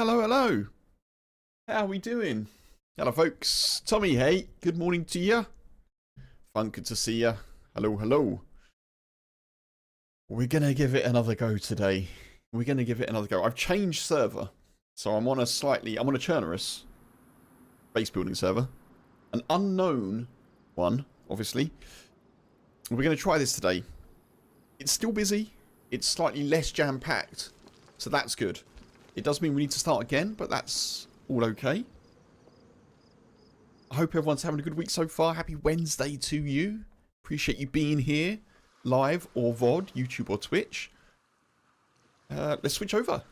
Hello, hello. How are we doing? Hello, folks. Tommy, hey. Good morning to you. Fun, good to see you. Hello, hello. We're going to give it another go today. I've changed server. So I'm on a Chernarus base building server. An unknown one, obviously. We're going to try this today. It's still busy. It's slightly less jam-packed. So that's good. It does mean we need to start again, but that's all okay. I hope everyone's having a good week so far. Happy Wednesday to you. Appreciate you being here, live or VOD, YouTube or Twitch. Let's switch over.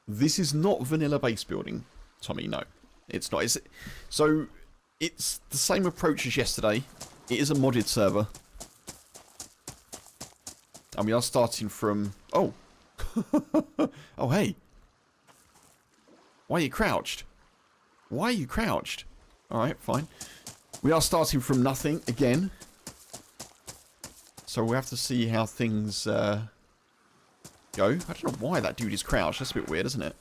This is not vanilla base building, Tommy, no. It's not. So, it's the same approach as yesterday. It is a modded server. And we are starting from... Oh. Oh, hey. Why are you crouched? Alright, fine. We are starting from nothing again. So we'll have to see how things go. I don't know why that dude is crouched. That's a bit weird, isn't it?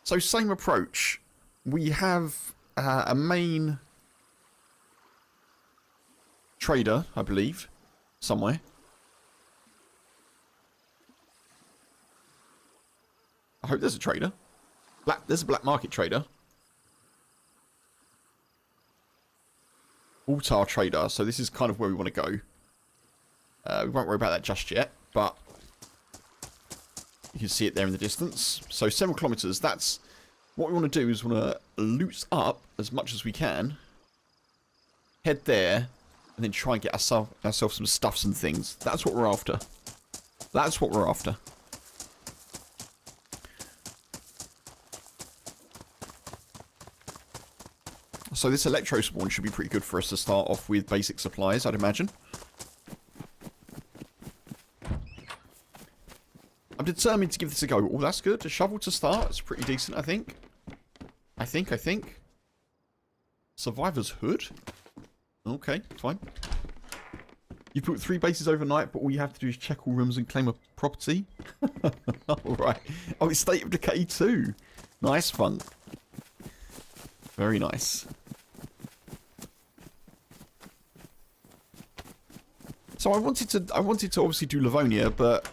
So same approach. We have a main trader, I believe, somewhere. I hope there's a trader. There's a black market trader. Altar trader. So this is kind of where we want to go. We won't worry about that just yet, but you can see it there in the distance. So 7 kilometers. That's what we want to do. Is we want to loot up as much as we can. Head there, and then try and get ourselves some stuffs and things. That's what we're after. So this electro spawn should be pretty good for us to start off with basic supplies, I'd imagine. I'm determined to give this a go. Oh, that's good. A shovel to start. It's pretty decent, I think. I think. Survivor's hood? Okay, fine. You put 3 bases overnight, but all you have to do is check all rooms and claim a property. Alright. Oh, it's State of Decay 2. Nice fun. Very nice. So I wanted to obviously do Livonia, but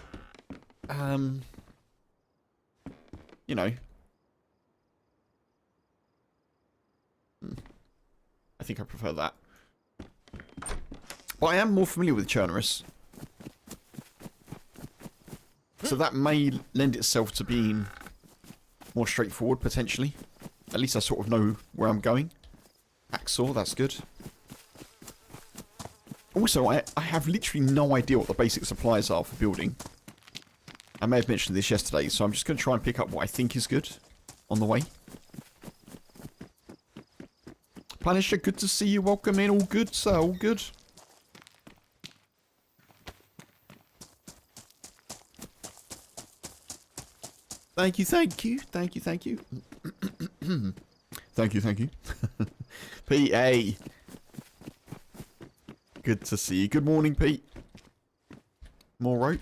you know, I think I prefer that. But I am more familiar with Chernarus, so that may lend itself to being more straightforward potentially. At least I sort of know where I'm going. Hacksaw, that's good. Also, I have literally no idea what the basic supplies are for building. I may have mentioned this yesterday, so I'm just going to try and pick up what I think is good on the way. Punisher, good to see you. Welcome in. All good, sir. All good. Thank you. Thank you. Thank you. Pete, hey. Good to see you. Good morning, Pete. More rope.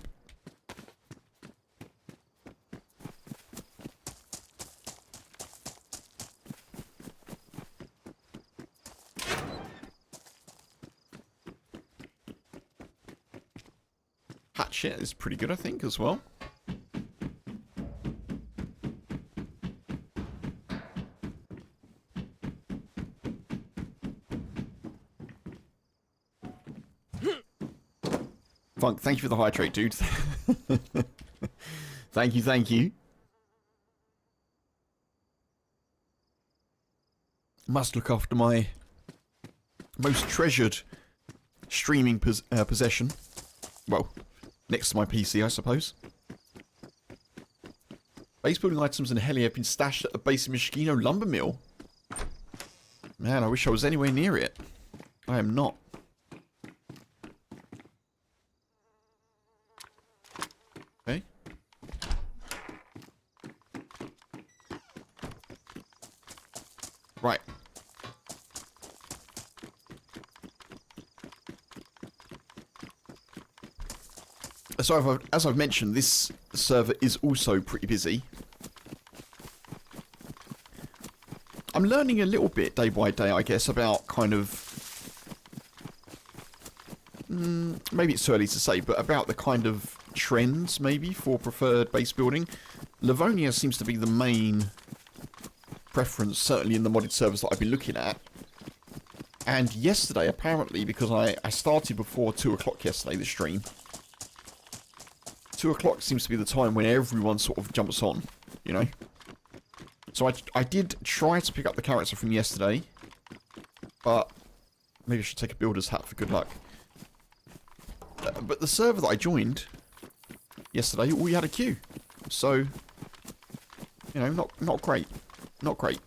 Hatchet is pretty good, I think, as well. Funk, thank you for the hydrate, dude. Thank you. Must look after my most treasured streaming possession. Well, next to my PC, I suppose. Base building items and heli have been stashed at the base of Mishkino lumber mill. Man, I wish I was anywhere near it. I am not. Okay. Right. So as I've mentioned, this server is also pretty busy. I'm learning a little bit day by day, I guess, about kind of... maybe it's too early to say, but about the kind of trends, maybe, for preferred base building. Livonia seems to be the main preference, certainly in the modded servers that I've been looking at. And yesterday, apparently, because I started before 2 o'clock yesterday, the stream, 2 o'clock seems to be the time when everyone sort of jumps on, you know? So I did try to pick up the character from yesterday, but maybe I should take a builder's hat for good luck. But the server that I joined yesterday, we had a queue. So, you know, not great. Not great.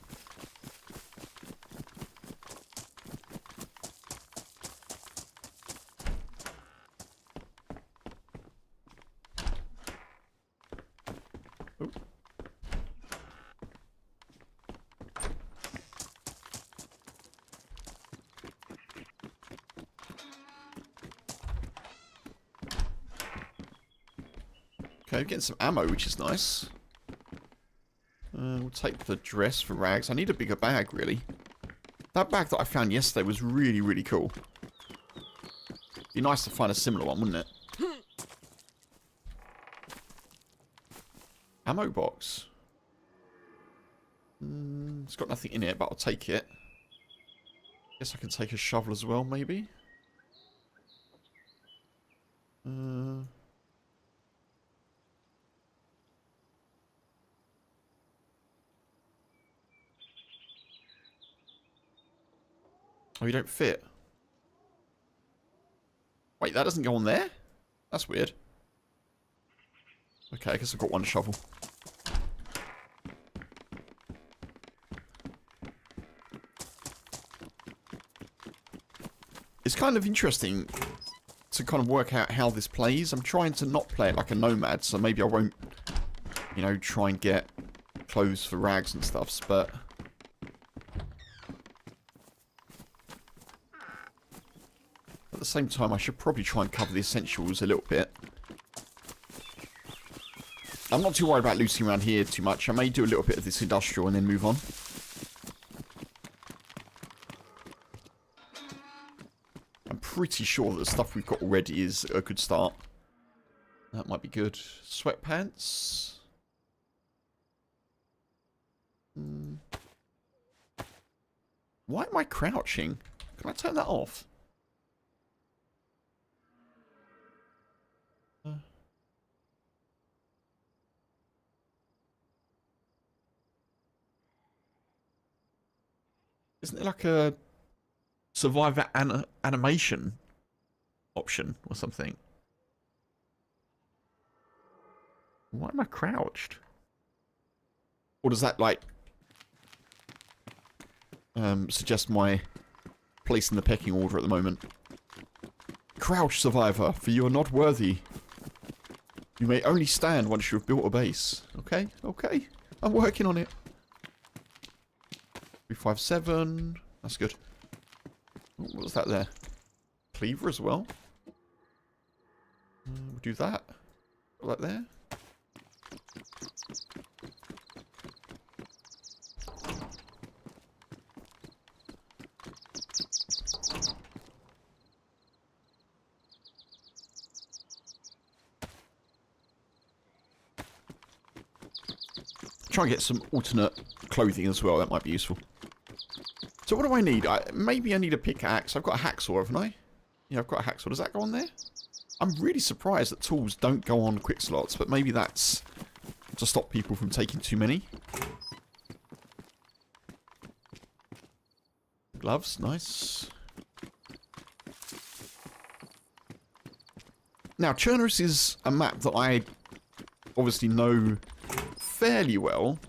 Okay, getting some ammo, which is nice. We'll take the dress for rags. I need a bigger bag, really. That bag that I found yesterday was really, really cool. Be nice to find a similar one, wouldn't it? Ammo box. It's got nothing in it, but I'll take it. Guess I can take a shovel as well, maybe. Oh, you don't fit. Wait, that doesn't go on there? That's weird. Okay, I guess I've got one shovel. It's kind of interesting to kind of work out how this plays. I'm trying to not play it like a nomad, so maybe I won't, you know, try and get clothes for rags and stuffs, but... at the same time, I should probably try and cover the essentials a little bit. I'm not too worried about looting around here too much. I may do a little bit of this industrial and then move on. I'm pretty sure that the stuff we've got already is a good start. That might be good. Sweatpants. Why am I crouching? Can I turn that off? Isn't it like a survivor animation option or something? Why am I crouched? Or does that, like, suggest my place in the pecking order at the moment? Crouch, survivor, for you are not worthy. You may only stand once you have built a base. Okay, okay. I'm working on it. 357. That's good. What was that there? Cleaver as well. We'll do that. Put that there. Try and get some alternate clothing as well. That might be useful. So what do I need? Maybe I need a pickaxe. I've got a hacksaw, haven't I? Yeah, I've got a hacksaw. Does that go on there? I'm really surprised that tools don't go on quick slots, but maybe that's to stop people from taking too many. Gloves, nice. Now, Chernarus is a map that I obviously know fairly well.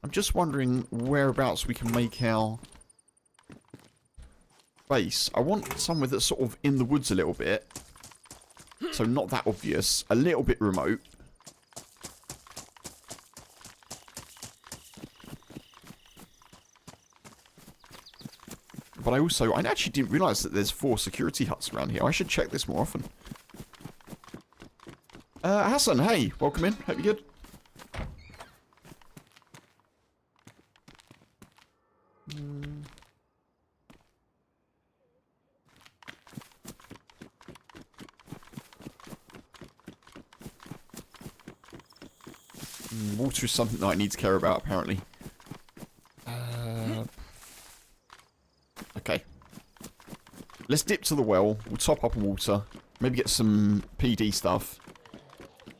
I'm just wondering whereabouts we can make our base. I want somewhere that's sort of in the woods a little bit. So not that obvious. A little bit remote. But I actually didn't realise that there's 4 security huts around here. I should check this more often. Hassan, hey, welcome in. Hope you're good. Water is something that I need to care about, apparently. Okay. Let's dip to the well. We'll top up on water. Maybe get some PD stuff.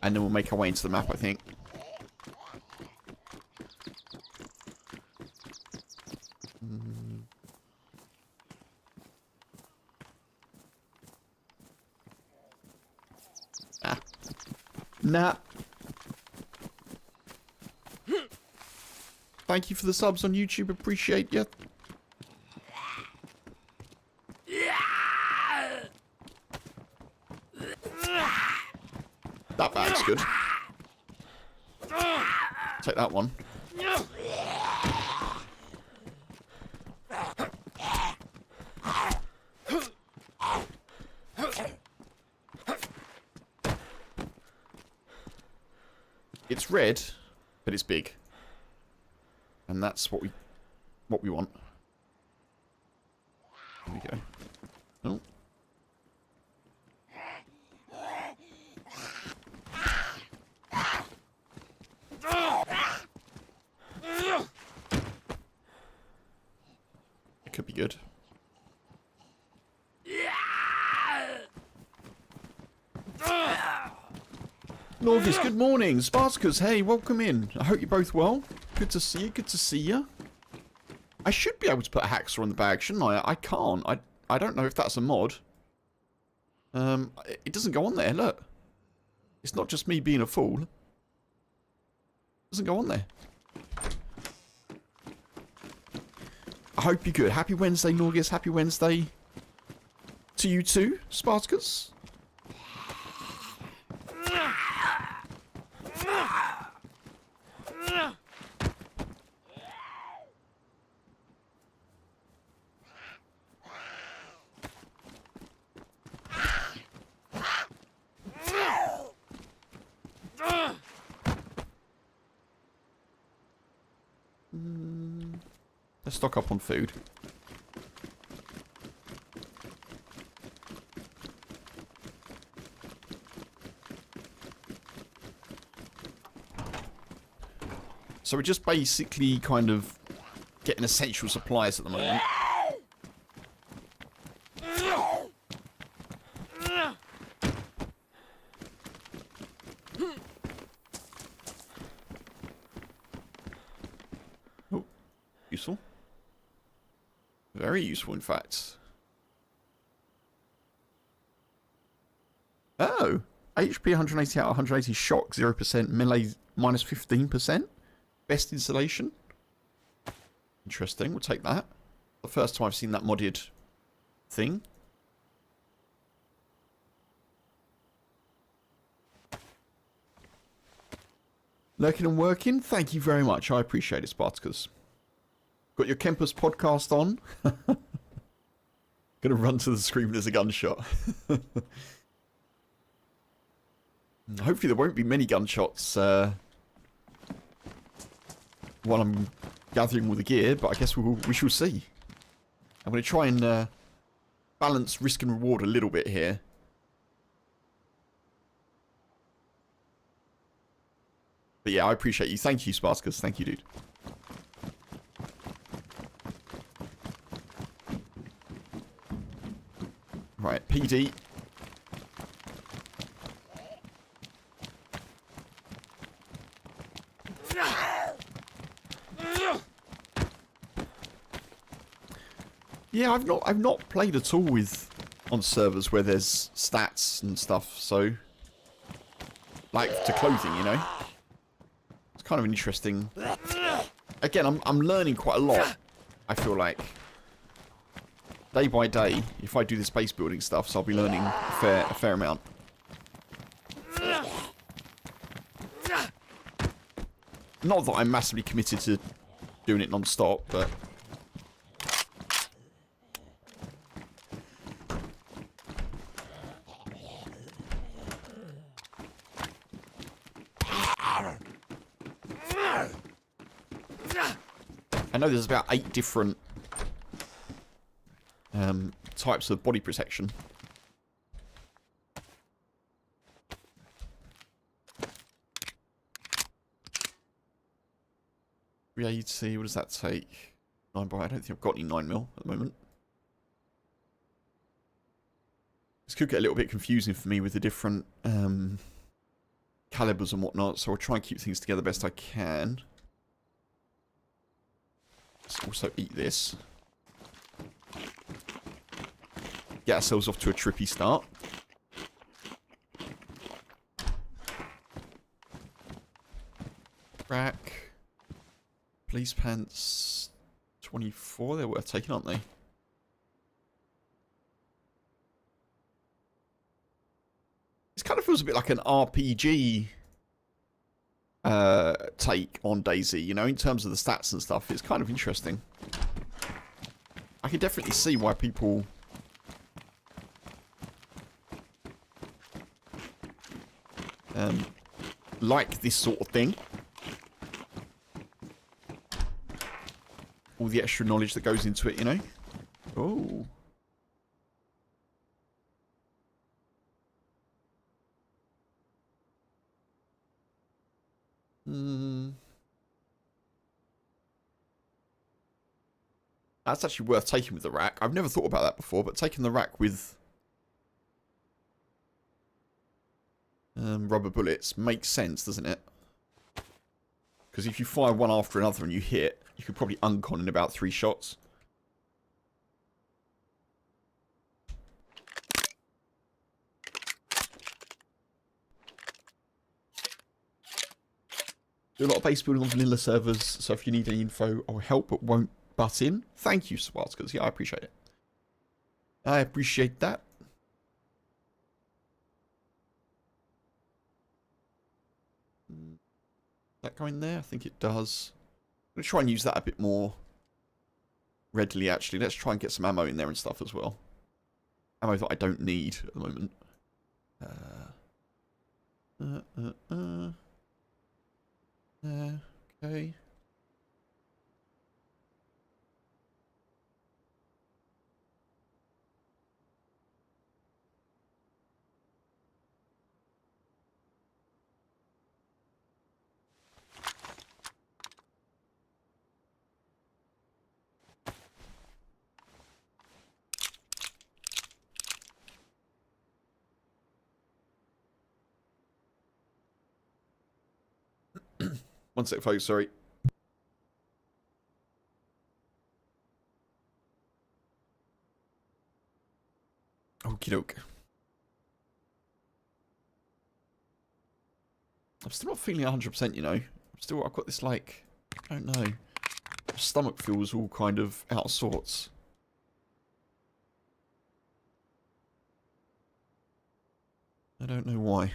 And then we'll make our way into the map, I think. Nah. Thank you for the subs on YouTube. Appreciate you. That bag's good. Take that one. It's red, but it's big. And that's what we want. There we go. Oh. It could be good. Norvis, good morning. Spartacus, hey, welcome in. I hope you're both well. Good to see you, good to see you. I should be able to put a hacksaw on the bag, shouldn't I? I can't. I don't know if that's a mod. It doesn't go on there, look. It's not just me being a fool. It doesn't go on there. I hope you're good. Happy Wednesday, Norvis. Happy Wednesday to you too, Spartacus. Let's stock up on food. So we're just basically kind of getting essential supplies at the moment. Oh, useful. Very useful, in fact. Oh, HP 180 out of 180, shock 0%, melee minus 15%. Best installation. Interesting, we'll take that. The first time I've seen that modded thing. Lurking and working, thank you very much. I appreciate it, Spartacus. Got your Kempus podcast on. Gonna run to the screen there's a gunshot. Hopefully there won't be many gunshots while I'm gathering all the gear, but I guess we shall see. I'm going to try and balance risk and reward a little bit here. But yeah, I appreciate you. Thank you, Spartacus. Thank you, dude. Right, PD. Yeah, I've not played at all on servers where there's stats and stuff, so like to clothing, you know. It's kind of interesting. Again, I'm learning quite a lot. I feel like day by day, if I do this base building stuff, so I'll be learning a fair amount. Not that I'm massively committed to doing it non-stop, but I know there's about 8 different types of body protection. .380, what does that take? 9 by, I don't think I've got any 9mm at the moment. This could get a little bit confusing for me with the different calibers and whatnot, so I'll try and keep things together best I can. Let's also eat this. Get ourselves off to a trippy start. Rack. Police pants. 24. They're worth taking, aren't they? This kind of feels a bit like an RPG take on DayZ, you know, in terms of the stats and stuff. It's kind of interesting. I can definitely see why people like this sort of thing. All the extra knowledge that goes into it, you know. Oh. That's actually worth taking with the rack. I've never thought about that before, but taking the rack with rubber bullets makes sense, doesn't it? Because if you fire one after another and you hit, you could probably uncon in about 3 shots. Do a lot of base building on vanilla servers, so if you need any info or help but won't butt in, thank you, Swartzkers. Yeah, I appreciate it. I appreciate that. That go in there? I think it does. I'm going to try and use that a bit more readily, actually. Let's try and get some ammo in there and stuff as well. Ammo that I don't need at the moment. Okay. One sec, folks, sorry. Okie doke. I'm still not feeling 100%, you know. I've got this, like, I don't know. My stomach feels all kind of out of sorts. I don't know why.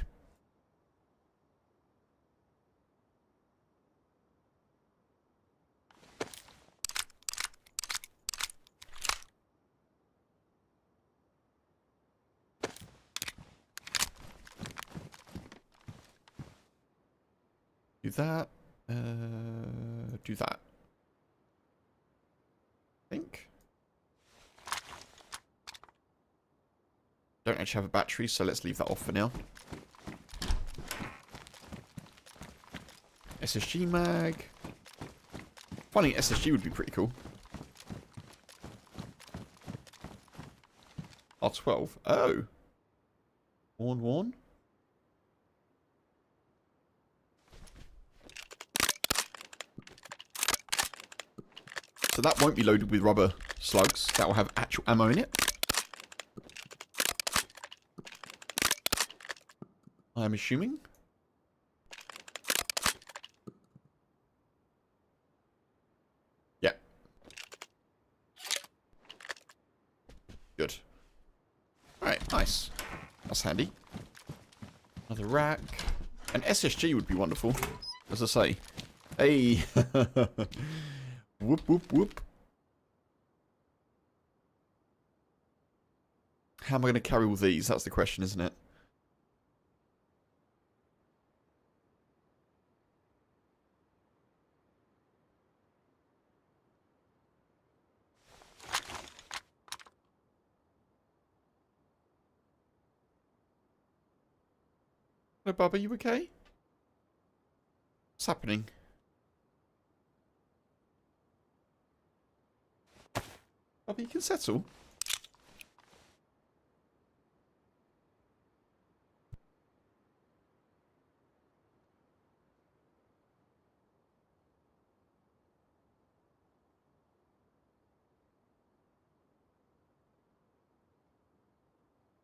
Do that. Do that. I think. Don't actually have a battery, so let's leave that off for now. SSG mag. Finding SSG would be pretty cool. R12. Oh. Worn. So that won't be loaded with rubber slugs. That will have actual ammo in it. I'm assuming. Yeah. Good. Alright, nice. That's handy. Another rack. An SSG would be wonderful, as I say. Hey! Whoop, whoop, whoop. How am I going to carry all these? That's the question, isn't it? Hello, Bubba, you okay? What's happening? Bubba, you can settle.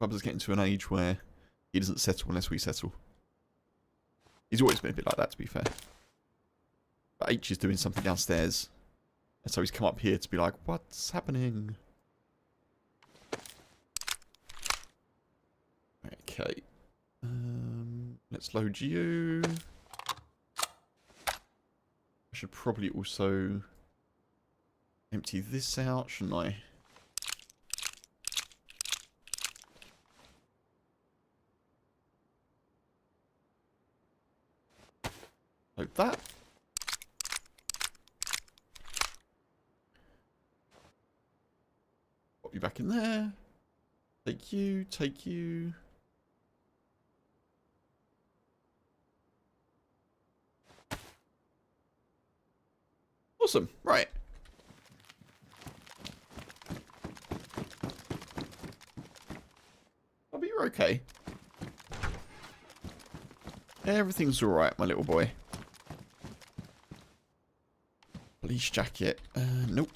Bubba's getting to an age where he doesn't settle unless we settle. He's always been a bit like that, to be fair. But H is doing something downstairs. And so he's come up here to be like, what's happening? Okay. Let's load you. I should probably also empty this out, shouldn't I? Load that. Pop you back in there. Take you, take you. Awesome, right. I'll be okay. Everything's alright, my little boy. Police jacket. Nope.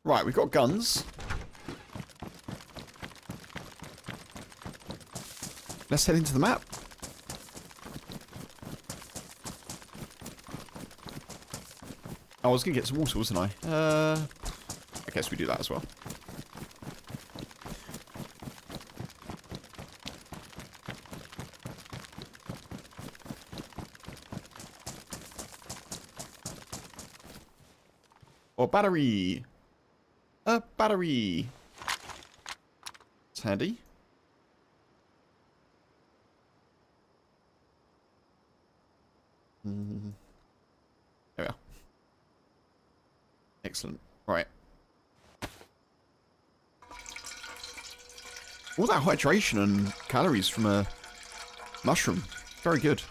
Right, we've got guns. Let's head into the map. I was going to get some water, wasn't I? I guess we do that as well. Or battery. A battery. It's handy. There we are. Excellent. Right. All that hydration and calories from a mushroom. Very good.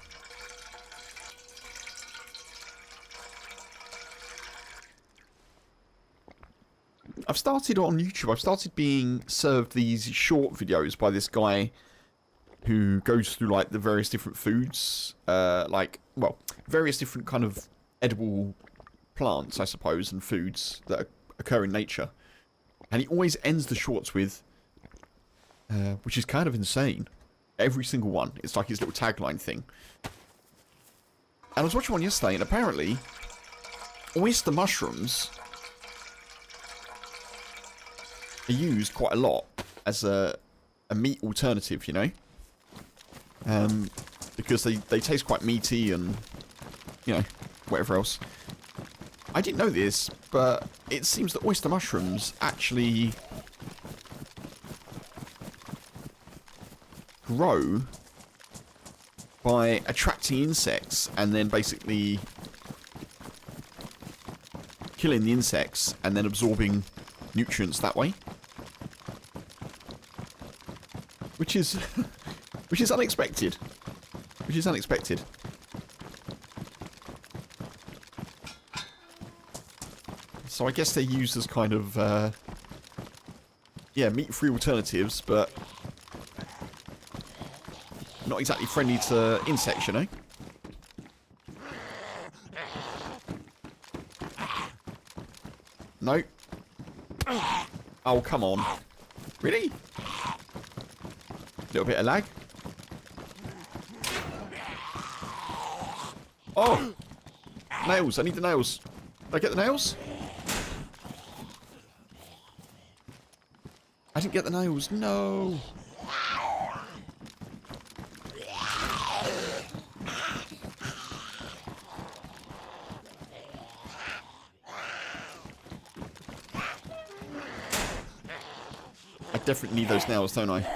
I've started on YouTube, I've started being served these short videos by this guy who goes through like the various different foods, well, various different kind of edible plants, I suppose, and foods that occur in nature. And he always ends the shorts with, which is kind of insane. Every single one. It's like his little tagline thing. And I was watching one yesterday, and apparently, oyster mushrooms are used quite a lot as a meat alternative, you know? Because they taste quite meaty and, you know, whatever else. I didn't know this, but it seems that oyster mushrooms actually grow by attracting insects and then basically killing the insects and then absorbing nutrients that way. Which is which is unexpected. Which is unexpected. So I guess they're used as kind of yeah, meat-free alternatives, but not exactly friendly to insects, you know? No. Oh, come on. Really? Little bit of lag. Oh! Nails. I need the nails. Did I get the nails? I didn't get the nails. No! I definitely need those nails, don't I?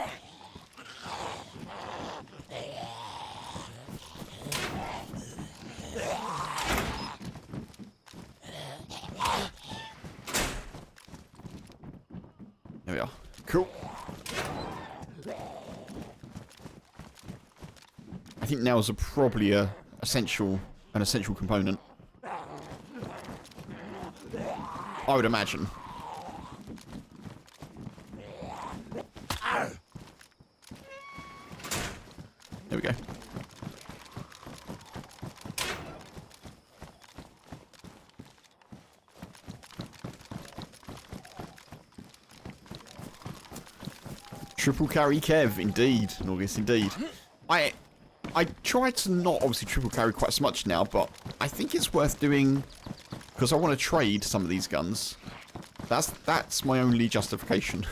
Cool. I think nails are probably an essential component. I would imagine. There we go. Triple carry Kev, indeed. August, indeed. I try to not obviously triple carry quite so much now, but I think it's worth doing because I want to trade some of these guns. That's my only justification.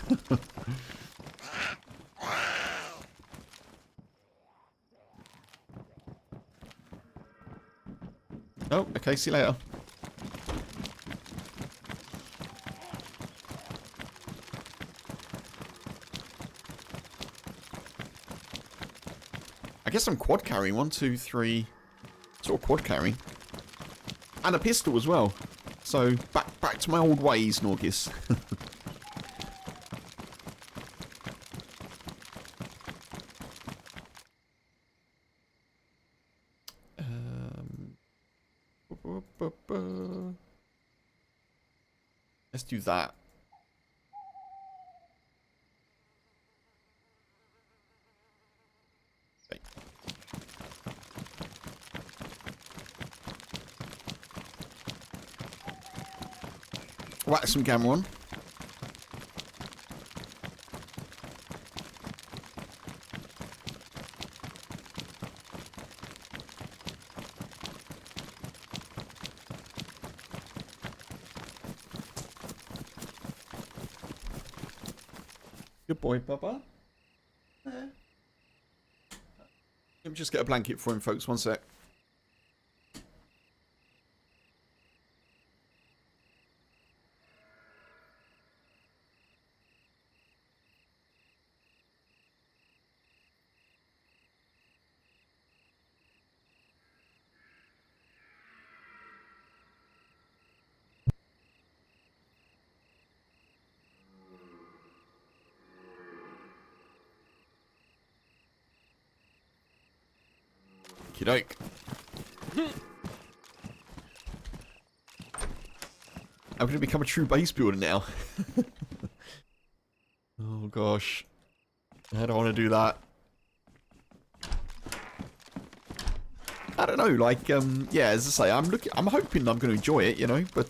Oh, okay, see you later. I guess I'm quad carrying. 1, 2, 3. Sort of quad carrying. And a pistol as well. So, back to my old ways, Norgis. Let's do that. Okay. Whack some gamma on. Good boy, Bubba. Let me just get a blanket for him, folks. One sec. Okey-doke. I'm going to become a true base builder now. Oh gosh. I don't want to do that. I don't know, like, yeah, as I say, I'm hoping I'm going to enjoy it, you know, but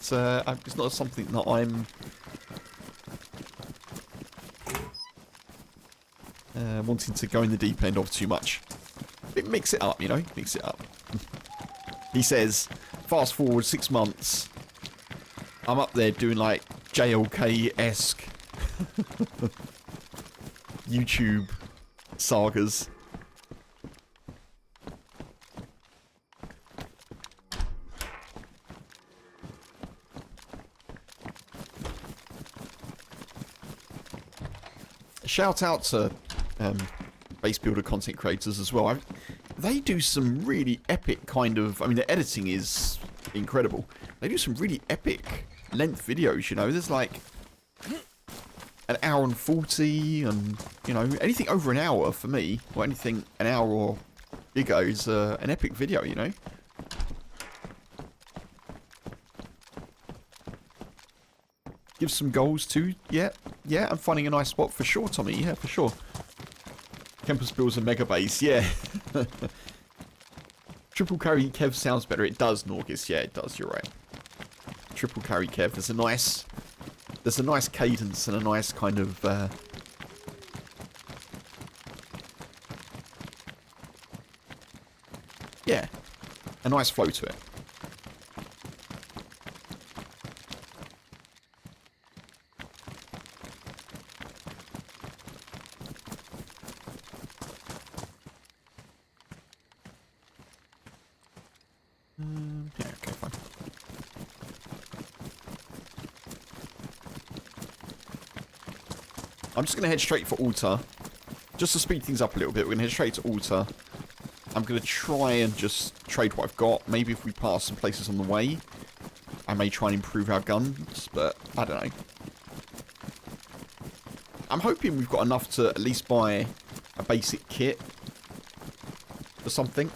it's not something that I'm wanting to go in the deep end of too much. Mix it up, you know, mix it up. He says, fast forward 6 months, I'm up there doing like JLK-esque YouTube sagas. Shout out to base builder content creators as well. They do some really epic kind of, I mean, the editing is incredible. They do some really epic length videos, you know. There's like an hour and 40 and, you know, anything over an hour for me, or anything an hour or bigger is an epic video, you know. Give some goals too. Yeah, I'm finding a nice spot for sure, Tommy. Yeah, for sure. Campus builds a mega base, yeah. Triple carry Kev sounds better. It does, Norgis. Yeah, it does. You're right. Triple carry Kev. There's a nice cadence and a nice kind of yeah, a nice flow to it. Yeah, okay, fine. I'm just going to head straight for altar. Just to speed things up a little bit, we're going to head straight to altar. I'm going to try and just trade what I've got. Maybe if we pass some places on the way, I may try and improve our guns, but I don't know. I'm hoping we've got enough to at least buy a basic kit or something.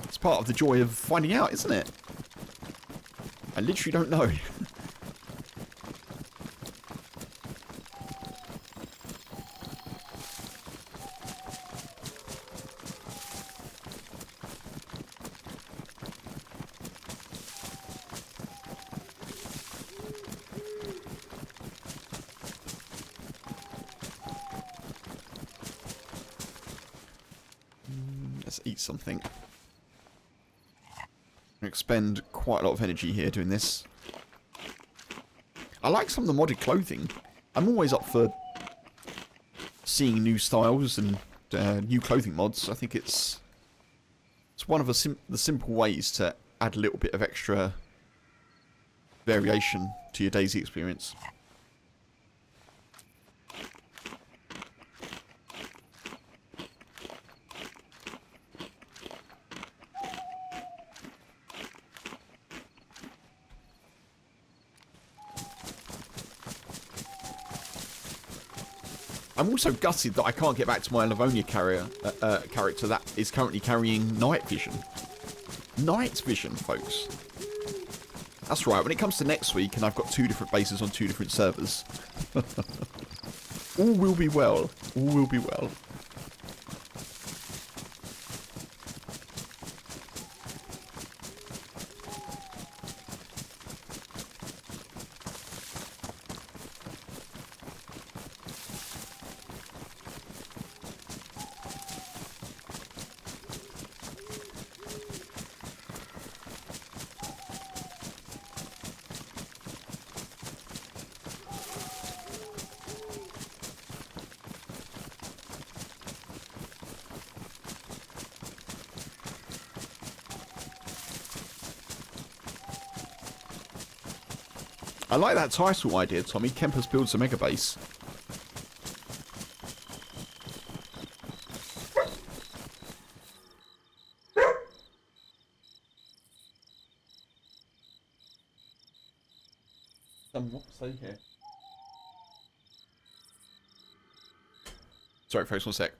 It's part of the joy of finding out, isn't it? I literally don't know. Let's eat something. I expend quite a lot of energy here doing this. I like some of the modded clothing. I'm always up for seeing new styles and new clothing mods. I think it's one of the simple ways to add a little bit of extra variation to your DayZ experience. I'm also gutted that I can't get back to my Livonia character that is currently carrying night vision. Night vision, folks. That's right, when it comes to next week and I've got 2 different bases on 2 different servers, all will be well. All will be well. I like that title idea, Tommy. Kempus builds a mega base. Stay here. Sorry, folks, 1 sec.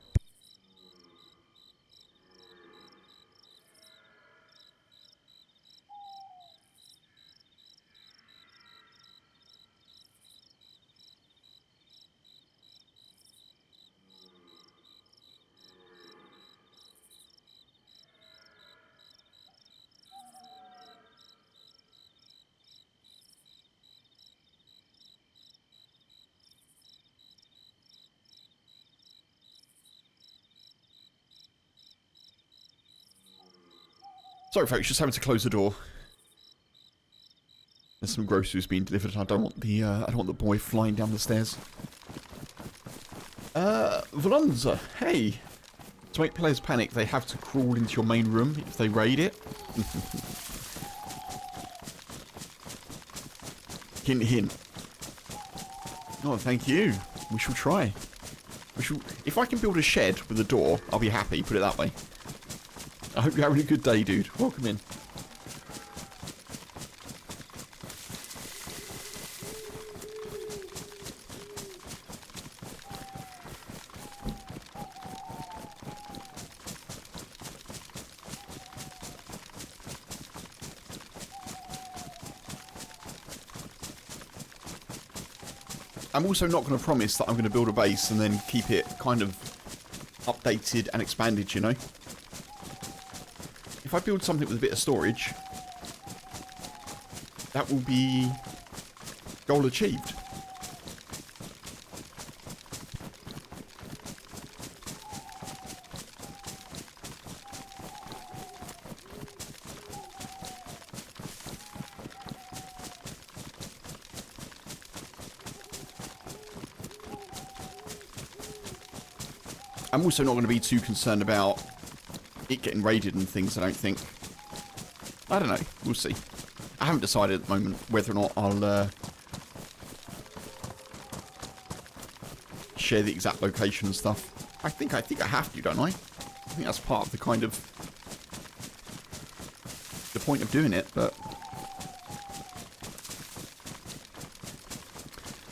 Sorry, folks, just having to close the door. There's some groceries being delivered. I don't want the boy flying down the stairs. Volunza, hey. To make players panic, they have to crawl into your main room if they raid it. Hint, hint. Oh, thank you. We shall try. If I can build a shed with a door, I'll be happy, put it that way. I hope you're having a good day, dude. Welcome in. I'm also not going to promise that I'm going to build a base and then keep it kind of updated and expanded, you know? If I build something with a bit of storage, that will be goal achieved. I'm also not going to be too concerned about it getting raided and things, I don't think. I don't know. We'll see. I haven't decided at the moment whether or not I'll share the exact location and stuff. I think I have to, don't I? I think that's part of the kind of the point of doing it, but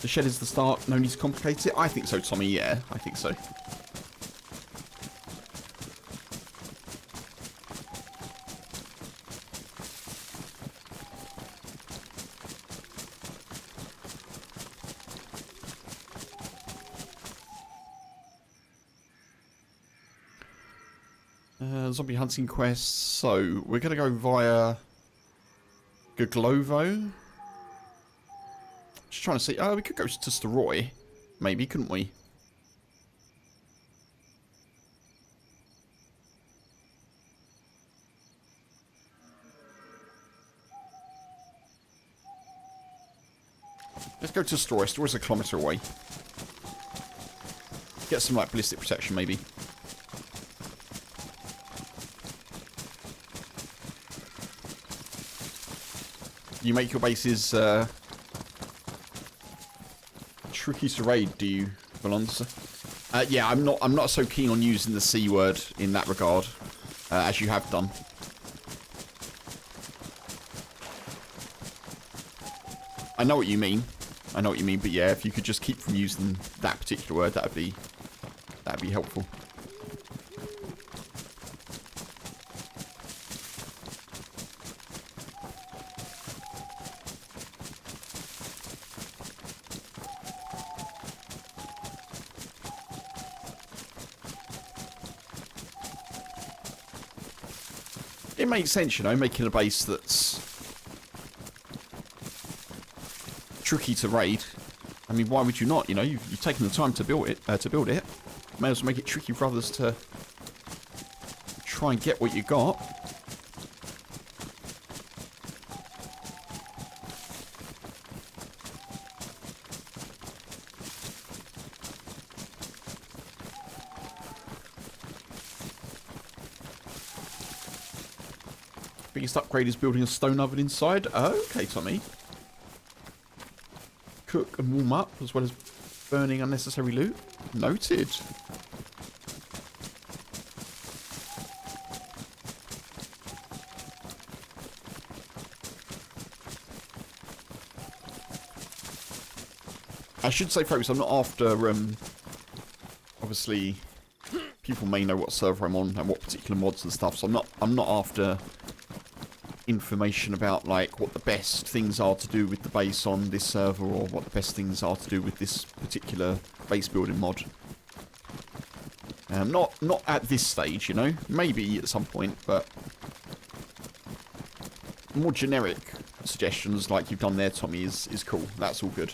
shed is the start, no need to complicate it? I think so, Tommy, yeah. I think so. Zombie hunting quest. So, we're going to go via Gaglovo. Just trying to see. Oh, we could go to Steroy. Maybe, couldn't we? Let's go to Steroy. Steroy's a kilometre away. Get some, like, ballistic protection, maybe. You make your bases tricky to raid, do you, Valonza? Yeah, I'm not so keen on using the C word in that regard, as you have done. I know what you mean. I know what you mean, but yeah, if you could just keep from using that particular word, that'd be helpful. It makes sense, you know, making a base that's tricky to raid. I mean, why would you not? You know, you've taken the time to build it. May as well make it tricky for others to try and get what you got. Biggest upgrade is building a stone oven inside. Okay, Tommy. Cook and warm up, as well as burning unnecessary loot. Noted. I should say, folks, I'm not after, obviously, people may know what server I'm on and what particular mods and stuff, so I'm not after information about, like, what the best things are to do with the base on this server, or what the best things are to do with this particular base building mod. Not at this stage, you know. Maybe at some point, but more generic suggestions like you've done there, Tommy, is cool. That's all good.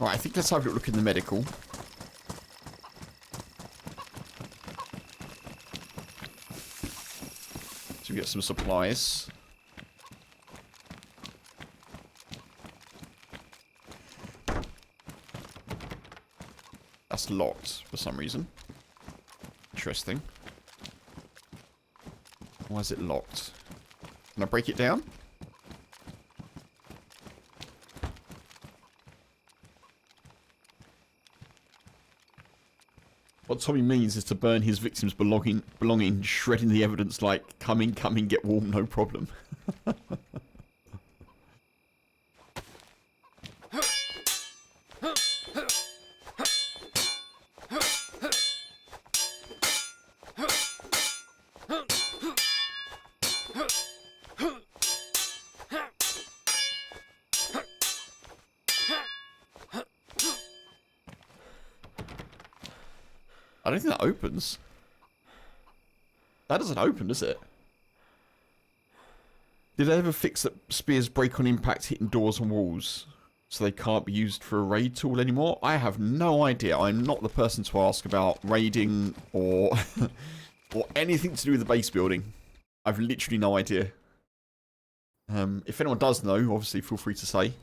Right, I think let's have a look in the medical. So we get some supplies. That's locked for some reason. Interesting. Why is it locked? Can I break it down? What Tommy means is to burn his victims' belongings, shredding the evidence like, come in, get warm, no problem. I don't think that opens. That doesn't open, does it? Did they ever fix that spears break on impact hitting doors and walls, so they can't be used for a raid tool anymore? I have no idea. I'm not the person to ask about raiding or or anything to do with the base building. I've literally no idea. If anyone does know, obviously feel free to say.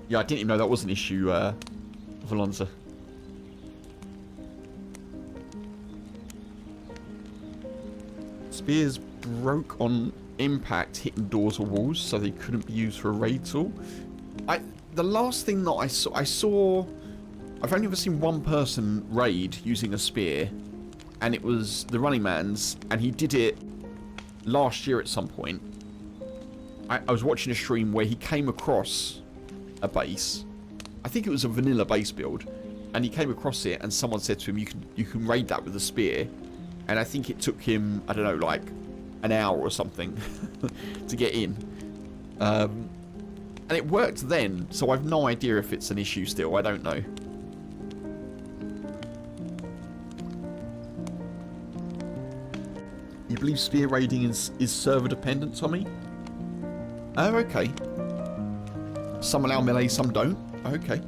Yeah, I didn't even know that was an issue, Valonza. Spears broke on impact, hitting doors or walls, so they couldn't be used for a raid tool. The last thing that I saw, I've only ever seen one person raid using a spear, and it was the Running Man's, and he did it last year at some point. I was watching a stream where he came across a base. I think it was a vanilla base build, and he came across it, and someone said to him, "You can raid that with a spear," and I think it took him, I don't know, like an hour or something to get in. And it worked then, so I've no idea if it's an issue still. I don't know. You believe spear raiding is server dependent, Tommy? Oh, okay. Some allow melee, some don't. Okay.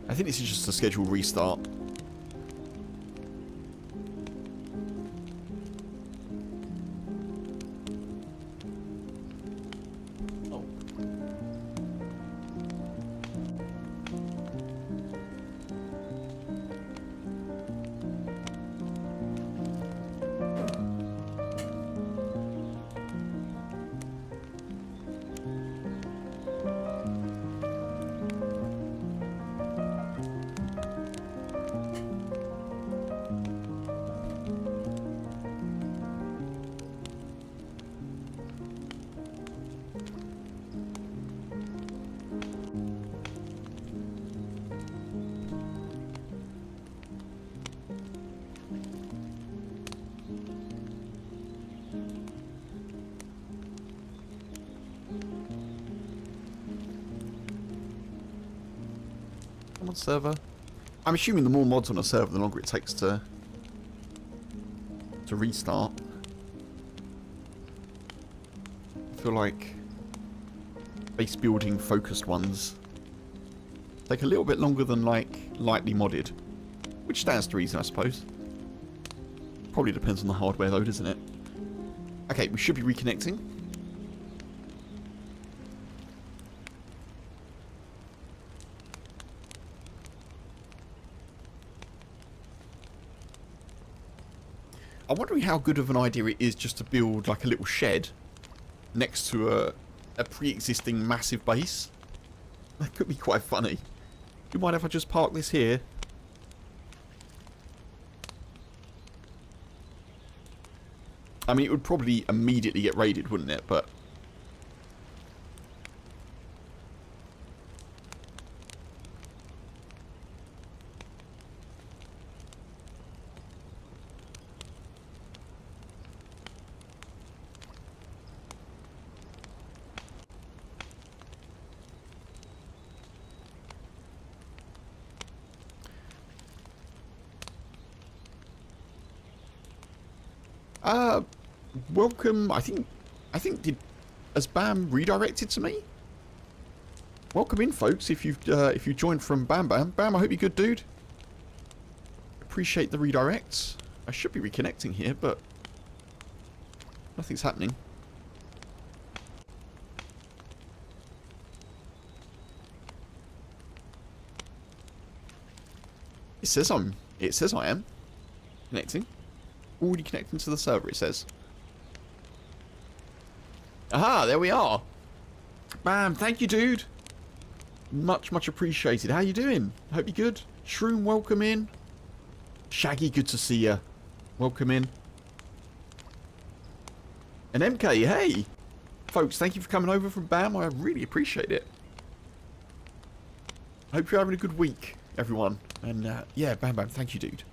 I think this is just a scheduled restart. On server. I'm assuming the more mods on a server, the longer it takes to restart. I feel like base building focused ones take a little bit longer than like lightly modded, which stands to reason, I suppose. Probably depends on the hardware load, isn't it? Okay, we should be reconnecting. I'm wondering how good of an idea it is just to build like a little shed next to a pre-existing massive base. That could be quite funny. Do you mind if I just park this here? I mean, it would probably immediately get raided, wouldn't it? But welcome. I think has Bam redirected to me? Welcome in, folks. If you joined from Bam, I hope you're good, dude. Appreciate the redirects. I should be reconnecting here, but nothing's happening. It says I am connecting. Already connecting to the server, it says. Aha, there we are. Bam, thank you, dude. Much appreciated. How you doing? Hope you're good. Shroom, welcome in. Shaggy, good to see you. Welcome in. And MK, hey. Folks, thank you for coming over from BAM. I really appreciate it. Hope you're having a good week. everyone. And yeah, Bam Bam, thank you, dude.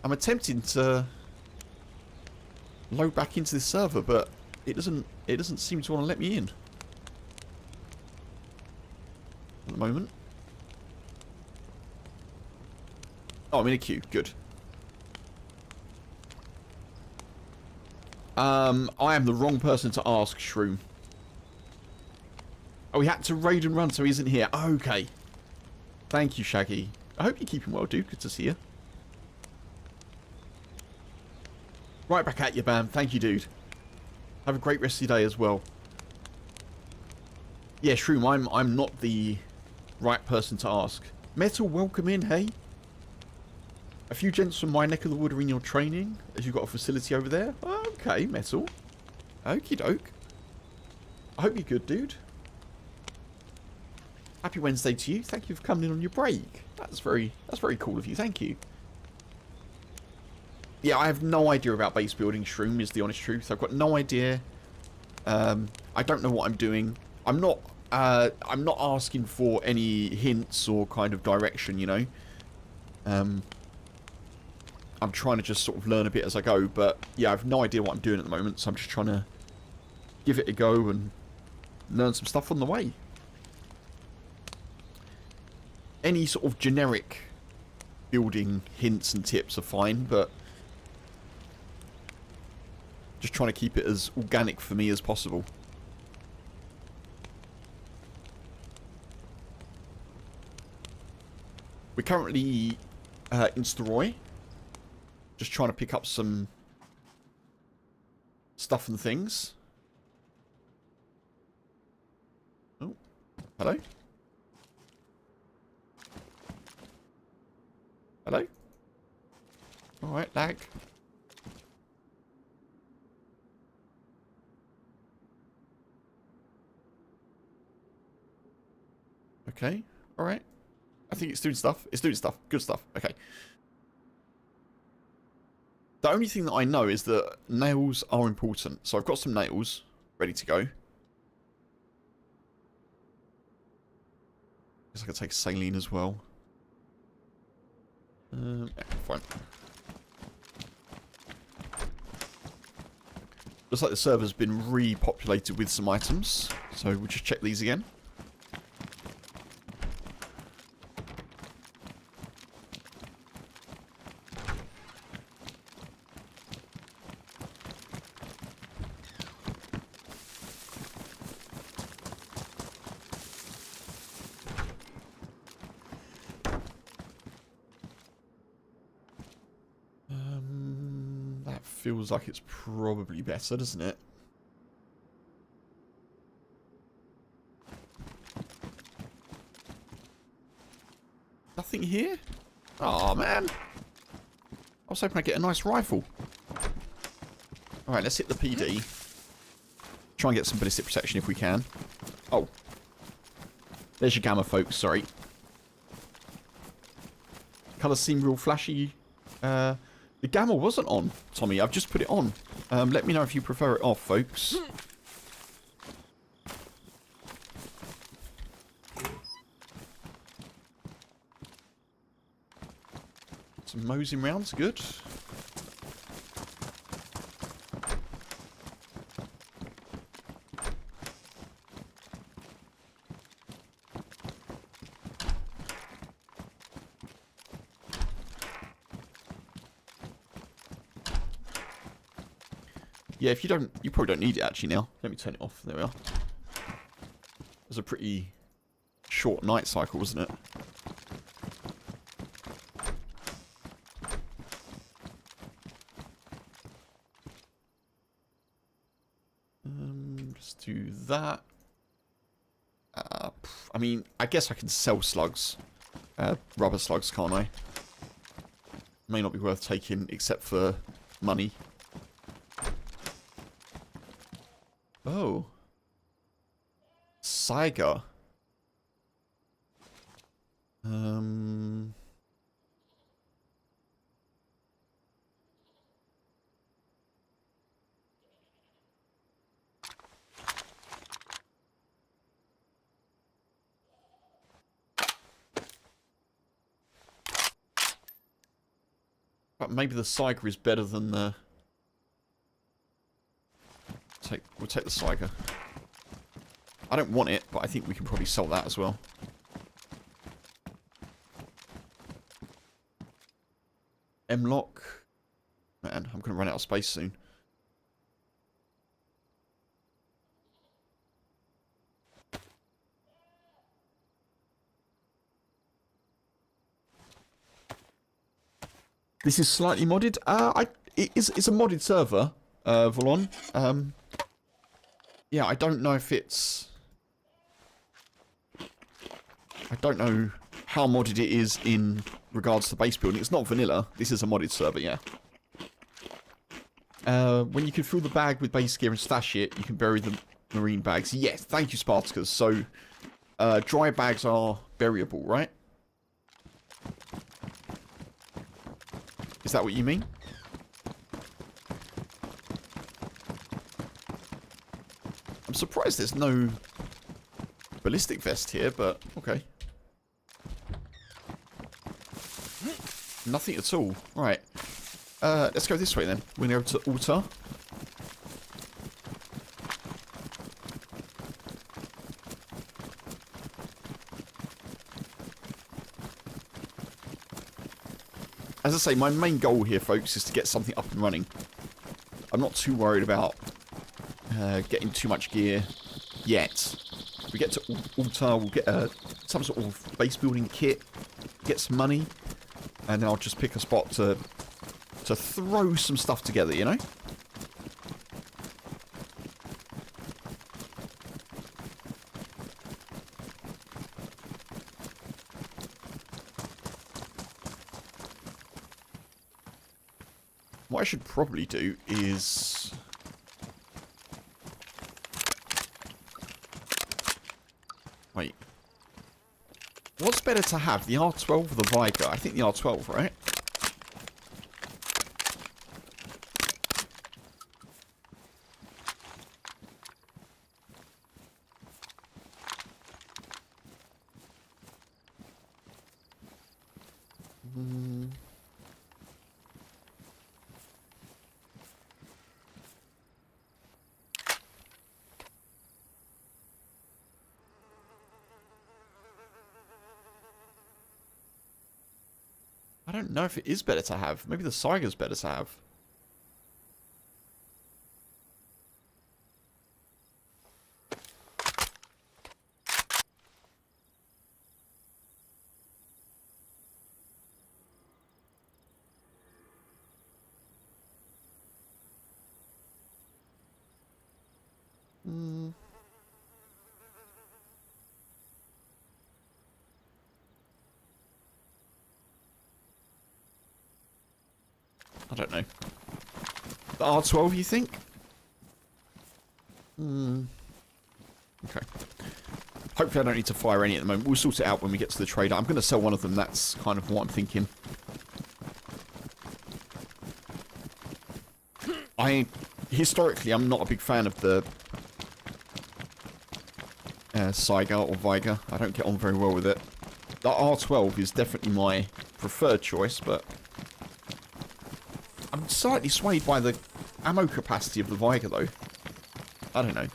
I'm attempting to load back into this server, but it doesn't seem to want to let me in at the moment. Oh, I'm in a queue. Good. I am the wrong person to ask, Shroom. Oh, he had to raid and run, so he isn't here. Okay. Thank you, Shaggy. I hope you're keeping well, dude. Good to see you. Right back at you, Bam. Thank you, dude. Have a great rest of your day as well. Yeah, Shroom, I'm not the right person to ask. Metal, welcome in, hey? A few gents from my neck of the wood are in your training, as you've got a facility over there. Okay, Metal. Okie doke. I hope you're good, dude. Happy Wednesday to you. Thank you for coming in on your break. That's very cool of you. Thank you. Yeah, I have no idea about base building, Shroom, is the honest truth. I've got no idea. I don't know what I'm doing. I'm not asking for any hints or kind of direction, you know. I'm trying to just sort of learn a bit as I go, but yeah, I have no idea what I'm doing at the moment, so I'm just trying to give it a go and learn some stuff on the way. Any sort of generic building hints and tips are fine, but just trying to keep it as organic for me as possible. We're currently in Steroy. Just trying to pick up some stuff and things. Oh, hello? Hello? Alright, lag. Okay, alright. I think it's doing stuff. It's doing stuff. Good stuff. Okay. The only thing that I know is that nails are important. So I've got some nails ready to go. Guess I could take saline as well. Yeah, fine. Looks like the server's been repopulated with some items. So we'll just check these again. Feels like it's probably better, doesn't it? Nothing here? Oh man. I was hoping I'd get a nice rifle. Alright, let's hit the PD. Try and get some ballistic protection if we can. Oh. There's your gamma, folks. Sorry. Colours seem real flashy. The gamma wasn't on, Tommy. I've just put it on. Let me know if you prefer it off, folks. Some moseying rounds, good. Yeah, if you don't, you probably don't need it actually now. Let me turn it off. There we are. It was a pretty short night cycle, wasn't it? Let's do that. I mean, I guess I can sell slugs. Rubber slugs, can't I? May not be worth taking, except for money. Oh. Saiga. But maybe the Saiga is better than the... We'll take the Saiga. I don't want it, but I think we can probably sell that as well. M-Lock. Man, I'm going to run out of space soon. This is slightly modded. It's a modded server, Volon. Yeah, I don't know if it's... I don't know how modded it is in regards to base building. It's not vanilla. This is a modded server, yeah. When you can fill the bag with base gear and stash it, you can bury the marine bags. Yes, thank you, Spartacus. So, dry bags are buriable, right? Is that what you mean? I'm surprised there's no ballistic vest here, but okay. Nothing at all. Right. Let's go this way then. We're going to go to altar. As I say, my main goal here, folks, is to get something up and running. I'm not too worried about getting too much gear yet. We get to altar, we'll get some sort of base building kit, get some money, and then I'll just pick a spot to throw some stuff together, you know? What I should probably do is... Wait. What's better to have, the R12 or the Viger? I think the R12, right? I don't know if it is better to have. Maybe the Saiga's better to have. I don't know. The R12, you think? Okay. Hopefully I don't need to fire any at the moment. We'll sort it out when we get to the trader. I'm going to sell one of them. That's kind of what I'm thinking. Historically, I'm not a big fan of the Saiga or Viger. I don't get on very well with it. The R12 is definitely my preferred choice, but I'm slightly swayed by the ammo capacity of the Viger, though. I don't know.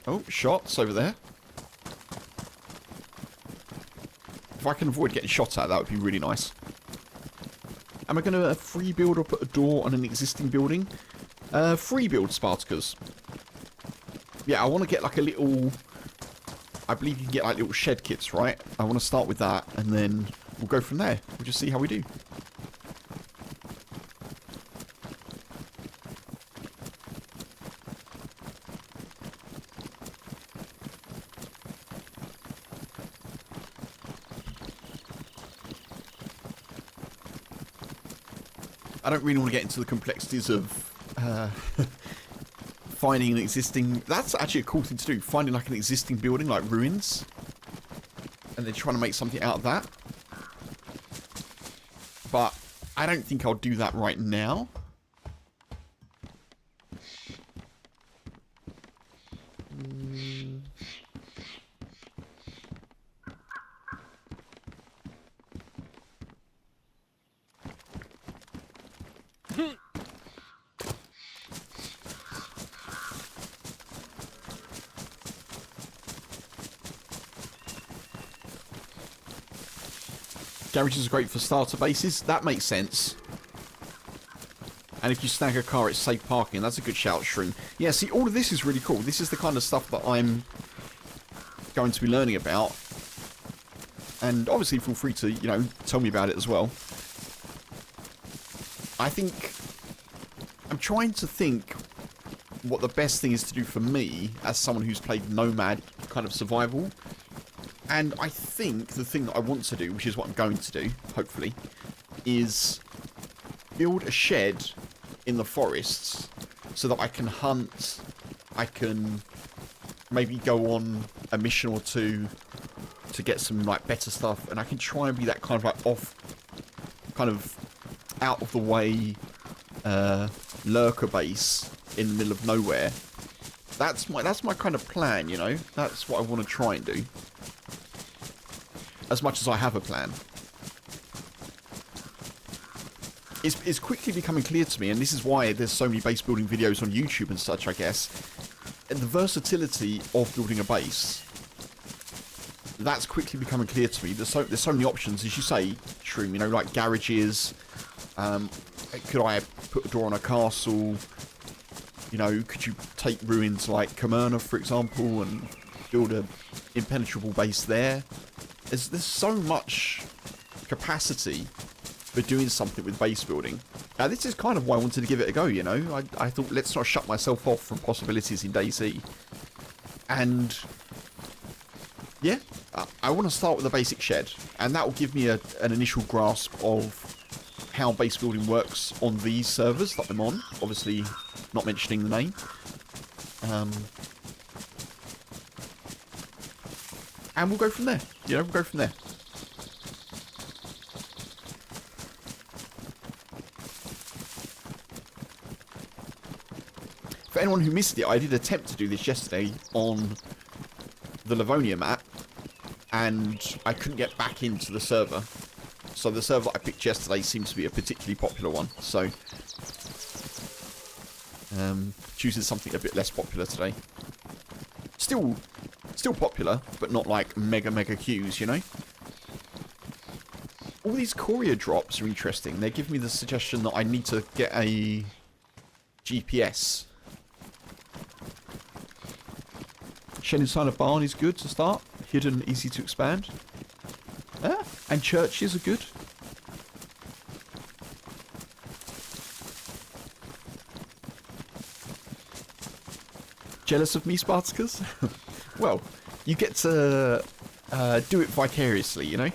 Oh, shots over there. If I can avoid getting shot at, that would be really nice. Am I going to free build or put a door on an existing building? Free build, Spartacus. Yeah, I want to get like a little... I believe you can get like little shed kits, right? I want to start with that, and then we'll go from there. We'll just see how we do. I don't really want to get into the complexities of finding an existing... That's actually a cool thing to do. Finding like an existing building, like ruins. And then trying to make something out of that. But I don't think I'll do that right now. Garages are great for starter bases. That makes sense. And if you snag a car, it's safe parking. That's a good shout, Shroom. Yeah, see, all of this is really cool. This is the kind of stuff that I'm going to be learning about. And obviously, feel free to, you know, tell me about it as well. I think... I'm trying to think what the best thing is to do for me as someone who's played Nomad kind of survival. And I think the thing that I want to do, which is what I'm going to do, hopefully, is build a shed in the forests so that I can hunt, I can maybe go on a mission or two to get some like better stuff, and I can try and be that kind of like off, kind of out of the way lurker base in the middle of nowhere. That's my kind of plan, you know. That's what I want to try and do. As much as I have a plan. It's quickly becoming clear to me, and this is why there's so many base building videos on YouTube and such, I guess. And the versatility of building a base. That's quickly becoming clear to me. There's so many options, as you say, Shroom, you know, like garages. Could I put a door on a castle? You know, could you take ruins like Kamerna, for example, and build a impenetrable base there? There's so much capacity for doing something with base building. Now, this is kind of why I wanted to give it a go, you know. I thought, let's not shut myself off from possibilities in DayZ. And, yeah, I want to start with a basic shed. And that will give me an initial grasp of how base building works on these servers that I'm on. Obviously, not mentioning the name. And we'll go from there. You know, we'll go from there. For anyone who missed it, I did attempt to do this yesterday on the Livonia map, and I couldn't get back into the server. So the server that I picked yesterday seems to be a particularly popular one. So, choosing something a bit less popular today. Still popular, but not like mega queues, you know? All these courier drops are interesting. They give me the suggestion that I need to get a GPS. Shed inside a barn is good to start. Hidden, easy to expand. And churches are good. Jealous of me, Spartacus? Well, you get to do it vicariously, you know?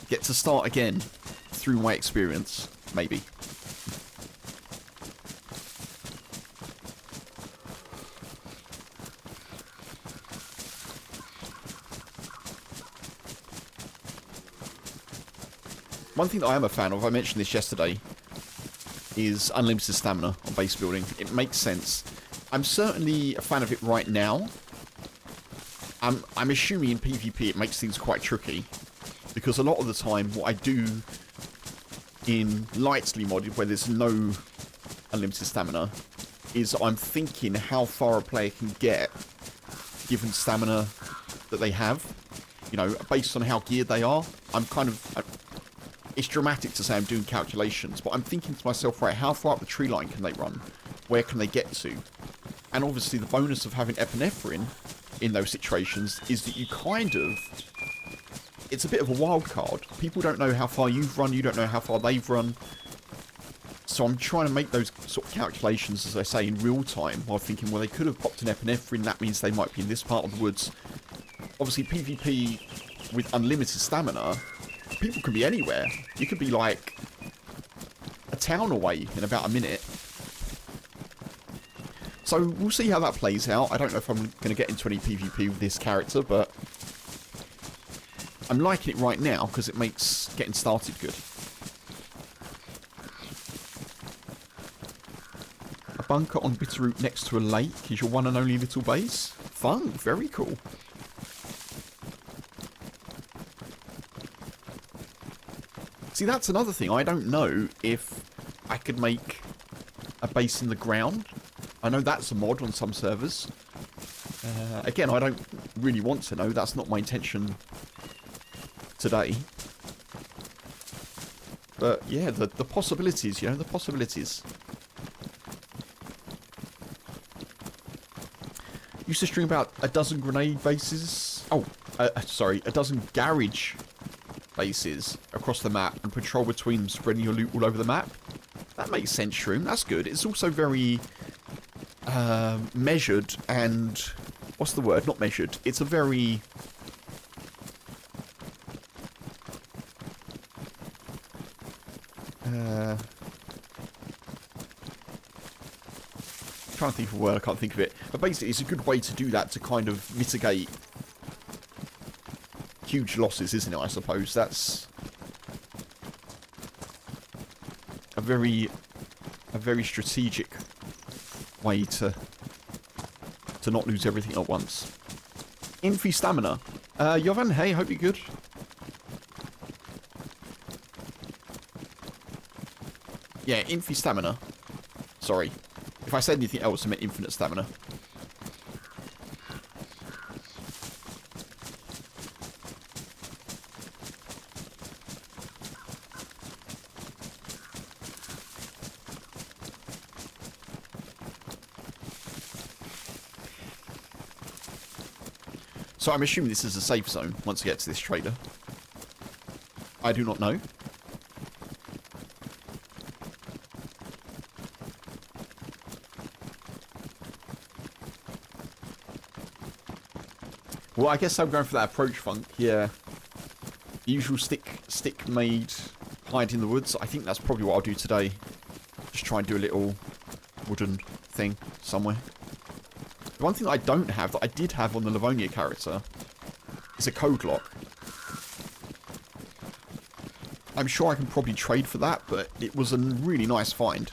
Get to start again through my experience, maybe. One thing that I am a fan of, I mentioned this yesterday, is unlimited stamina on base building. It makes sense. I'm certainly a fan of it right now. I'm assuming in PvP it makes things quite tricky, because a lot of the time what I do in lightly modded, where there's no unlimited stamina, is I'm thinking how far a player can get given stamina that they have. You know, based on how geared they are. It's dramatic to say I'm doing calculations, but I'm thinking to myself, right, how far up the tree line can they run? Where can they get to? And obviously the bonus of having epinephrine in those situations is that you kind of... It's a bit of a wild card. People don't know how far you've run, you don't know how far they've run. So I'm trying to make those sort of calculations, as I say, in real time, while thinking, well, they could have popped an epinephrine, that means they might be in this part of the woods. Obviously, PvP with unlimited stamina... People can be anywhere. You could be like a town away in about a minute. So we'll see how that plays out. I don't know if I'm going to get into any PvP with this character, but I'm liking it right now because it makes getting started good. bunker on Bitterroot next to a lake is your one and only little base. Fun. Very cool. See, that's another thing. I don't know if I could make a base in the ground. I know that's a mod on some servers. Again, I don't really want to know. That's not my intention today. But yeah, the possibilities, you know, the possibilities. Used to stream about a dozen grenade bases. Oh, sorry, a dozen garage bases across the map and patrol between them, spreading your loot all over the map. That makes sense, Shroom. That's good. It's also very measured and... What's the word? Not measured. It's a very... trying to think of a word, I can't think of it. But basically, it's a good way to do that, to kind of mitigate huge losses, isn't it, I suppose? That's a very strategic way to not lose everything at once. Infy stamina. Jovan, hey, hope you're good. Yeah, infy stamina. Sorry. If I said anything else, I meant infinite stamina. So I'm assuming this is a safe zone once I get to this trader. I do not know. Well, I guess I'm going for that approach funk. Yeah. Usual stick made hide in the woods. I think that's probably what I'll do today. Just try and do a little wooden thing somewhere. The one thing that I don't have, that I did have on the Livonia character, is a code lock. I'm sure I can probably trade for that, but it was a really nice find.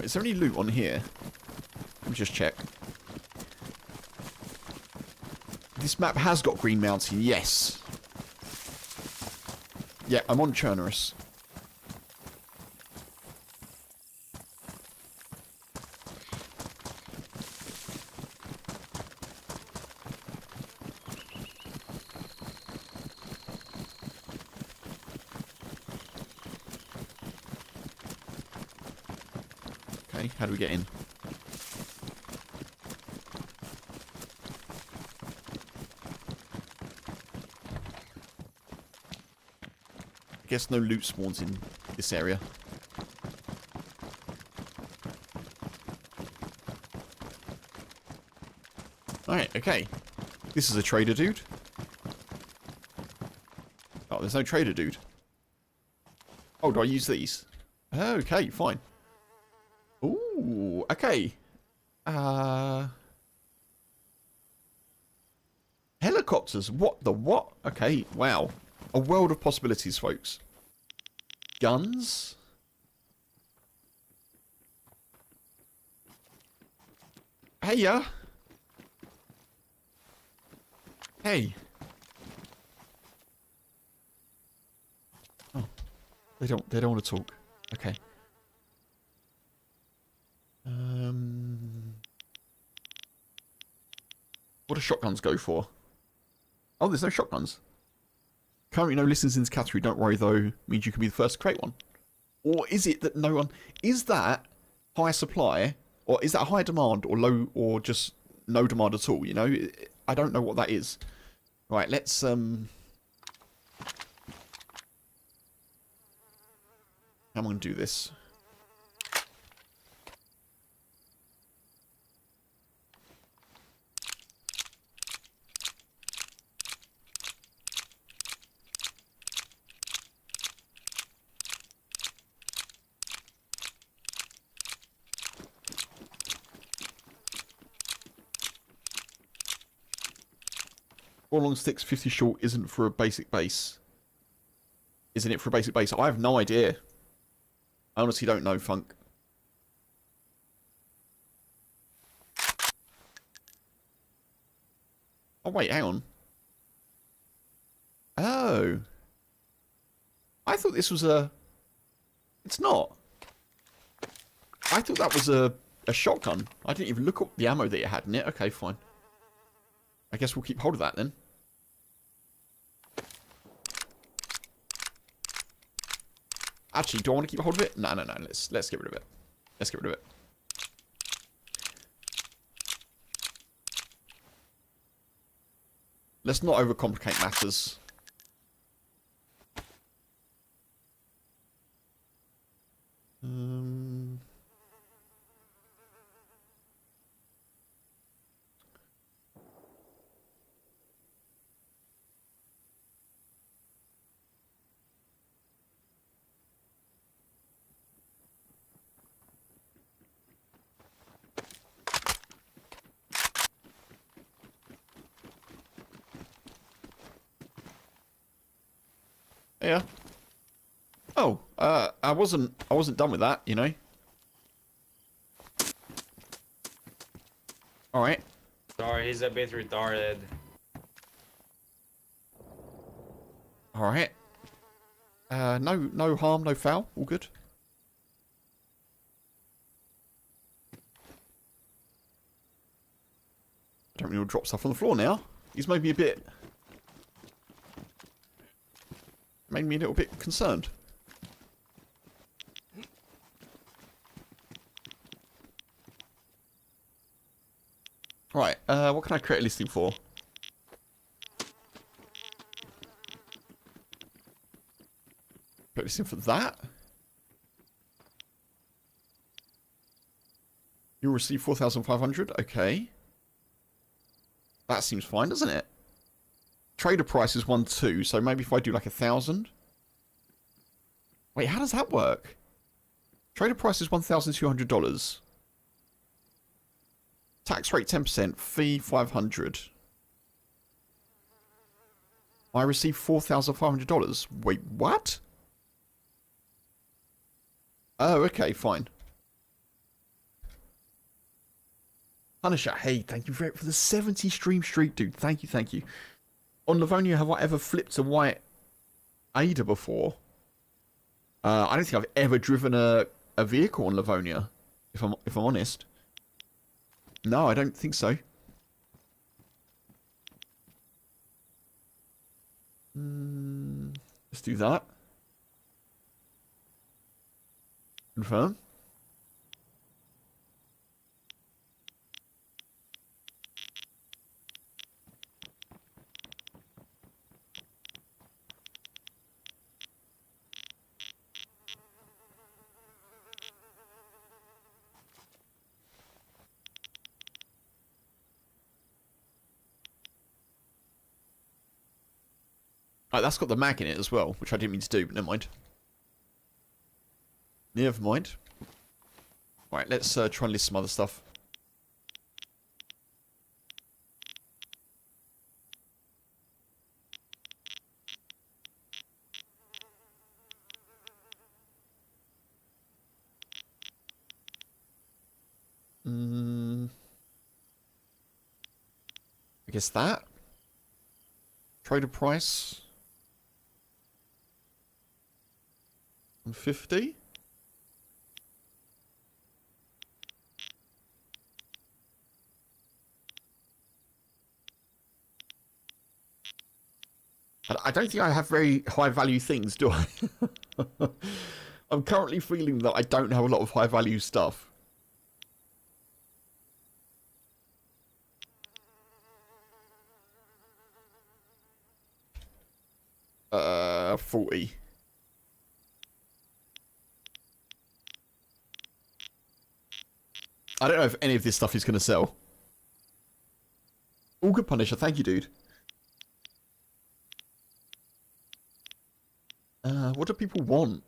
Is there any loot on here? Let me just check. This map has got Green Mountain, yes. Yeah, I'm on Chernarus. How do we get in? I guess no loot spawns in this area. Alright, okay. This is a trader dude. Oh, there's no trader dude. Oh, do I use these? Okay, fine. Ooh, okay. Helicopters. What the what? Okay, wow. A world of possibilities, folks. Guns. Hey, yeah. Hey. Oh, they don't want to talk. Okay. What do shotguns go for? Oh, there's no shotguns. Currently no listens in this category. Don't worry though. Means you can be the first to create one. Or is it that no one... Is that high supply? Or is that high demand or low... Or just no demand at all, you know? I don't know what that is. Right, let's... How am I going to do this? 4 long sticks, 50 short isn't for a basic base. Isn't it for a basic base? I have no idea. I honestly don't know, Funk. Oh, wait, hang on. Oh. I thought this was a... It's not. I thought that was a shotgun. I didn't even look up the ammo that it had in it. Okay, fine. I guess we'll keep hold of that then. Actually, do I want to keep hold of it? No. Let's get rid of it. Let's get rid of it. Let's not overcomplicate matters. Yeah. Oh, I wasn't done with that, you know. All right. Sorry, he's a bit retarded. All right. No harm, no foul. All good. I don't really want to drop stuff on the floor now. He's made me a bit... Made me a little bit concerned. Right, what can I create a listing for? Create a listing for that? You'll receive 4,500, okay. That seems fine, doesn't it? Trader price is 1,2, so maybe if I do like 1,000. Wait, how does that work? Trader price is $1,200. Tax rate 10%, fee 500. I receive $4,500. Wait, what? Oh, okay, fine. Punisher, hey, thank you for the 70 stream streak, dude. Thank you. On Livonia, have I ever flipped a white Ada before? I don't think I've ever driven a vehicle on Livonia, if I'm honest. No, I don't think so. Let's do that. Confirm. Oh, that's got the mag in it as well, which I didn't mean to do, but never mind. Never mind. Right, let's try and list some other stuff. I guess that. Trader price. 150. I don't think I have very high value things, do I? I'm currently feeling that I don't have a lot of high value stuff. 40. I don't know if any of this stuff is going to sell. All good, Punisher. Thank you, dude. What do people want?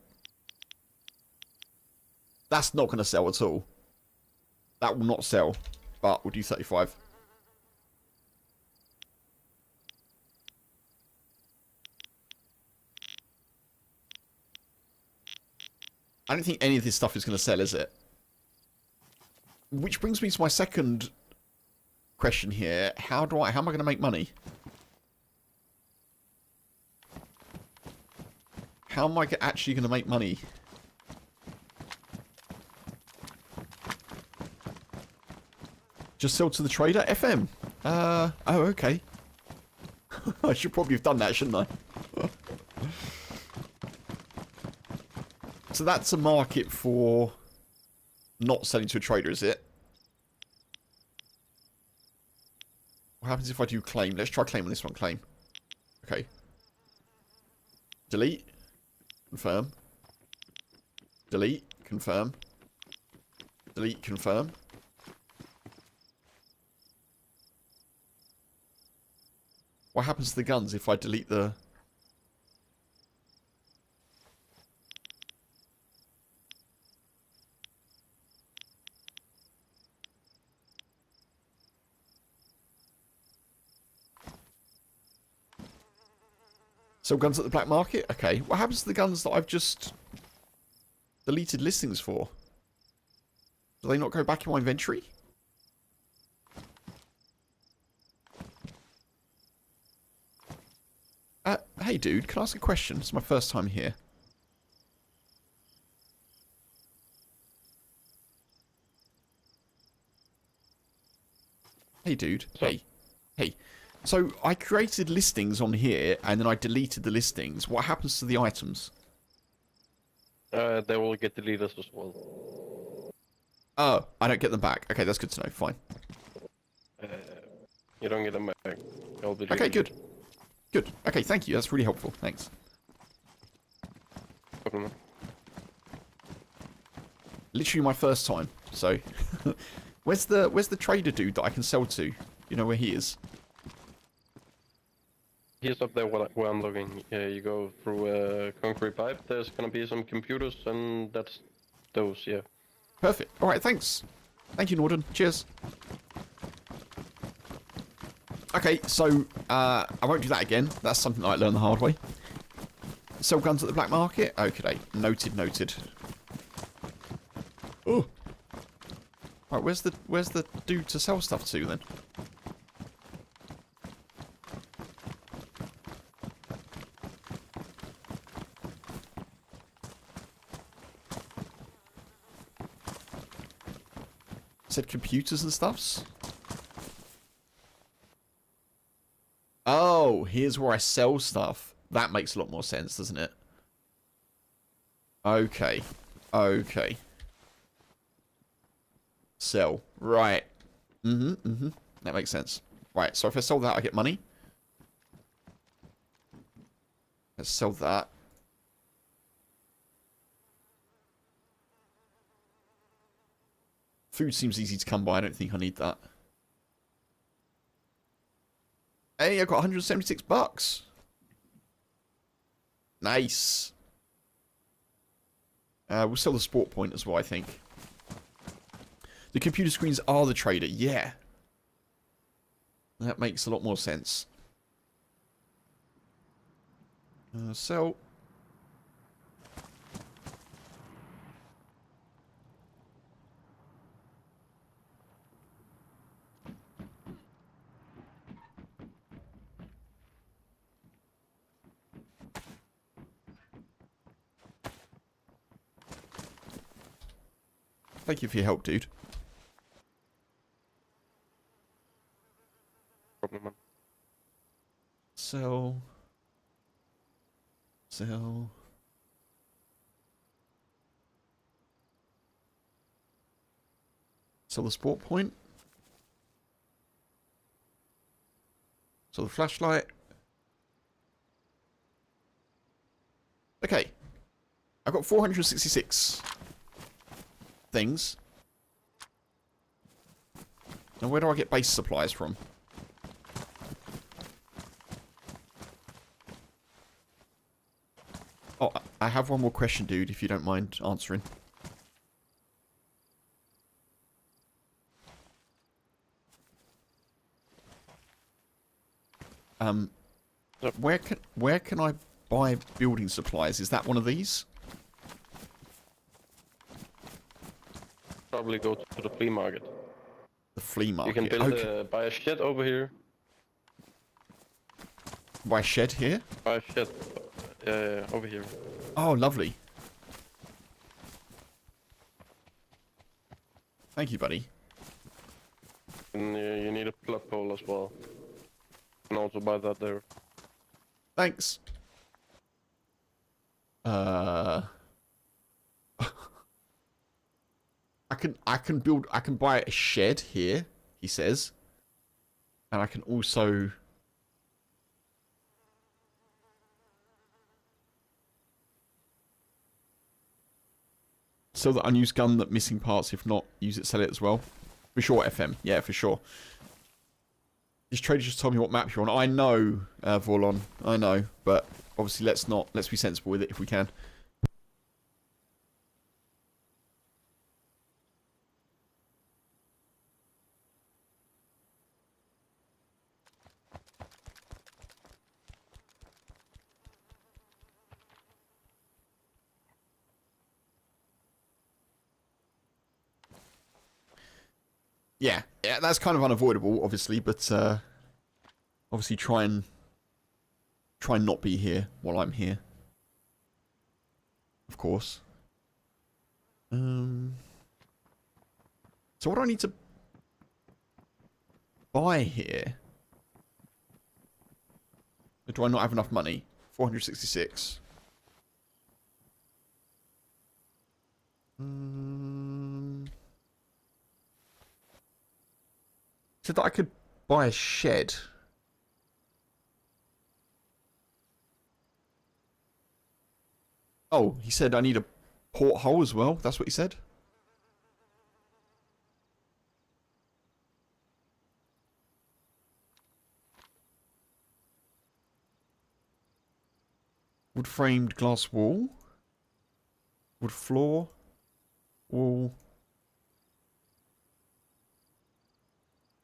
That's not going to sell at all. That will not sell. But we'll do 35. I don't think any of this stuff is going to sell, is it? Which brings me to my second question here. How am I going to make money? How am I actually going to make money? Just sell to the trader? FM? Oh, okay. I should probably have done that, shouldn't I? So that's a market for not selling to a trader, is it? What happens if I do claim? Let's try claim on this one. Claim. Okay. Delete. Confirm. Delete. Confirm. Delete. Confirm. What happens to the guns if I delete the... Sell guns at the black market? Okay. What happens to the guns that I've just deleted listings for? Do they not go back in my inventory? Hey dude, can I ask a question? It's my first time here. Hey dude. Hey. Hey. So, I created listings on here, and then I deleted the listings. What happens to the items? They will get deleted as well. Oh, I don't get them back. Okay, that's good to know. Fine. You don't get them back. They'll be Okay, deleted. good. Good. Okay, thank you. That's really helpful. Thanks. Problem. Literally my first time. So, where's the trader dude that I can sell to? You know where he is? Here's up there where I'm looking. You go through a concrete pipe. There's gonna be some computers, and that's those. Yeah. Perfect. All right. Thanks. Thank you, Norden. Cheers. Okay, so I won't do that again. That's something I learned the hard way. Sell guns at the black market? Okay, noted, noted. Oh. Right, where's the dude to sell stuff to then? Said computers and stuffs. Oh, here's where I sell stuff. That makes a lot more sense, doesn't it? Okay. Okay. Sell. Right. That makes sense. Right, so if I sell that, I get money. Let's sell that. Food seems easy to come by. I don't think I need that. Hey, I got 176 bucks. Nice. We'll sell the sport point as well, I think. The computer screens are the trader. Yeah. That makes a lot more sense. Sell. Thank you for your help, dude. Problem. Sell. Sell. Sell the sport point. Sell the flashlight. Okay. I've got 466 things. Now where do I get base supplies from? Oh, I have one more question, dude, if you don't mind answering. Where can I buy building supplies? Is that one of these? probably go to the flea market. The flea market. You can build okay. buy a shed over here. Buy a shed here? Buy a shed over here. Oh, lovely. Thank you, buddy. And you need a plug pole as well. You can also buy that there. Thanks. I can buy a shed here, he says. And I can also sell the unused gun, that missing parts. If not, use it, sell it as well. For sure, FM. Yeah, for sure. This trader just told me what map you're on. I know, Vorlon. I know. But obviously, let's be sensible with it if we can. Yeah, that's kind of unavoidable, obviously, but obviously try and not be here while I'm here. Of course. So what do I need to buy here? Or do I not have enough money? 466. Said that I could buy a shed. Oh, he said I need a porthole as well. That's what he said. Wood framed glass wall. Wood floor. Wall.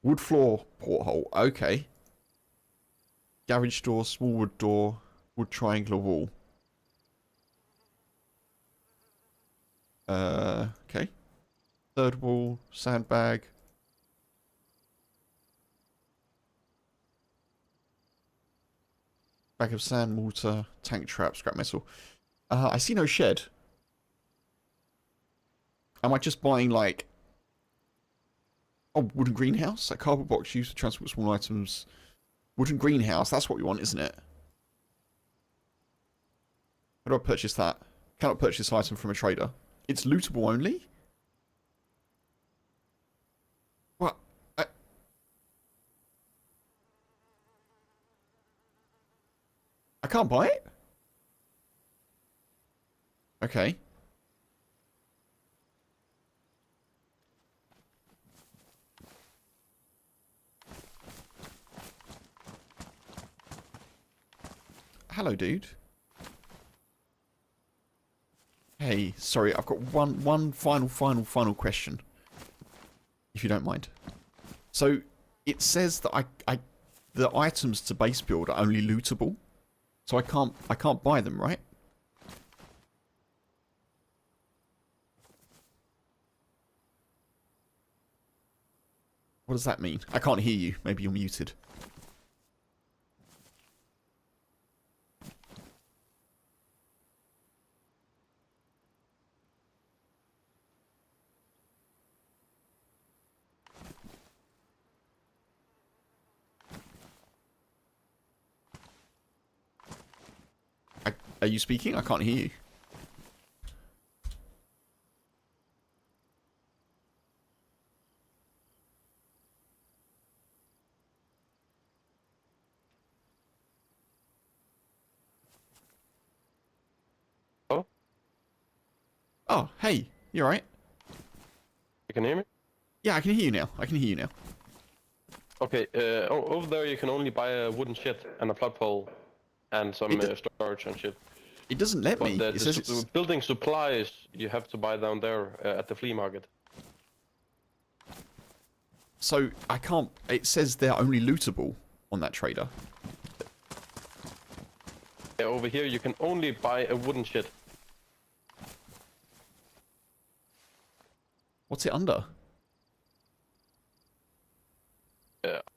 Wood floor porthole. Okay. Garage door, small wood door, wood triangular wall. Okay. Third wall, sandbag. Bag of sand, mortar, tank trap, scrap metal. I see no shed. Am I just buying, like... Oh, wooden greenhouse? A cardboard box used to transport small items. Wooden greenhouse, that's what we want, isn't it? How do I purchase that? Cannot purchase this item from a trader. It's lootable only? What? I can't buy it? Okay. Hello, dude. Hey, sorry, I've got one final question, if you don't mind. So it says that the items to base build are only lootable, so I can't buy them, right? What does that mean? I can't hear you. Maybe you're muted. Are you speaking? I can't hear you. Oh? Oh, hey. You alright? You can hear me? Yeah, I can hear you now. I can hear you now. Okay, over there you can only buy a wooden shed and a flagpole and some storage and shit. It doesn't let me. But It says it's... building supplies you have to buy down there at the flea market. So, I can't... It says they're only lootable on that trader. Yeah, over here you can only buy a wooden shed. What's it under?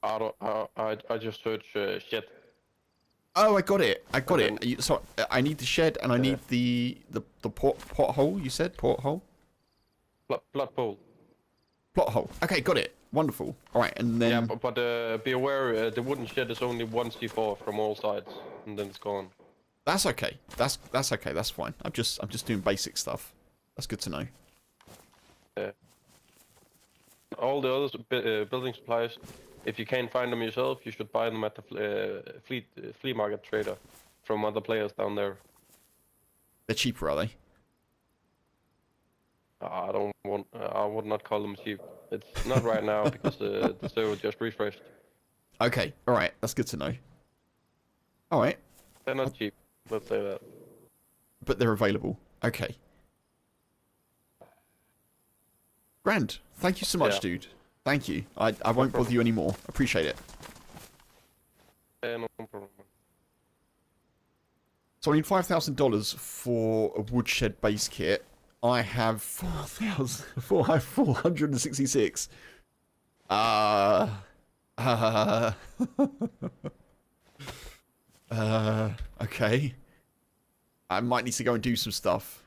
I don't. I just search shed. Oh, I got it. I got And it. So I need the shed and I need the pothole. You said porthole. Blood pool. Plot hole. Okay, got it. Wonderful. All right, and then Yeah, but be aware, the wooden shed is only 1 C4 from all sides, and then it's gone. that's okay. That's okay. That's fine. I'm just doing basic stuff. That's good to know. Yeah. All the other building supplies, if you can't find them yourself, you should buy them at the flea market trader from other players down there. They're cheaper, are they? I don't want. I would not call them cheap. It's not right now because the server just refreshed. Okay. All right. That's good to know. All right. They're not cheap. Let's say that. But they're available. Okay. Grand. Thank you so much, Yeah. dude. Thank you. I won't bother you anymore. Appreciate it. No problem. So I need $5,000 for a woodshed base kit. I have 466. Okay. I might need to go and do some stuff.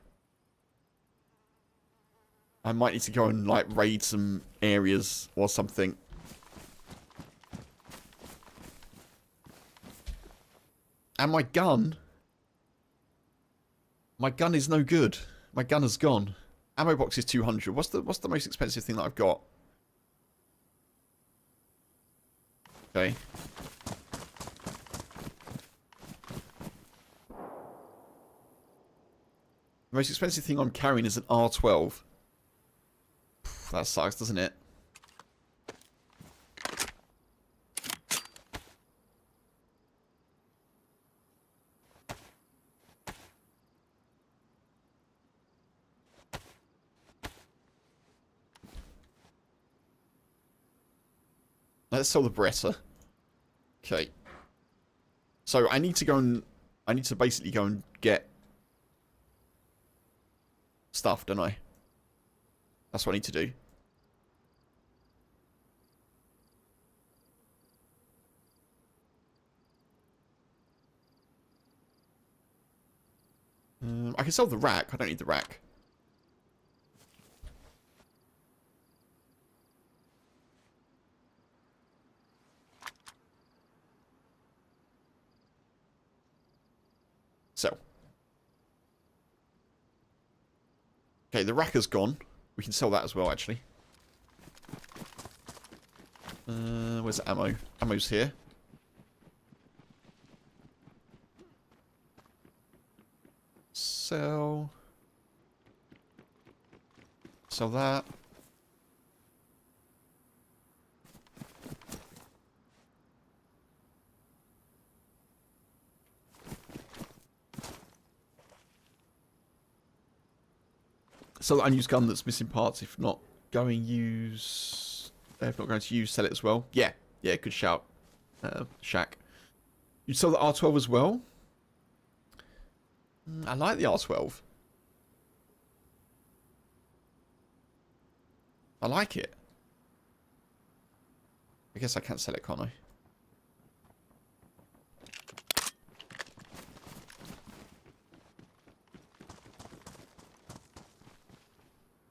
I might need to go and, like, raid some areas or something. And my gun... My gun is no good. My gun has gone. Ammo box is 200. What's the most expensive thing that I've got? Okay. The most expensive thing I'm carrying is an R12. That sucks, doesn't it? Let's sell the Beretta. Okay. So I need to go and... I need to basically go and get stuff, don't I? That's what I need to do. I can sell the rack. I don't need the rack. So. Okay, the rack has gone. We can sell that as well, actually. Where's the ammo? Ammo's here. Sell. Sell that. Sell the unused gun that's missing parts. If not going use... If not going to use, sell it as well. Yeah. Yeah, good shout. Shaq. You'd sell the R12 as well? I like the R12. I like it. I guess I can't sell it, can't I?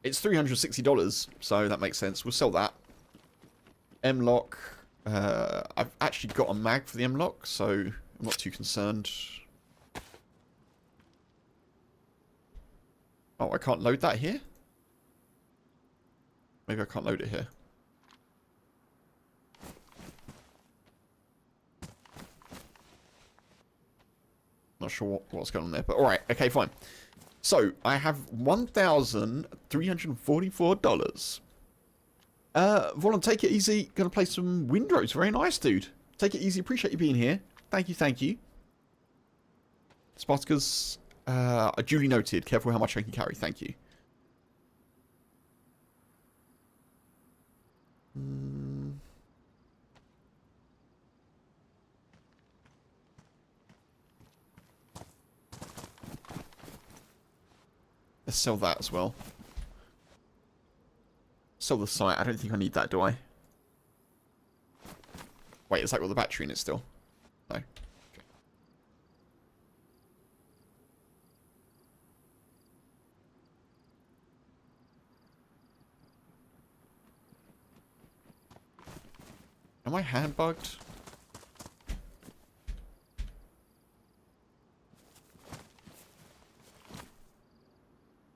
It's $360, so that makes sense. We'll sell that. M-lock. I've actually got a mag for the M-lock, so I'm not too concerned. Oh, I can't load that here? Maybe I can't load it here. Not sure what's going on there, but alright, okay, fine. So, I have $1,344. Roland, take it easy. Gonna play some Windrows. Very nice, dude. Take it easy. Appreciate you being here. Thank you, thank you. Spartacus, duly noted. Careful how much I can carry. Thank you. Let's sell that as well. Sell the sight. I don't think I need that, do I? Wait, is that got the battery in it still? No. Okay. Am I hand bugged?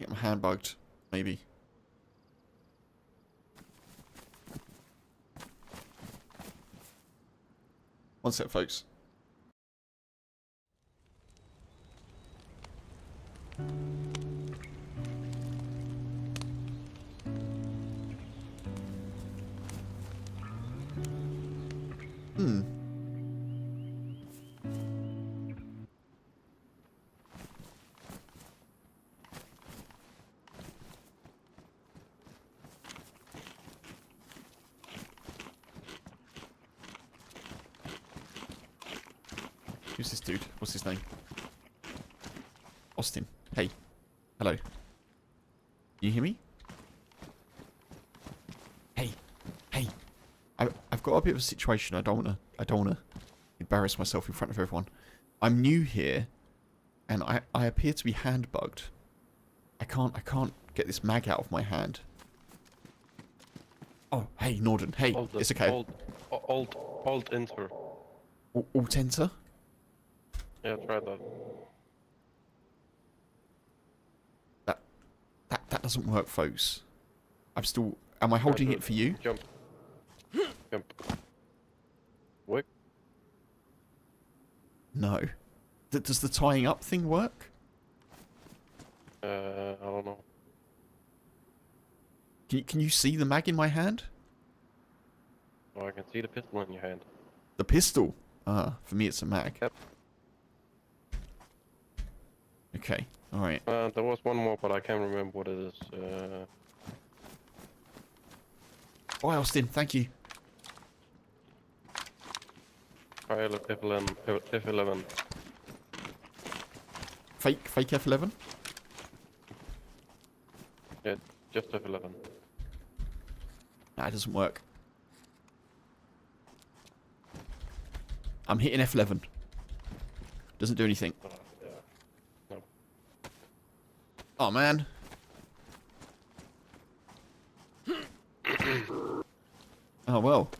Yeah, I'm hand bugged. Maybe. One sec, folks. Hmm. Who's this dude? What's his name? Austin. Hey. Hello. Can you hear me? Hey. Hey. I've got a bit of a situation. I don't wanna embarrass myself in front of everyone. I'm new here, and I appear to be hand bugged. I can't get this mag out of my hand. Oh, hey, Norden. Hey, it's okay. Alt enter. Alt enter? Yeah, try that. That doesn't work, folks. I'm still... Am I holding it for you? Jump. Jump. Wait. No. Does the tying up thing work? I don't know. Can you see the mag in my hand? Oh, I can see the pistol in your hand. The pistol? Ah, for me it's a mag. Yep. Okay, alright. There was one more, but I can't remember what it is. Bye, Austin. Thank you. Try F11. Fake F11? Yeah, just F11. Nah, it doesn't work. I'm hitting F11. Doesn't do anything. No. Oh, man. Oh, well.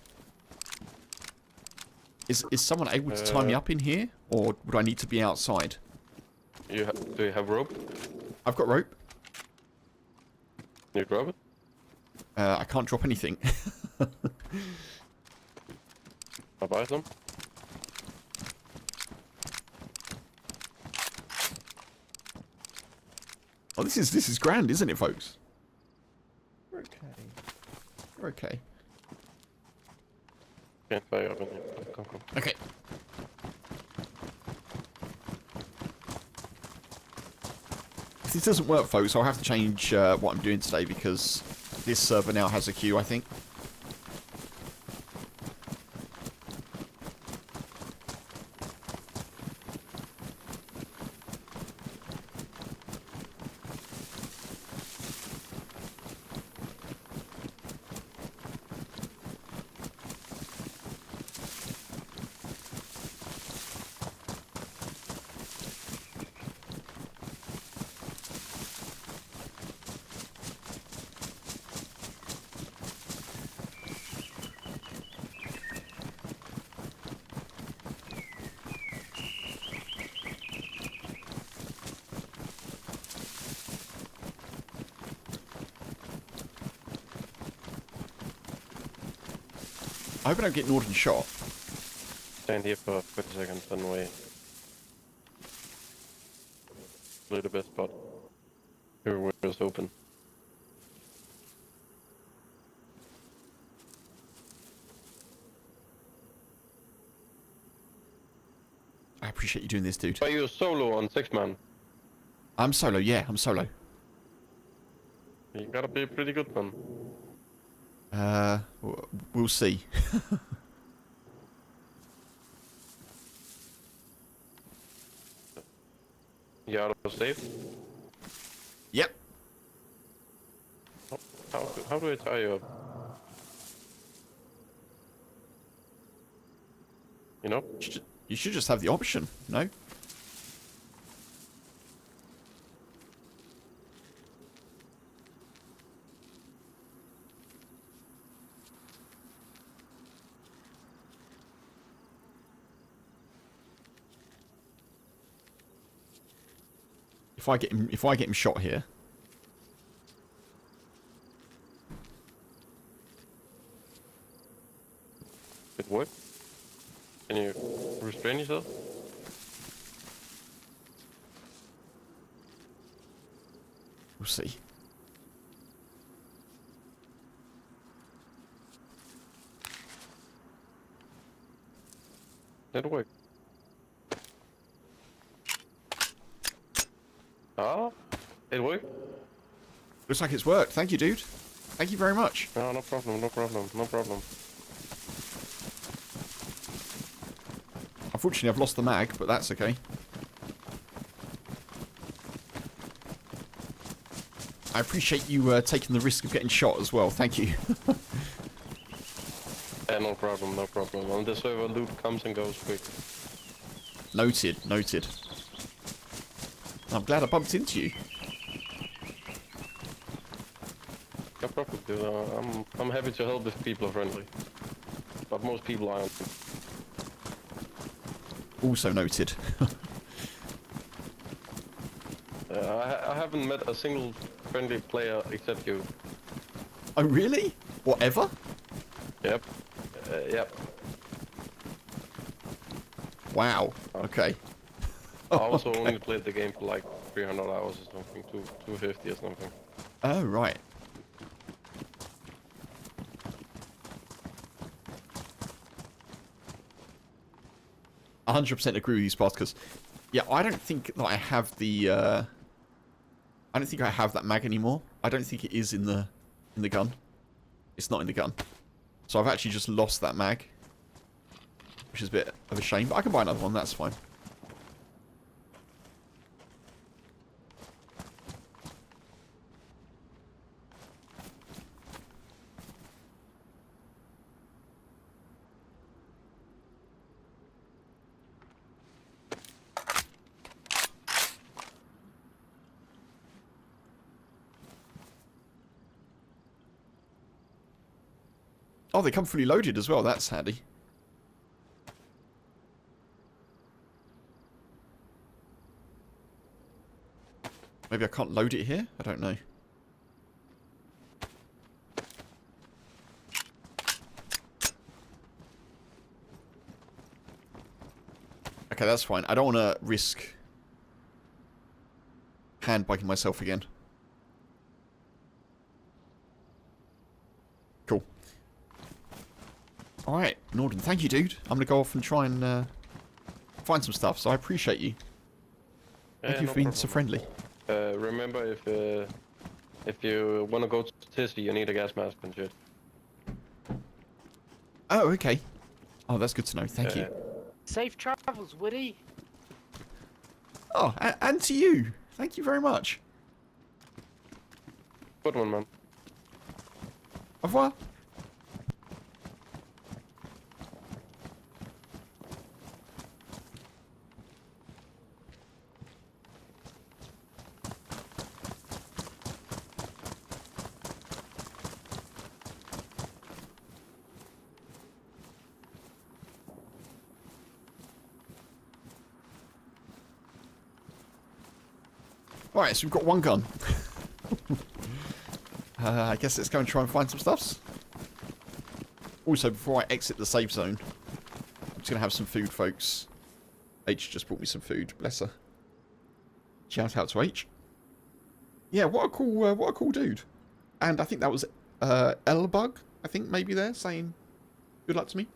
Is someone able to tie me up in here? Or would I need to be outside? Do you have rope? I've got rope. Can you drop it? I can't drop anything. I'll buy some. Oh, this is grand, isn't it, folks? You're okay. You're okay. Can't buy up in here. Come. Okay. If this doesn't work, folks, I'll have to change what I'm doing today because this server now has a queue, I think. I hope I don't get Norden shot. Stand here for 30 seconds and wait. Play the best spot. Everywhere is open. I appreciate you doing this, dude. Are you solo on 6-man? I'm solo, yeah, I'm solo. You gotta be a pretty good one. We'll see. You out of safe? Yep. Oh, How do I tie you up? You know? You should just have the option, no? If I get him shot here. It work? Can you restrain yourself? We'll see. It work. Ah, it worked. Looks like it's worked. Thank you, dude. Thank you very much. No, no problem, no problem, no problem. Unfortunately, I've lost the mag, but that's okay. I appreciate you taking the risk of getting shot as well. Thank you. Yeah, no problem, no problem. On the server, loot comes and goes quick. Noted, noted. I'm glad I bumped into you. No problem, dude. I'm happy to help if people are friendly. But most people aren't. Also noted. I haven't met a single friendly player except you. Oh, really? Whatever? Yep. Yep. Wow. Okay. I also only played the game for like 300 hours or something, 250 or something. Oh, right. I 100% agree with you, Spartacus. Yeah, I don't think that I have the. I don't think I have that mag anymore. I don't think it is in the gun. It's not in the gun. So I've actually just lost that mag, which is a bit of a shame. But I can buy another one. That's fine. Oh, they come fully loaded as well. That's handy. Maybe I can't load it here? I don't know. Okay, that's fine. I don't want to risk hand biking myself again. Cool. Alright, Norden, thank you, dude. I'm going to go off and try and find some stuff, so I appreciate you. Thank you for being so friendly. Remember, if you want to go to Tizzy, you need a gas mask and shit. Oh, okay. Oh, that's good to know. Thank you. Safe travels, Woody. Oh, and to you. Thank you very much. Good one, man. Au revoir. Alright, so we've got one gun. I guess let's go and try and find some stuffs. Also, before I exit the safe zone, I'm just going to have some food, folks. H just brought me some food. Bless her. Shout out to H. Yeah, what a cool dude. And I think that was Elbug, I think, maybe there, saying good luck to me.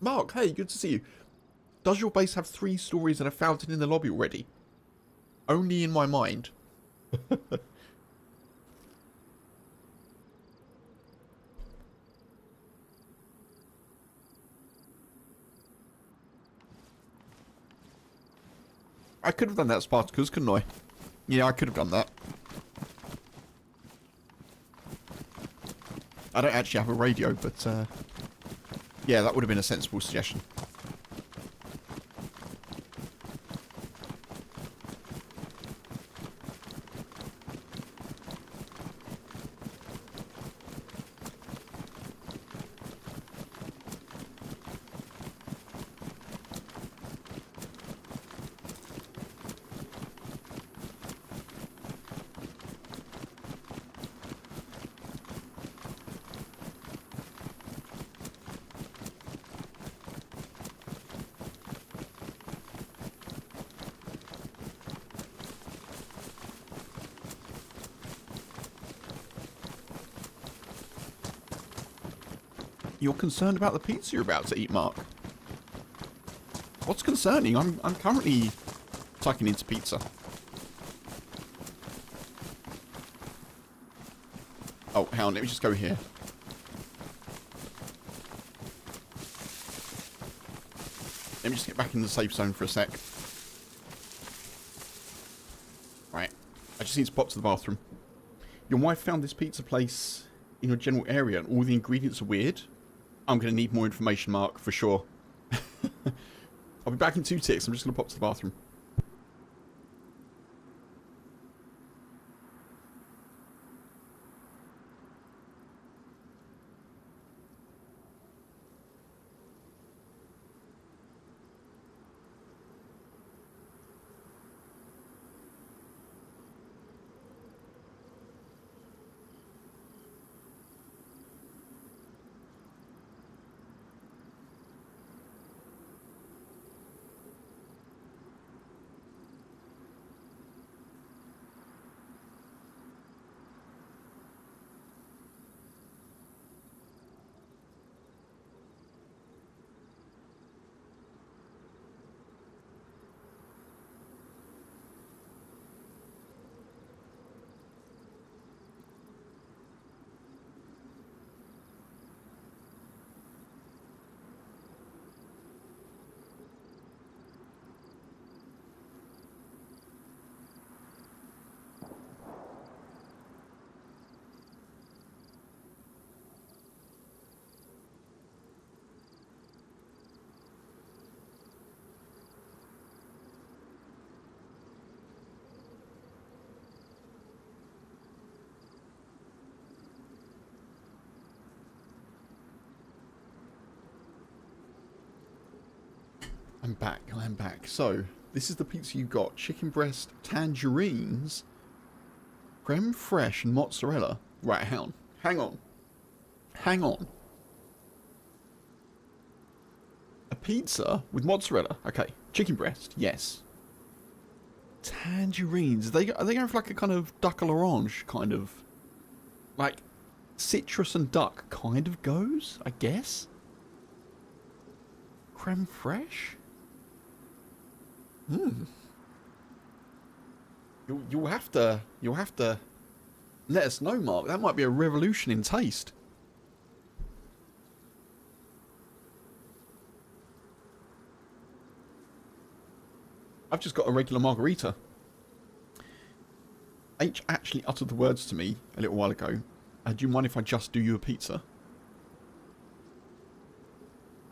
Mark, hey, good to see you. Does your base have 3 stories and a fountain in the lobby already? Only in my mind. I could have done that, Spartacus, couldn't I? Yeah, I could have done that. I don't actually have a radio, but yeah, that would have been a sensible suggestion. You're concerned about the pizza you're about to eat, Mark? What's concerning? I'm currently tucking into pizza. Oh, hang on, let me just go here. Let me just get back in the safe zone for a sec. Right, I just need to pop to the bathroom. Your wife found this pizza place in your general area and all the ingredients are weird. I'm going to need more information, Mark, for sure. I'll be back in 2 ticks. I'm just going to pop to the bathroom. I'm back. So, this is the pizza you got. Chicken breast, tangerines, creme fraiche, and mozzarella. Right, hang on. A pizza with mozzarella. Okay. Chicken breast, yes. Tangerines. Are they going for like a kind of duck à l'orange kind of... Like, citrus and duck kind of goes, I guess? Creme fraiche? You'll have to let us know, Mark. That might be a revolution in taste. I've just got a regular margarita. H actually uttered the words to me a little while ago. Do you mind if I just do you a pizza?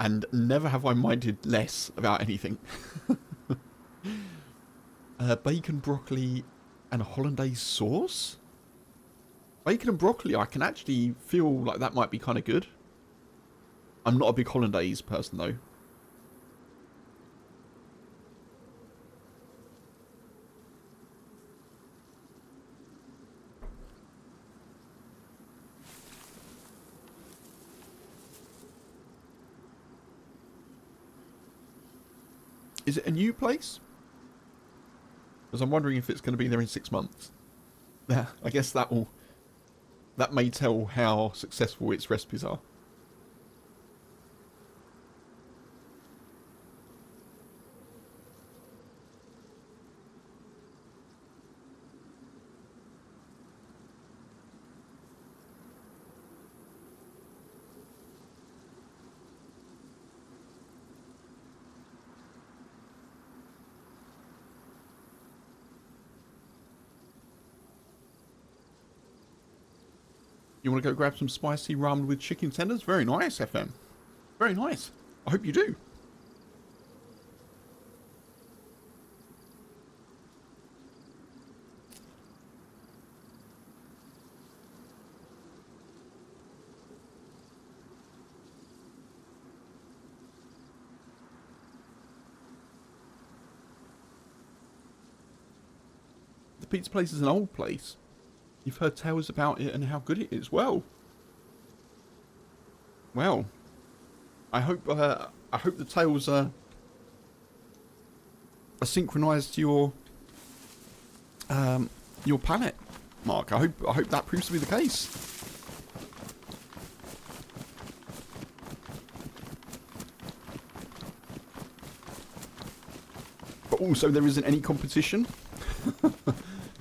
And never have I minded less about anything. Bacon, broccoli, and a hollandaise sauce? Bacon and broccoli, I can actually feel like that might be kind of good. I'm not a big hollandaise person, though. Is it a new place? Because I'm wondering if it's going to be there in 6 months. Yeah, I guess that may tell how successful its recipes are. You want to go grab some spicy ramen with chicken tenders? Very nice, FM. Very nice. I hope you do. The pizza place is an old place. You've heard tales about it and how good it is. Well, I hope the tales are synchronised to your palate, Mark. I hope that proves to be the case. But also, there isn't any competition.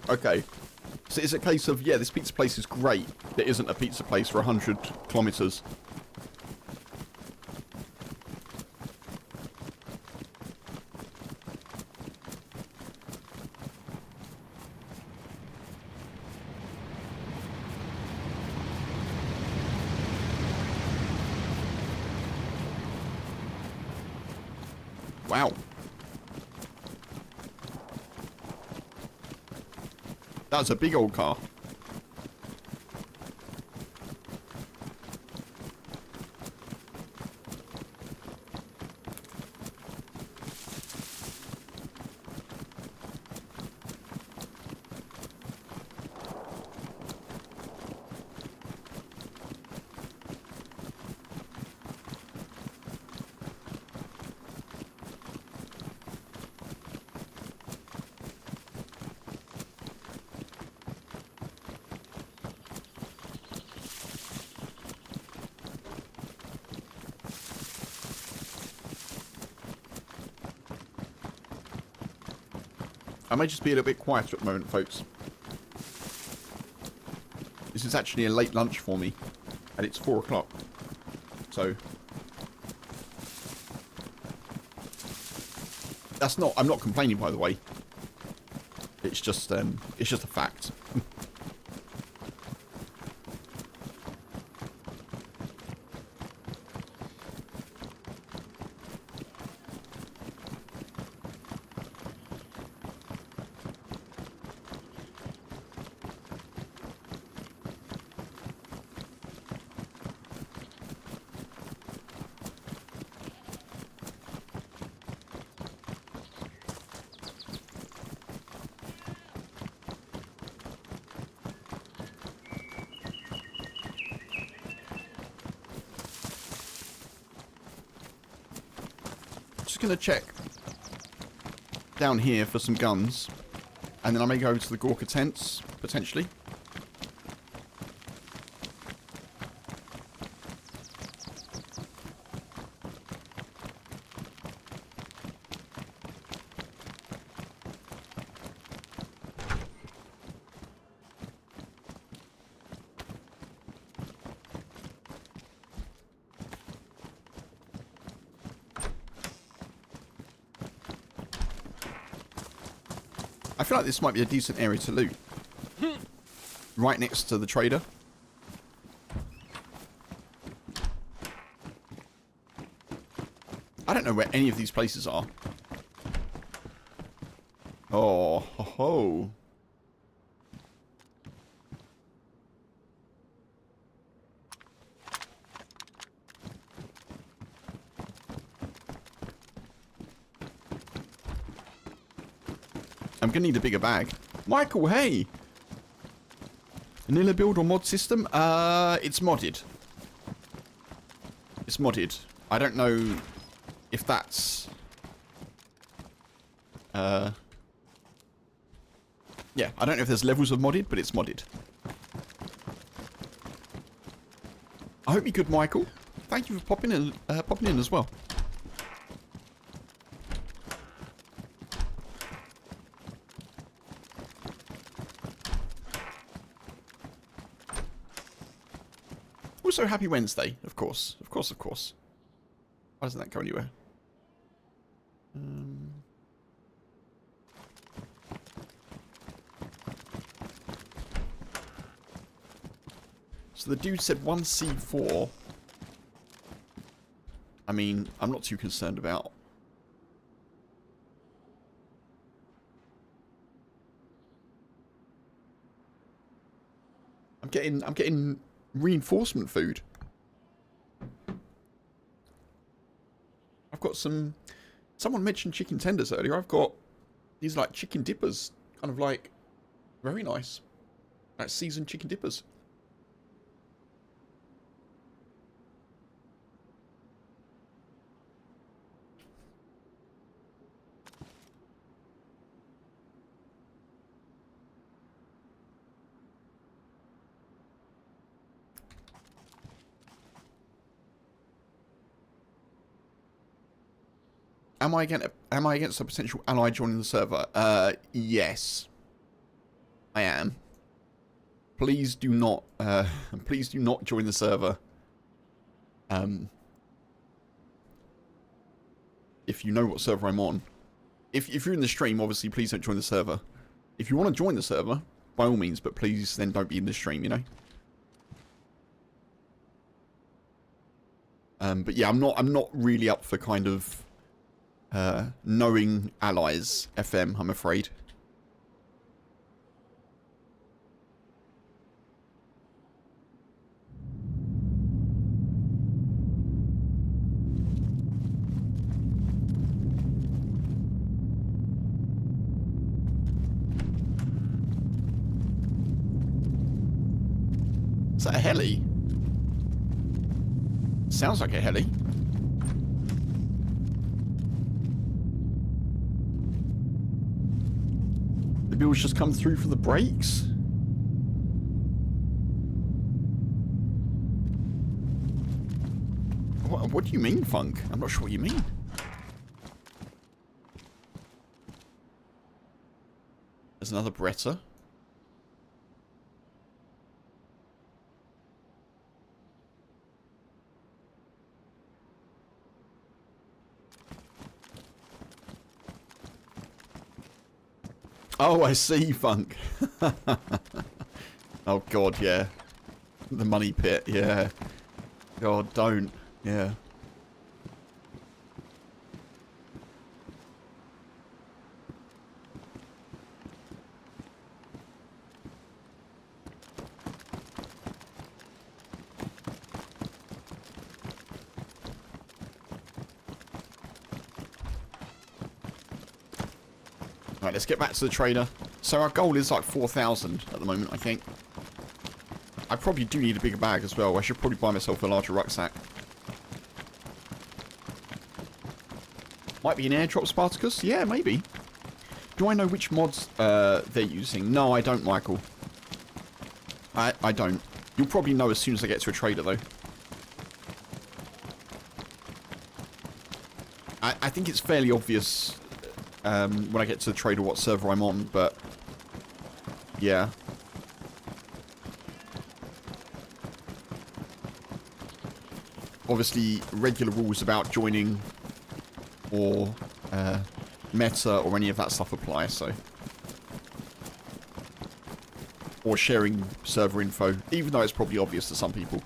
Okay. So it's a case of, yeah, this pizza place is great. There isn't a pizza place for 100 kilometres. Wow. That's a big old car. I may just be a little bit quieter at the moment, folks. This is actually a late lunch for me, and it's 4 o'clock. So that's not. I'm not complaining, by the way. It's just a fact. Just gonna check down here for some guns, and then I may go over to the Gorka tents potentially. I feel like this might be a decent area to loot. Right next to the trader. I don't know where any of these places are. Oh, ho, ho. I'm gonna need a bigger bag. Michael, hey! Vanilla build or mod system? It's modded. It's modded. I don't know if that's... yeah, I don't know if there's levels of modded, but it's modded. I hope you're good, Michael. Thank you for popping in as well. Also, happy Wednesday, of course. Of course, of course. Why doesn't that go anywhere? So the dude said 1C4. I mean, I'm not too concerned about. I'm getting reinforcement food. I've got some. Someone mentioned chicken tenders earlier. I've got these like chicken dippers, kind of like very nice, like seasoned chicken dippers. Am I against a potential ally joining the server? Yes. I am. Please do not join the server. If you know what server I'm on. If you're in the stream, obviously please don't join the server. If you want to join the server, by all means, but please then don't be in the stream, you know? But yeah, I'm not really up for kind of knowing allies FM, I'm afraid. Is that a heli? Sounds like a heli. The bills just come through for the brakes? What do you mean, Funk? I'm not sure what you mean. There's another Beretta. Oh, I see, Funk. Oh, God, yeah. The money pit, yeah. God, don't. Yeah. Right, let's get back to the trader. So our goal is like 4,000 at the moment, I think. I probably do need a bigger bag as well. I should probably buy myself a larger rucksack. Might be an airdrop, Spartacus? Yeah, maybe. Do I know which mods they're using? No, I don't, Michael. I don't. You'll probably know as soon as I get to a trader, though. I think it's fairly obvious when I get to the trader what server I'm on, but yeah. Obviously, regular rules about joining or meta or any of that stuff apply, so. Or sharing server info, even though it's probably obvious to some people.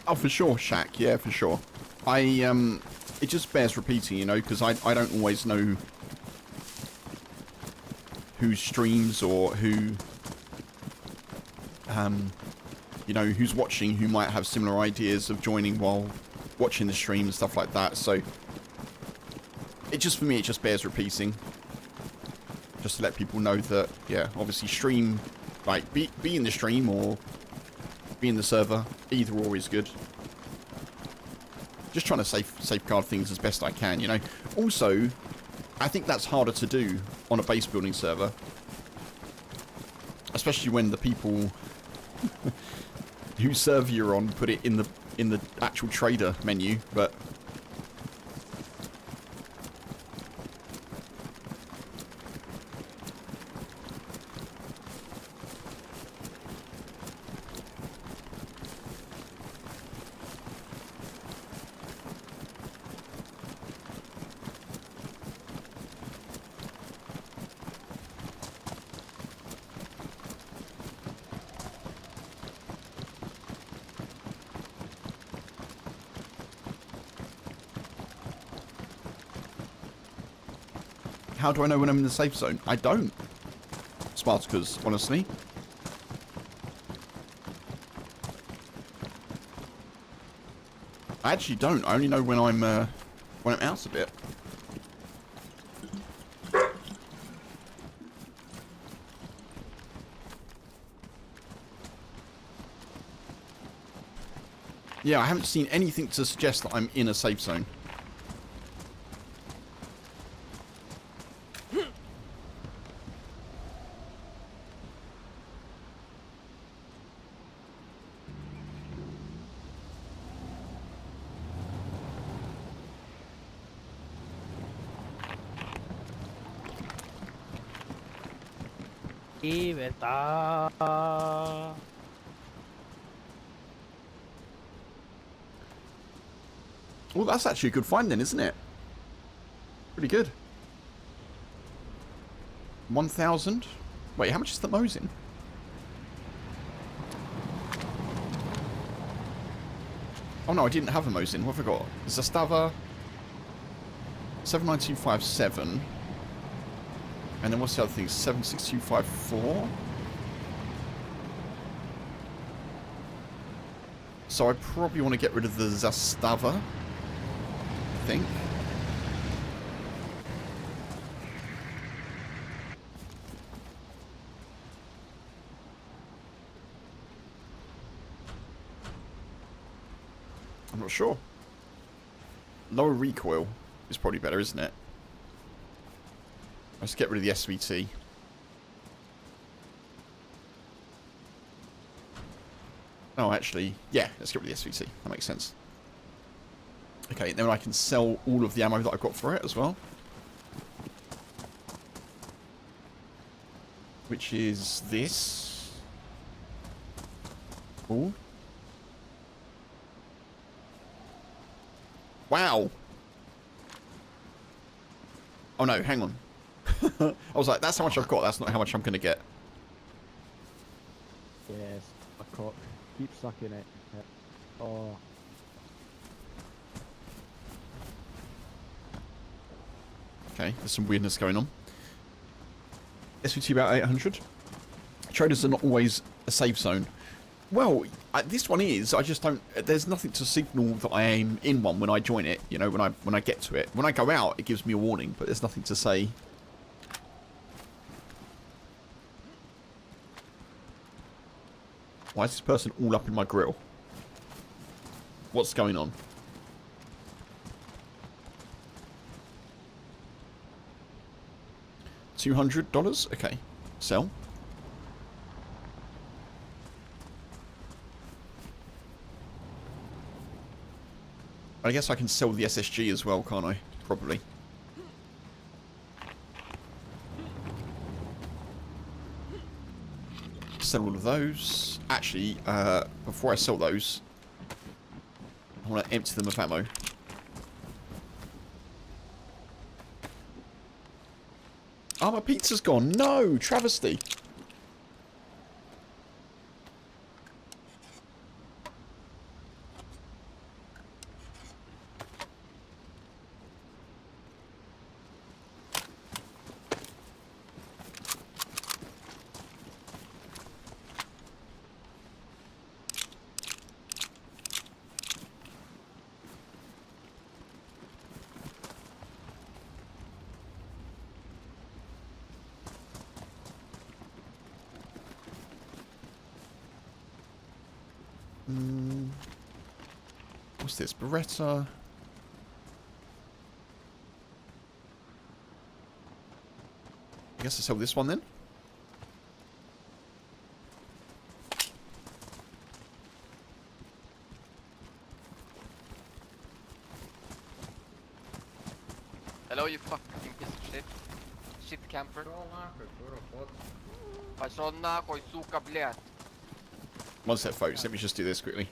Oh, for sure, Shaq. Yeah, for sure. It just bears repeating, you know, because I don't always know who streams or who, you know, who's watching, who might have similar ideas of joining while watching the stream and stuff like that. So, for me, it just bears repeating. Just to let people know that, yeah, obviously stream, like, be in the stream or be in the server. Either or is good. Just trying to safeguard things as best I can, you know. Also, I think that's harder to do on a base building server. Especially when the people whose server you're on put it in the actual trader menu, but how do I know when I'm in the safe zone? I don't. Spartacus, honestly. I actually don't. I only know when I'm out of it. Yeah, I haven't seen anything to suggest that I'm in a safe zone. Libertad. Well, that's actually a good find then, isn't it? Pretty good. 1,000? Wait, how much is the Mosin? Oh no, I didn't have a Mosin. What have I got? Zastava. 79257. And then what's the other thing? 76254. So I probably want to get rid of the Zastava, I think. I'm not sure. Lower recoil is probably better, isn't it? Let's get rid of the SVT. Oh, actually, yeah, let's get rid of the SVT. That makes sense. Okay, then I can sell all of the ammo that I've got for it as well. Which is this. Ooh. Wow. Oh no, hang on. I was like, that's how much I've got, that's not how much I'm going to get. Yes, a cock. Keep sucking it. Yeah. Oh. Okay, there's some weirdness going on. SVT about 800. Traders are not always a safe zone. Well, this one is. I just don't. There's nothing to signal that I am in one when I join it. You know, when I get to it. When I go out, it gives me a warning, but there's nothing to say. Why is this person all up in my grill? What's going on? $200? Okay. Sell. I guess I can sell the SSG as well, can't I? Probably. Sell all of those. Actually, before I sell those, I want to empty them of ammo. Oh, my pizza's gone. No, travesty. What's this? Beretta. I guess I'll sell this one then. Hello, you fucking piece of shit. Shit camper. Пошел нахуй, сука, блядь. One sec, folks. Let me just do this quickly.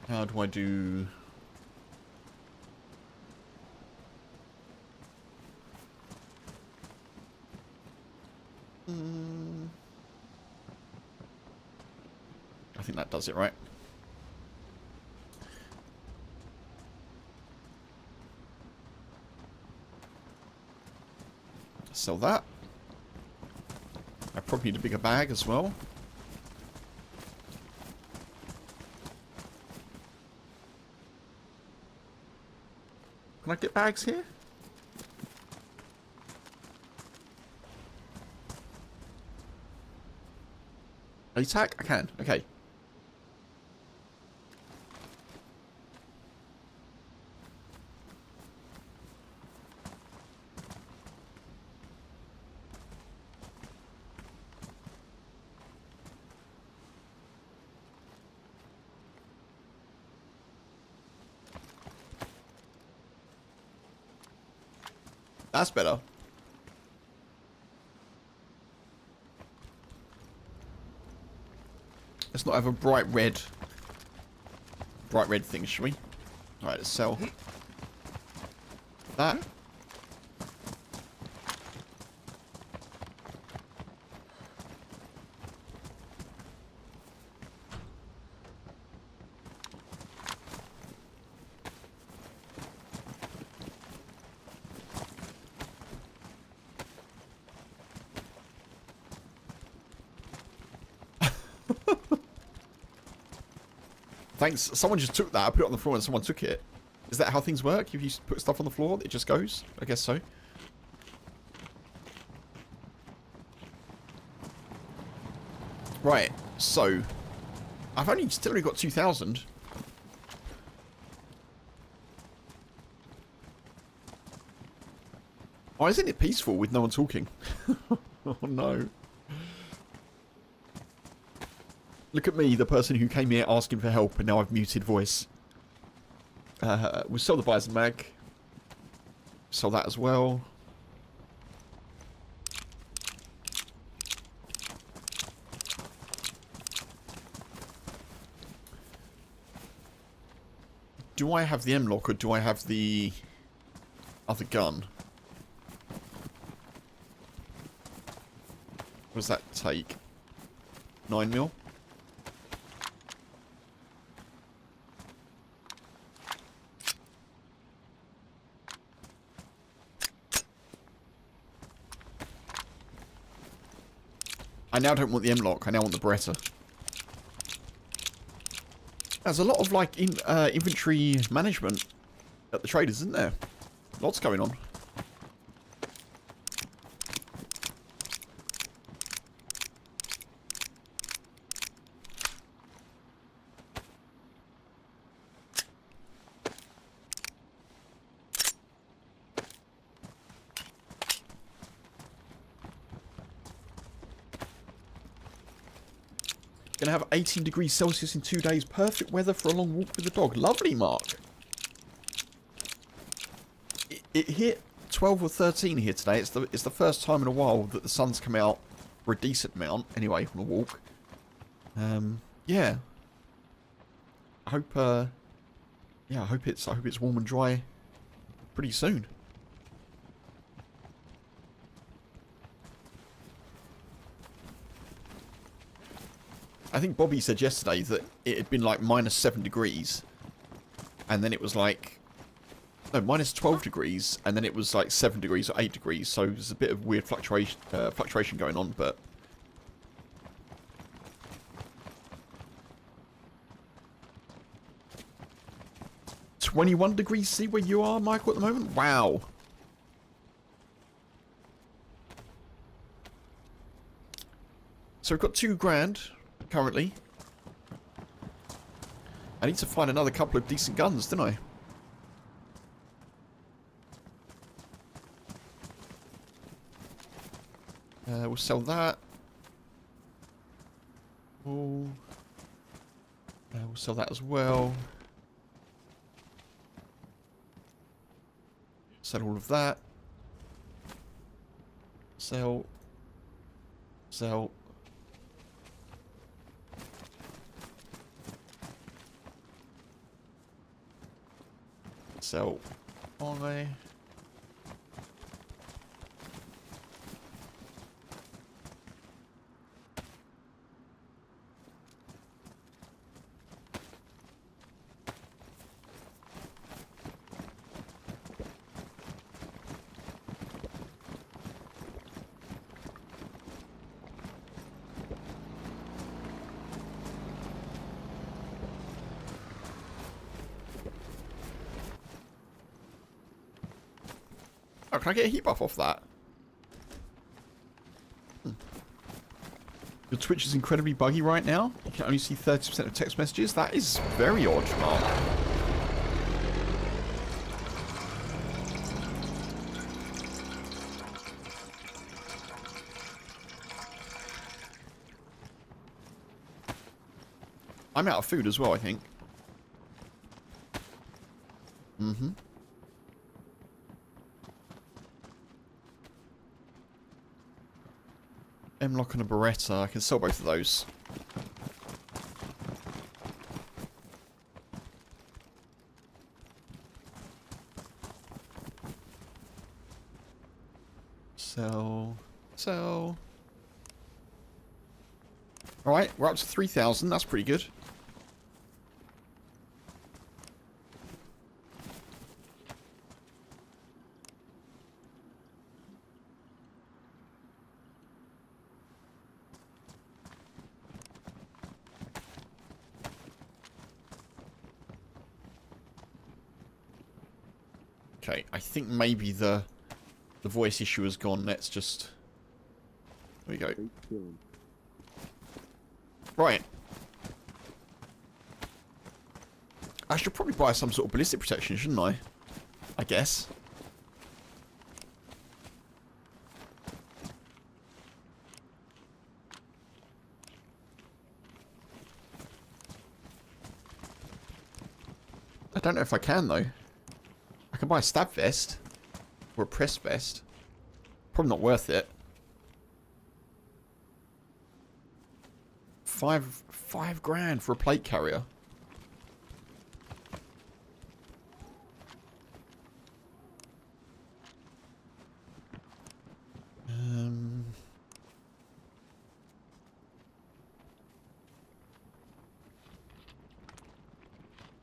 How do I do... I think that does it, right? Sell that. I probably need a bigger bag as well. Can I get bags here? ATAC? I can. Okay. That's better. Let's not have a bright red thing, shall we? Alright, let's sell that. Thanks. Someone just took that. I put it on the floor and someone took it. Is that how things work? If you put stuff on the floor, it just goes? I guess so. Right. So, I've still only got 2,000. Why isn't it peaceful with no one talking? Oh no. Look at me, the person who came here asking for help, and now I've muted voice. We'll sell the Bison mag. Sell that as well. Do I have the M-lock or do I have the other gun? What does that take? 9mm? I now don't want the M-lock, I now want the Beretta. There's a lot of, like, inventory management at the traders, isn't there? Lots going on. Gonna have 18 degrees Celsius in 2 days. Perfect weather for a long walk with the dog. Lovely, Mark. It hit 12 or 13 here today. It's the first time in a while that the sun's come out for a decent amount. Anyway, on a walk. Yeah. I hope. Yeah, I hope it's warm and dry pretty soon. I think Bobby said yesterday that it had been like -7 degrees. And then it was like... No, -12 degrees. And then it was like 7 degrees or 8 degrees. So there's a bit of weird fluctuation going on, but... 21 degrees C where you are, Michael, at the moment? Wow. So we've got 2 grand currently. I need to find another couple of decent guns, don't I? We'll sell that. Oh. We'll sell that as well. Sell all of that. Sell. Sell. Sell. Buy. Oh, can I get a heat buff off that? Your Twitch is incredibly buggy right now. You can only see 30% of text messages. That is very odd, Mark. I'm out of food as well, I think. Mm-hmm. M-Lock and a Beretta. I can sell both of those. Sell. Sell. Alright, we're up to 3,000. That's pretty good. Okay, I think maybe the voice issue has gone. Let's just... There we go. Right. I should probably buy some sort of ballistic protection, shouldn't I? I guess. I don't know if I can, though. I can buy a stab vest. Or a press vest. Probably not worth it. Five grand for a plate carrier.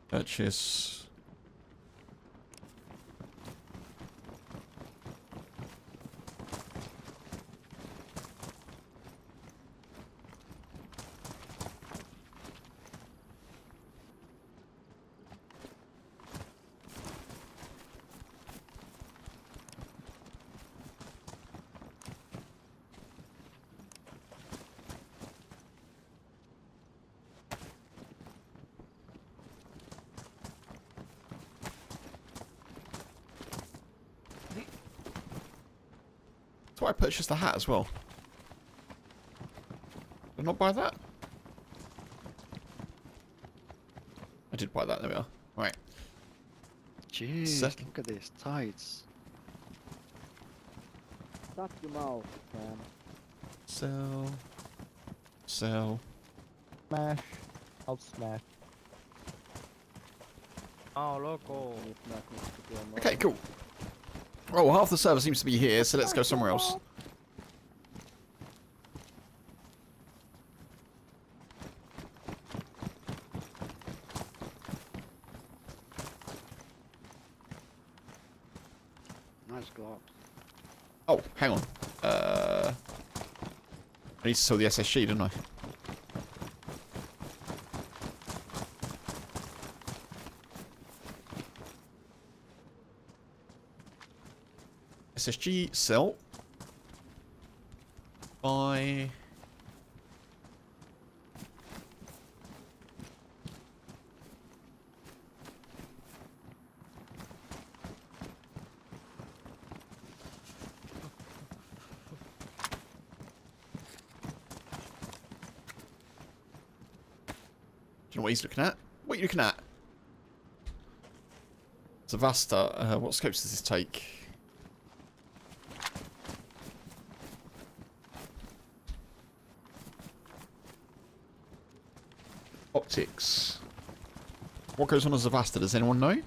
Purchase. That's why I purchased the hat as well. Did I not buy that? I did buy that, there we are. Right. Jeez, look at these tights. Shut your mouth, man. Sell. Sell. Smash. I'll smash. Oh, loco. Okay, cool. Oh, well, half the server seems to be here, so let's go somewhere else. Nice Glock. Oh, hang on. I need to sell the SSG, don't I? SSG, sell. Buy. know what he's looking at? What are you looking at? Zavasta. What scopes does this take? Optics. What goes on a Zavasta? Does anyone know?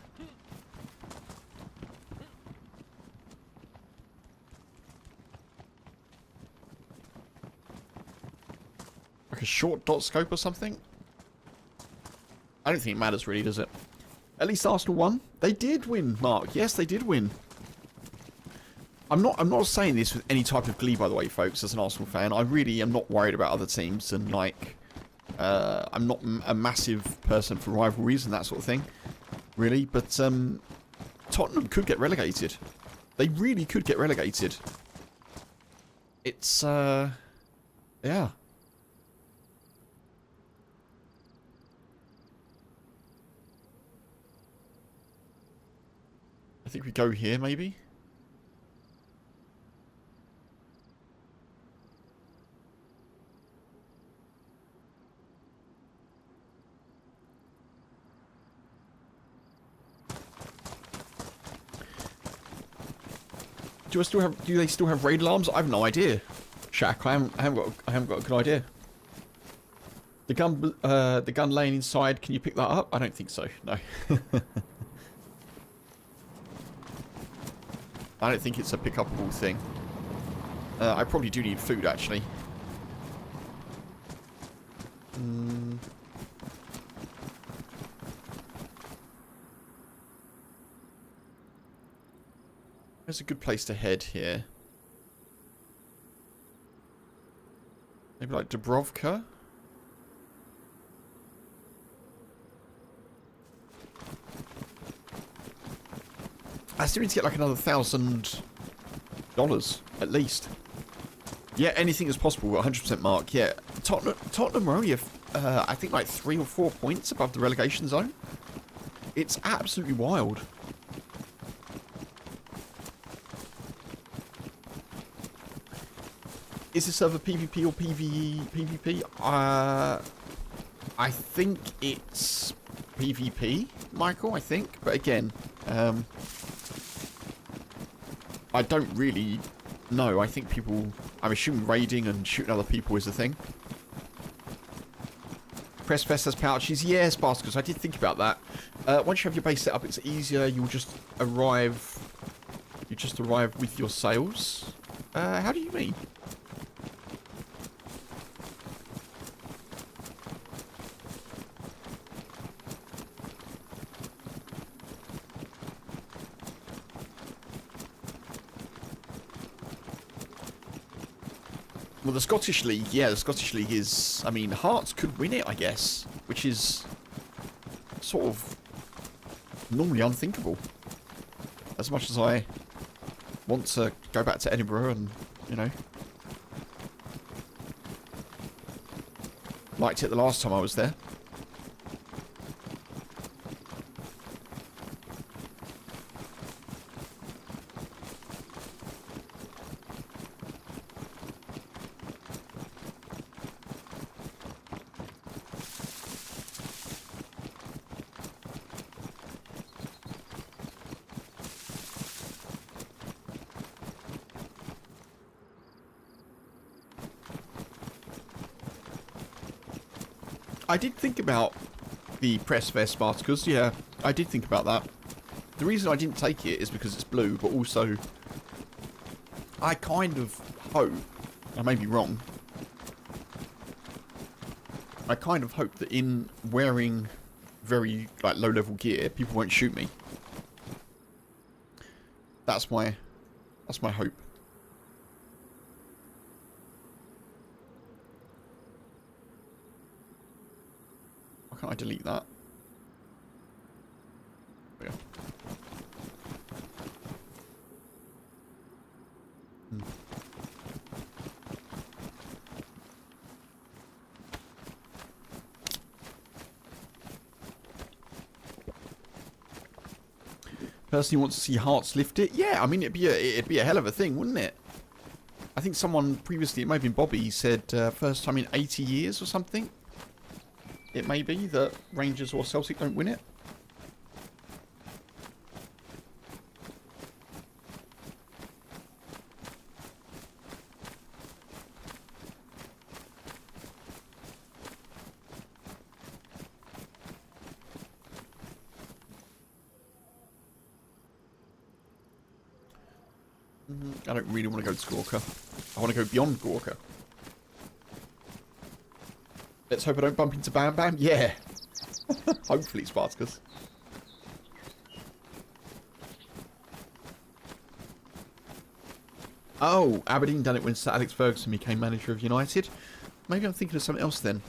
Like a short dot scope or something? I don't think it matters really, does it? At least Arsenal won. They did win, Mark. Yes, they did win. I'm not saying this with any type of glee, by the way, folks, as an Arsenal fan. I really am not worried about other teams, and like I'm not a massive person for rivalries and that sort of thing, really, but Tottenham could get relegated. They really could get relegated. It's yeah. I think we go here, maybe. Do they still have raid alarms? I have no idea. Shaq, I haven't got a good idea. The gun laying inside. Can you pick that up? I don't think so. No. I don't think it's a pick-upable thing. I probably do need food, actually. Where's a good place to head here? Maybe like Dubrovka? I still need to get like another $1,000 at least. Yeah, anything is possible. 100% Mark. Yeah, Tottenham are only, I think, like 3 or 4 points above the relegation zone. It's absolutely wild. Is this server PvP or PvE? PvP? I think it's PvP, Michael. I think, but again, I don't really know. I think people... I'm assuming raiding and shooting other people is a thing. Press Fest has pouches. Yes, Bastards. I did think about that. Once you have your base set up, it's easier. You'll just arrive... You just arrive with your sales. How do you mean? Well, the Scottish League, yeah, the Scottish League is... I mean, Hearts could win it, I guess. Which is sort of normally unthinkable. As much as I want to go back to Edinburgh and, you know... liked it the last time I was there. I did think about the Press Vest Spartacus, yeah, I did think about that. The reason I didn't take it is because it's blue, but also I kind of hope, I may be wrong, I kind of hope that in wearing very like low-level gear, people won't shoot me. That's my hope. Why can't I delete that? There we go. Personally wants to see Hearts lift it. Yeah, I mean it'd be a hell of a thing, wouldn't it? I think someone previously, it may have been Bobby, said first time in 80 years or something. it may be that Rangers or Celtic don't win it. I don't really want to go to Gorka. I want to go beyond Gorka. Let's hope I don't bump into Bam Bam. Yeah. Hopefully, Spartacus. Oh, Aberdeen done it when Sir Alex Ferguson became manager of United. Maybe I'm thinking of something else then.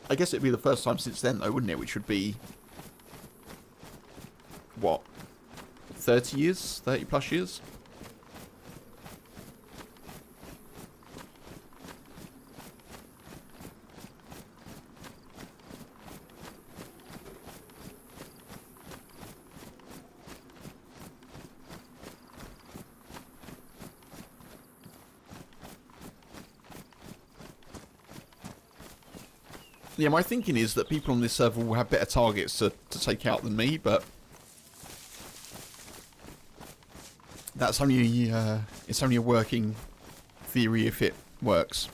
I guess it'd be the first time since then, though, wouldn't it? Which would be... what? 30 years? 30 plus years? Yeah, my thinking is that people on this server will have better targets to take out than me, but that's only it's only a working theory if it works.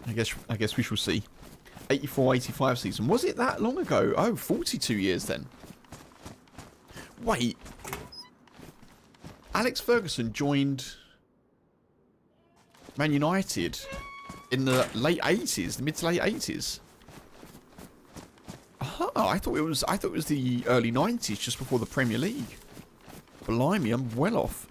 I guess we shall see. 84-85 season. Was it that long ago? Oh, 42 years then. Wait. Alex Ferguson joined Man United in the late 80s, the mid to late 80s. I thought it was the early 90s, just before the Premier League. Blimey, I'm well off.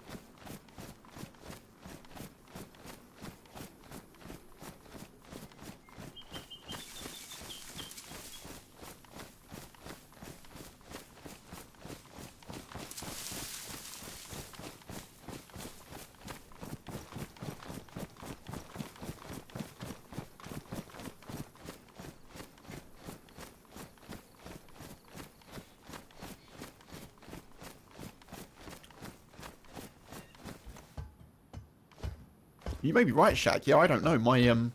You may be right, Shaq. Yeah, I don't know. My, you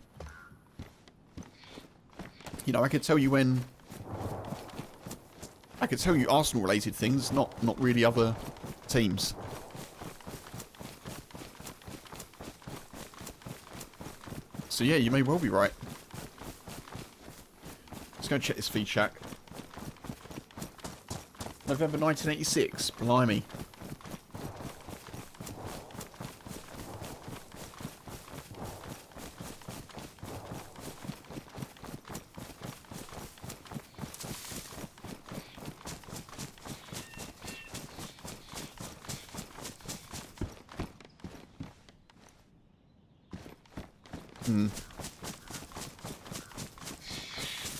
know, I could tell you when... I could tell you Arsenal-related things, not really other teams. So yeah, you may well be right. Let's go and check this feed, Shaq. November 1986. Blimey.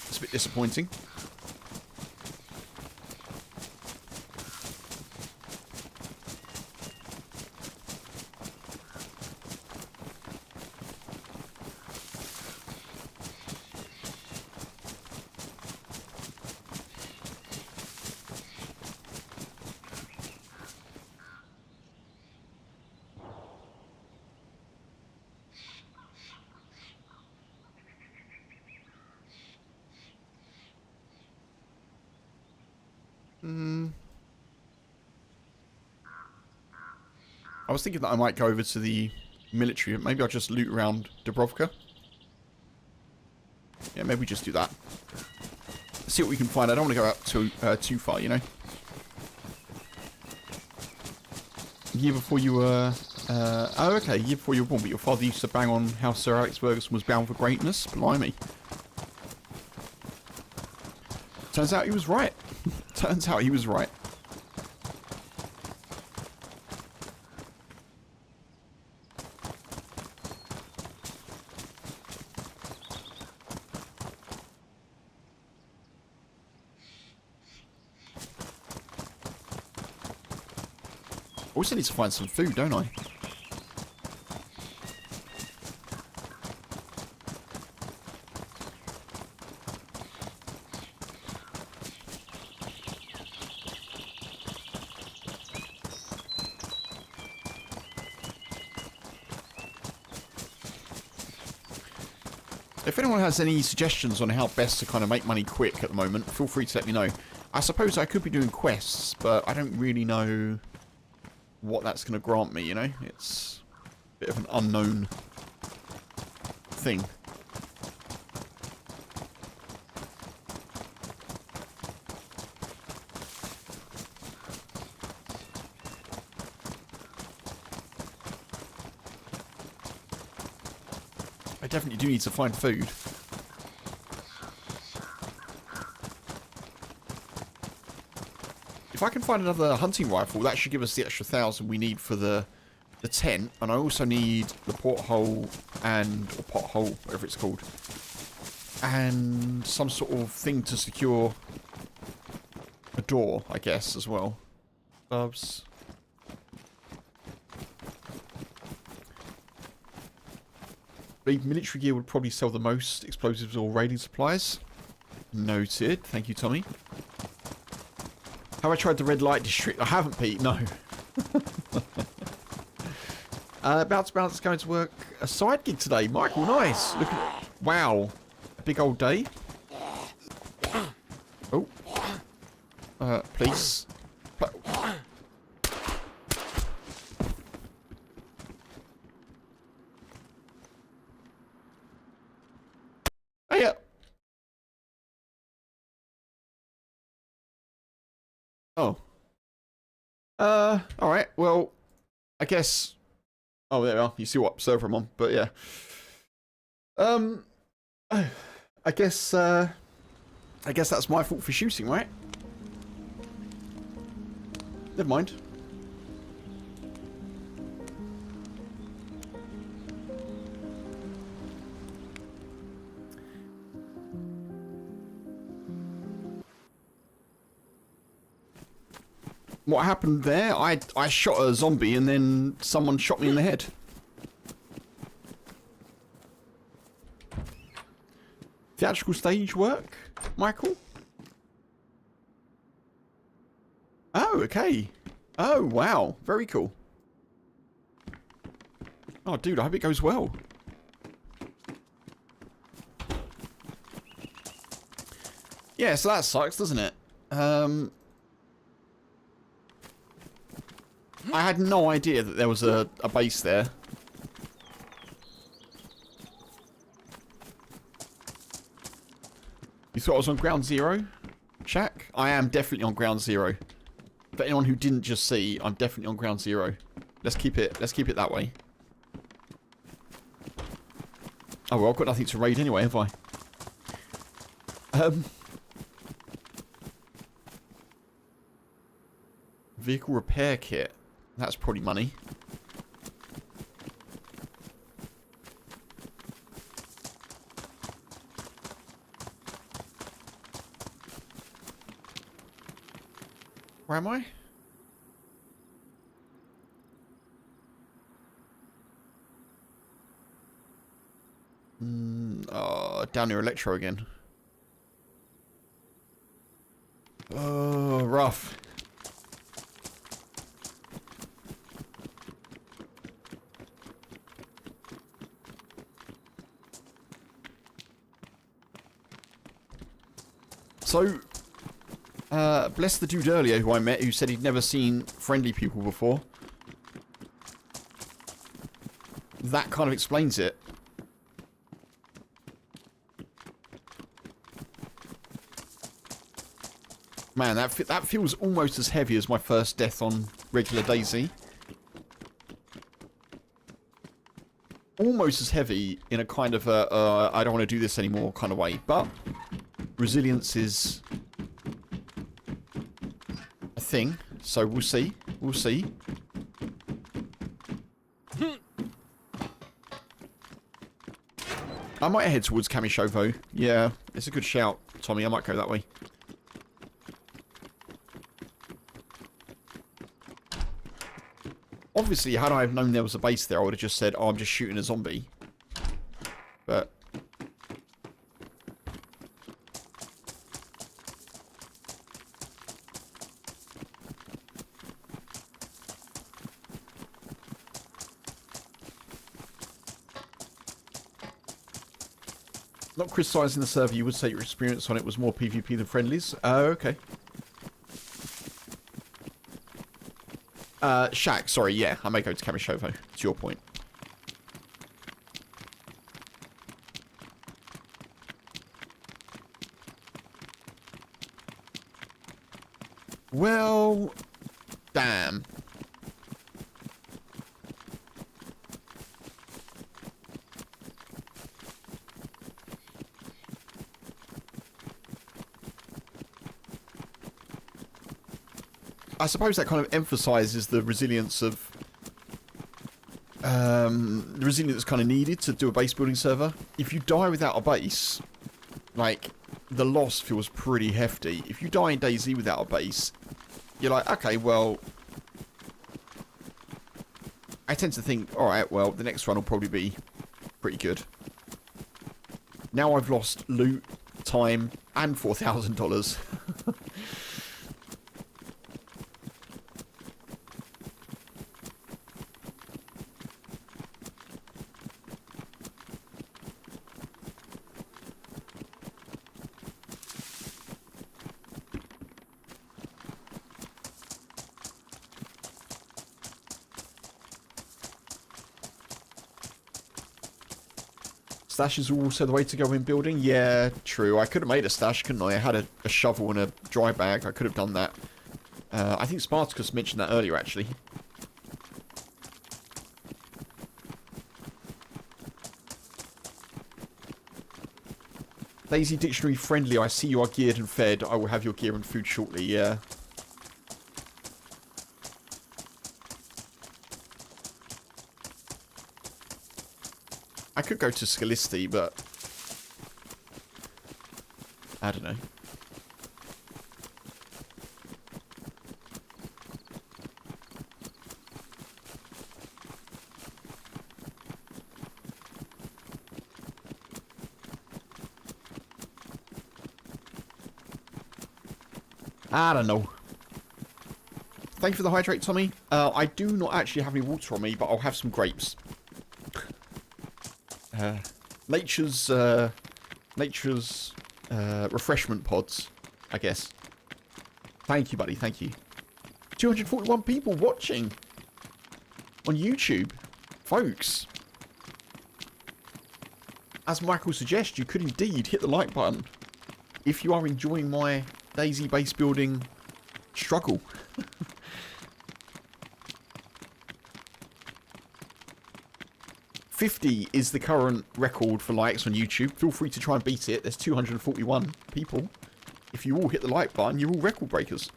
It's a bit disappointing. I was thinking that I might go over to the military. Maybe I'll just loot around Dubrovka. Yeah, maybe we just do that. See what we can find. I don't want to go out too far, you know. Year before you were... oh, okay. Year before you were born, but your father used to bang on how Sir Alex Ferguson was bound for greatness. Blimey. Turns out he was right. Turns out he was right. I also need to find some food, don't I? If anyone has any suggestions on how best to kind of make money quick at the moment, feel free to let me know. I suppose I could be doing quests, but I don't really know what that's going to grant me, you know? It's a bit of an unknown thing. I definitely do need to find food. If I can find another hunting rifle, that should give us the extra 1,000 we need for the tent. And I also need the porthole or pothole, whatever it's called. And some sort of thing to secure a door, I guess, as well. Gloves. The military gear would probably sell the most explosives or raiding supplies. Noted. Thank you, Tommy. Have I tried the red light district? I haven't, Pete. No. Bounce is going to work a side gig today. Michael, nice. Look at, wow. A big old day. Oh. Please. Oh, yeah. Oh. Alright, well, I guess... Oh, there we are. You see what server I'm on, but yeah. I guess that's my fault for shooting, right? Never mind. What happened there? I shot a zombie and then someone shot me in the head. Theatrical stage work, Michael? Oh, okay. Oh, wow. Very cool. Oh, dude, I hope it goes well. Yeah, so that sucks, doesn't it? I had no idea that there was a base there. You thought I was on ground zero, Shaq? I am definitely on ground zero. For anyone who didn't just see, I'm definitely on ground zero. Let's keep it that way. Oh well, I've got nothing to raid anyway, have I? Vehicle repair kit. That's probably money. Where am I? Down near Electro again. Oh, rough. So, bless the dude earlier who I met who said he'd never seen friendly people before. That kind of explains it. Man, that feels almost as heavy as my first death on regular DayZ. Almost as heavy in a kind of a, I don't want to do this anymore kind of way. But resilience is a thing, so we'll see. We'll see. I might head towards Kamishovo. Yeah, it's a good shout, Tommy. I might go that way. Obviously, had I have known there was a base there, I would have just said, oh, I'm just shooting a zombie. But... Not criticising the server, you would say your experience on it was more PvP than friendlies. Oh, okay. Shaq, sorry, yeah, I may go to Kamishovo, to your point. Well, damn. I suppose that kind of emphasises the resilience of the resilience that's kind of needed to do a base building server. If you die without a base, like, the loss feels pretty hefty. If you die in DayZ without a base, you're like, okay, well, I tend to think, alright, well, the next run will probably be pretty good. Now I've lost loot, time, and $4,000. Stash is also the way to go in building. Yeah, true. I could have made a stash, couldn't I? I had a shovel and a dry bag. I could have done that. I think Spartacus mentioned that earlier, actually. DayZ Dictionary friendly. I see you are geared and fed. I will have your gear and food shortly. Yeah. I could go to Scalisti, but I don't know. I don't know. Thank you for the hydrate, Tommy. I do not actually have any water on me, but I'll have some grapes. Nature's refreshment pods, I guess. Thank you, buddy. Thank you. 241 people watching on YouTube, folks. As Michael suggests, you could indeed hit the like button if you are enjoying my DayZ base building struggle. 50 is the current record for likes on YouTube. Feel free to try and beat it. There's 241 people. If you all hit the like button, you're all record breakers.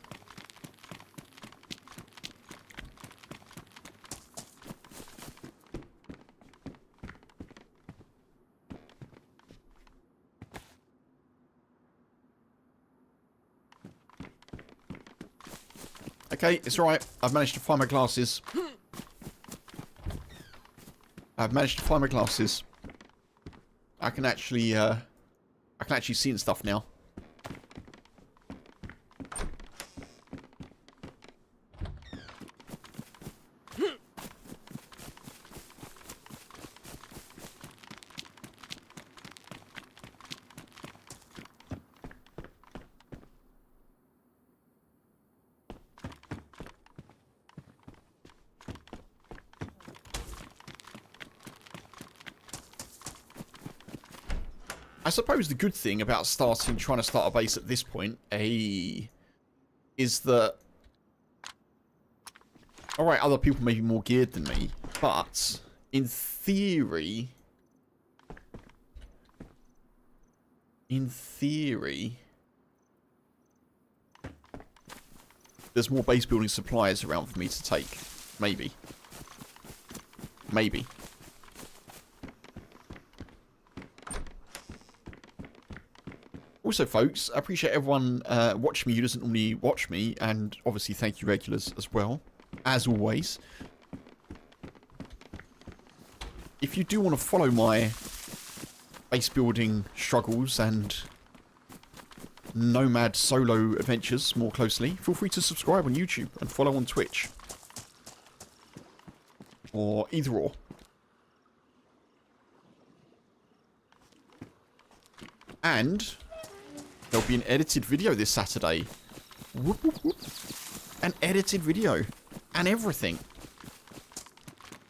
Okay, it's alright. I've managed to find my glasses. I've managed to find my glasses. I can actually see and stuff now. I suppose the good thing about trying to start a base at this point, is that, alright, other people may be more geared than me, but in theory, there's more base building supplies around for me to take. Maybe. Maybe. Also, folks, I appreciate everyone watching me who doesn't normally watch me, and obviously thank you regulars as well, as always. If you do want to follow my base building struggles and nomad solo adventures more closely, feel free to subscribe on YouTube and follow on Twitch. Or either or. And there'll be an edited video this Saturday. Whoop, whoop, whoop. An edited video. And everything.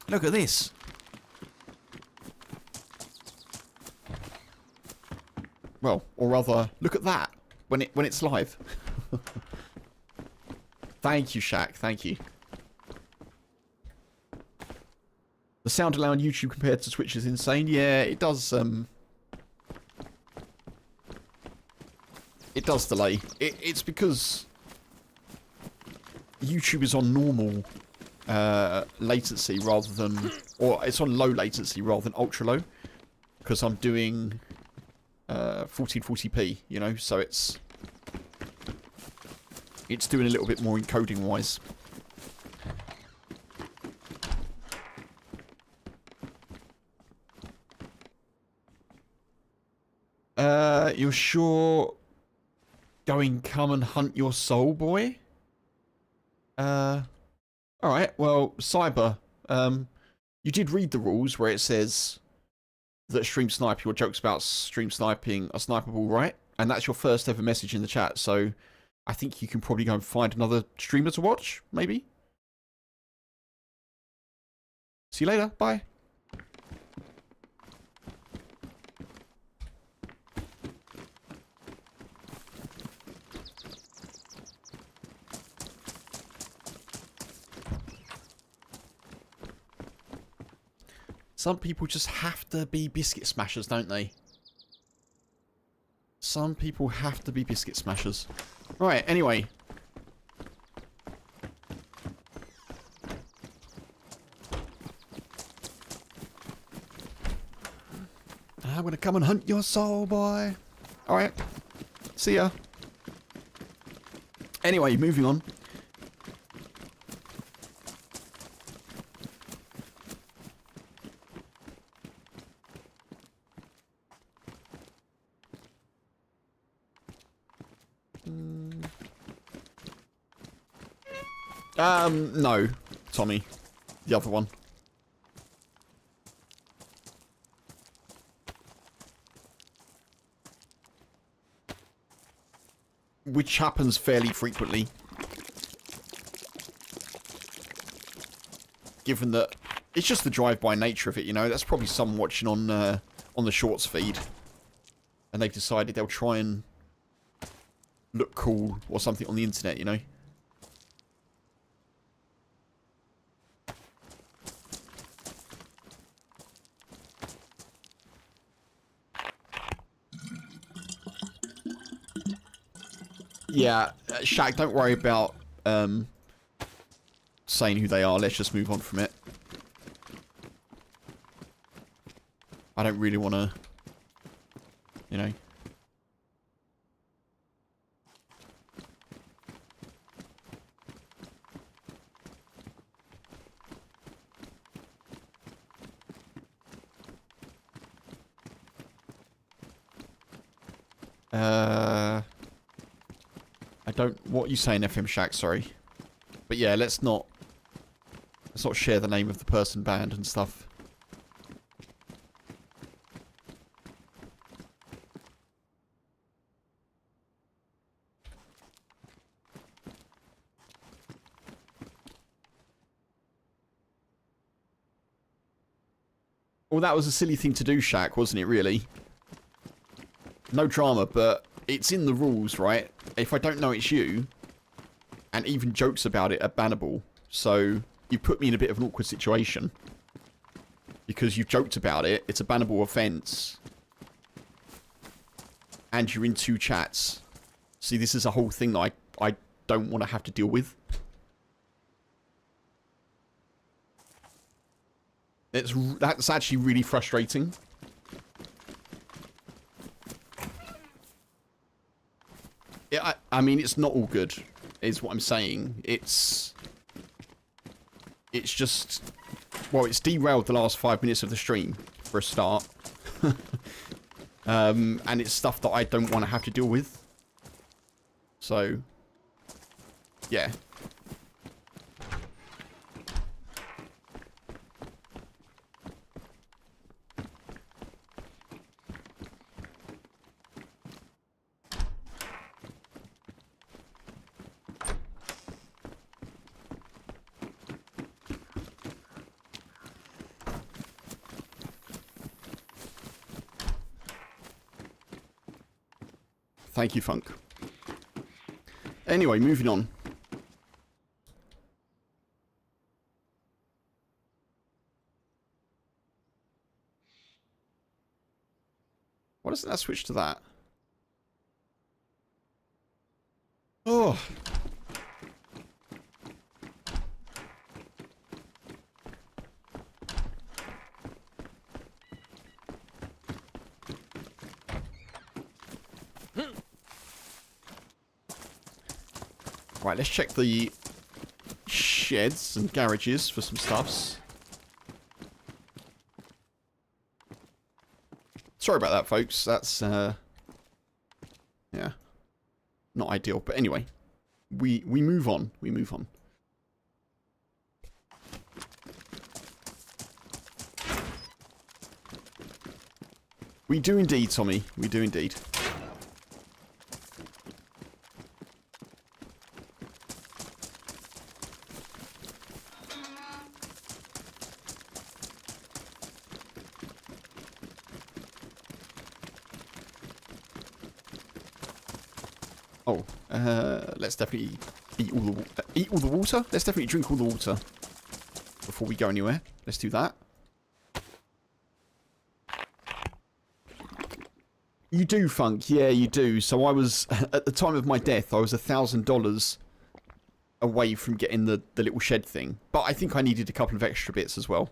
Look at this. Well, or rather, look at that when it's live. Thank you, Shaq. Thank you. The sound delay on YouTube compared to Twitch is insane. Yeah, it does. It does delay. It's because YouTube is on normal latency rather than, or it's on low latency rather than ultra low, because I'm doing 1440p, you know, so it's doing a little bit more encoding wise. You're sure going come and hunt your soul, boy? Alright, well, Cyber, you did read the rules where it says that stream sniper, your jokes about stream sniping are sniperable, right? And that's your first ever message in the chat, so I think you can probably go and find another streamer to watch, maybe? See you later, bye. Some people just have to be biscuit smashers, don't they? Some people have to be biscuit smashers. Right, anyway. I'm gonna come and hunt your soul, boy. Alright. See ya. Anyway, moving on. No, Tommy. The other one. Which happens fairly frequently. Given that it's just the drive-by nature of it, you know. That's probably someone watching on the Shorts feed. And they've decided they'll try and look cool or something on the internet, you know. Yeah, Shaq, don't worry about saying who they are. Let's just move on from it. I don't really want to, you know. I don't. What are you saying, FM Shack? Sorry, but yeah, let's not share the name of the person banned and stuff. Well, that was a silly thing to do, Shaq, wasn't it? Really. No drama, but it's in the rules, right? If I don't know it's you, and even jokes about it are bannable, so you put me in a bit of an awkward situation. Because you've joked about it, it's a bannable offence. And you're in two chats. See, this is a whole thing that I don't want to have to deal with. That's actually really frustrating. Yeah, I mean, it's not all good, is what I'm saying. It's just, well, it's derailed the last 5 minutes of the stream, for a start. And it's stuff that I don't want to have to deal with. So, yeah. Thank you, Funk. Anyway, moving on. Why doesn't that switch to that? Oh. Right, let's check the sheds and garages for some stuffs. Sorry about that, folks. That's, yeah, not ideal. But anyway, we move on. We move on. We do indeed, Tommy. We do indeed. Oh, let's definitely eat all the water. Let's definitely drink all the water before we go anywhere. Let's do that. You do, Funk. Yeah, you do. So I was, at the time of my death, I was $1,000 away from getting the little shed thing. But I think I needed a couple of extra bits as well.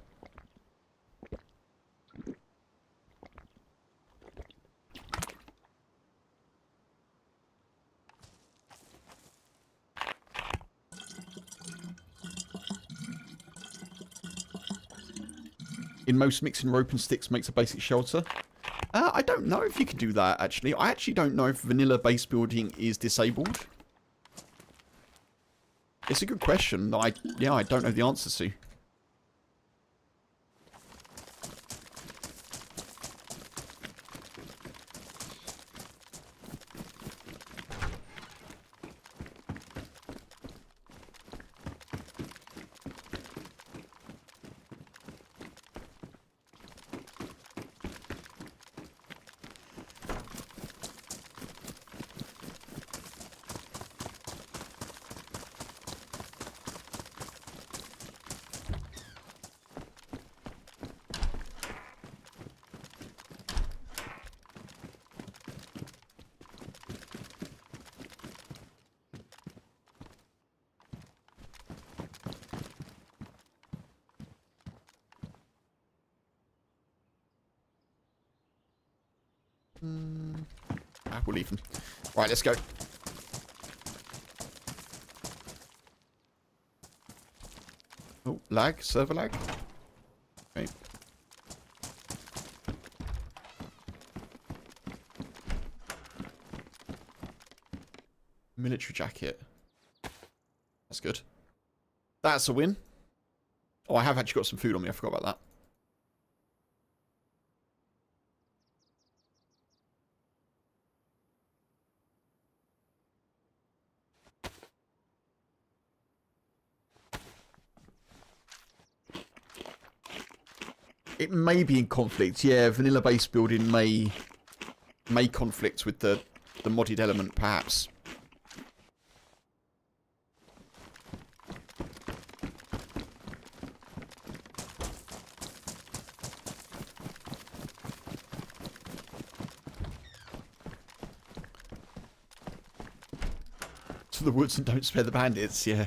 In most, mixing rope and sticks makes a basic shelter. I don't know if you can do that, actually. I actually don't know if vanilla base building is disabled. It's a good question that I don't know the answer to. We'll leave them. Right, let's go. Oh, lag, server lag. Okay. Military jacket. That's good. That's a win. Oh, I have actually got some food on me. I forgot about that. It may be in conflict. Yeah, vanilla base building may conflict with the modded element, perhaps. To the woods and don't spare the bandits, yeah.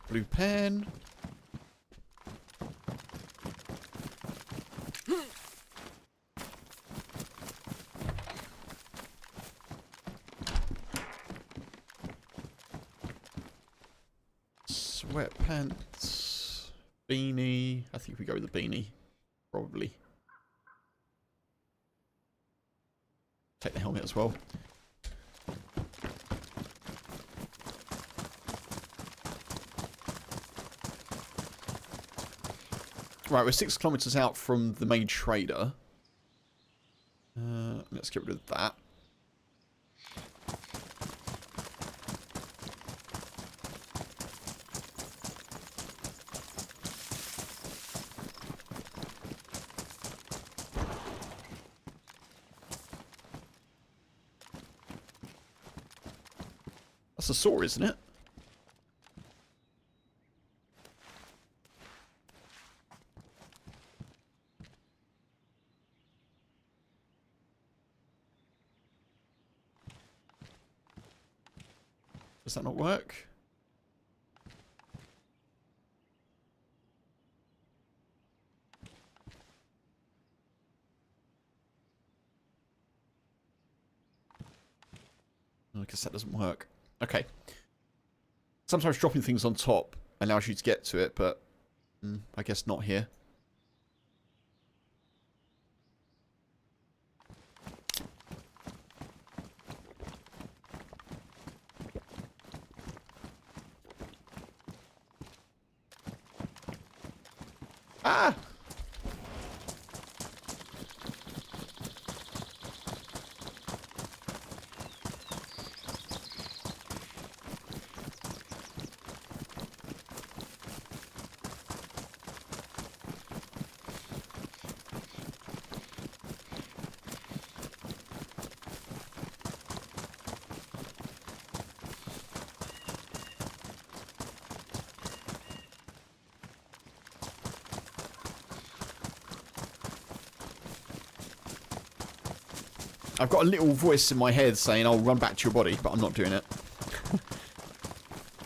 Blue pen. Sweatpants. Beanie. I think we go with the beanie. Probably. Take the helmet as well. Right, we're 6 kilometers out from the main trader. Let's get rid of that. That's a saw, isn't it? Does that not work? I guess that doesn't work. Okay. Sometimes dropping things on top allows you to get to it, but I guess not here. Ah! I've got a little voice in my head saying, I'll run back to your body, but I'm not doing it.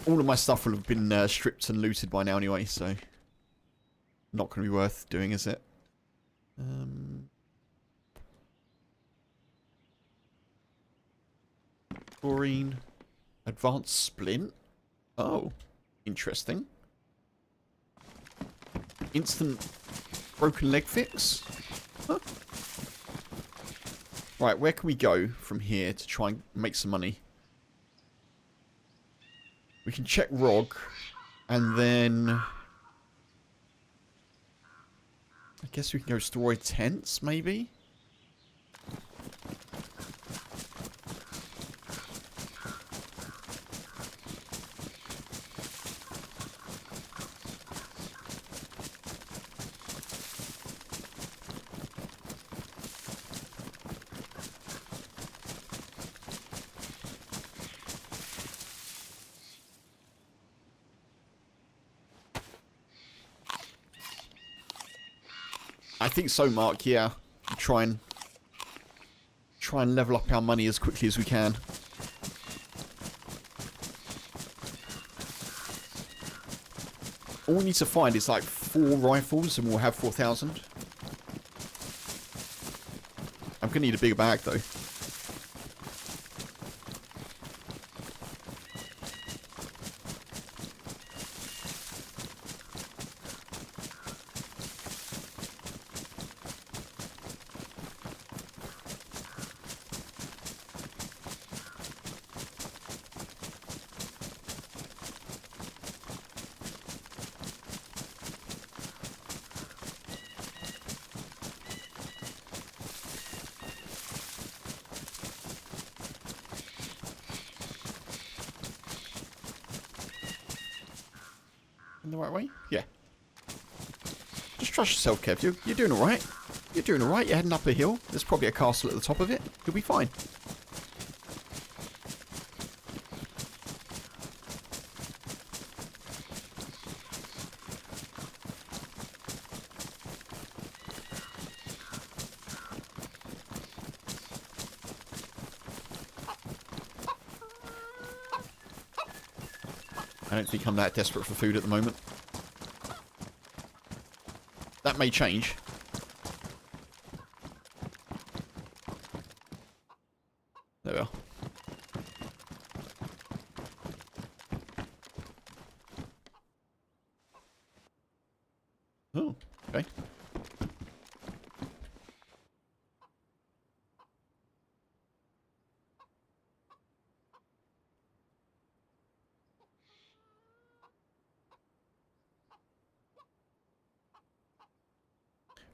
All of my stuff will have been stripped and looted by now anyway, so... Not going to be worth doing, is it? Chlorine. Advanced splint. Oh. Interesting. Instant broken leg fix. Huh. Right, where can we go from here to try and make some money? We can check ROG, and then... I guess we can go destroy tents, maybe? I think so, Mark, yeah. Try and level up our money as quickly as we can. All we need to find is like 4 rifles and we'll have 4,000. I'm gonna need a bigger bag though. In the right way? Yeah. Just trust yourself, Kev. You're doing alright. You're doing alright. You're heading up a hill. There's probably a castle at the top of it. You'll be fine. I don't think I'm that desperate for food at the moment. That may change. There we are. Oh, okay.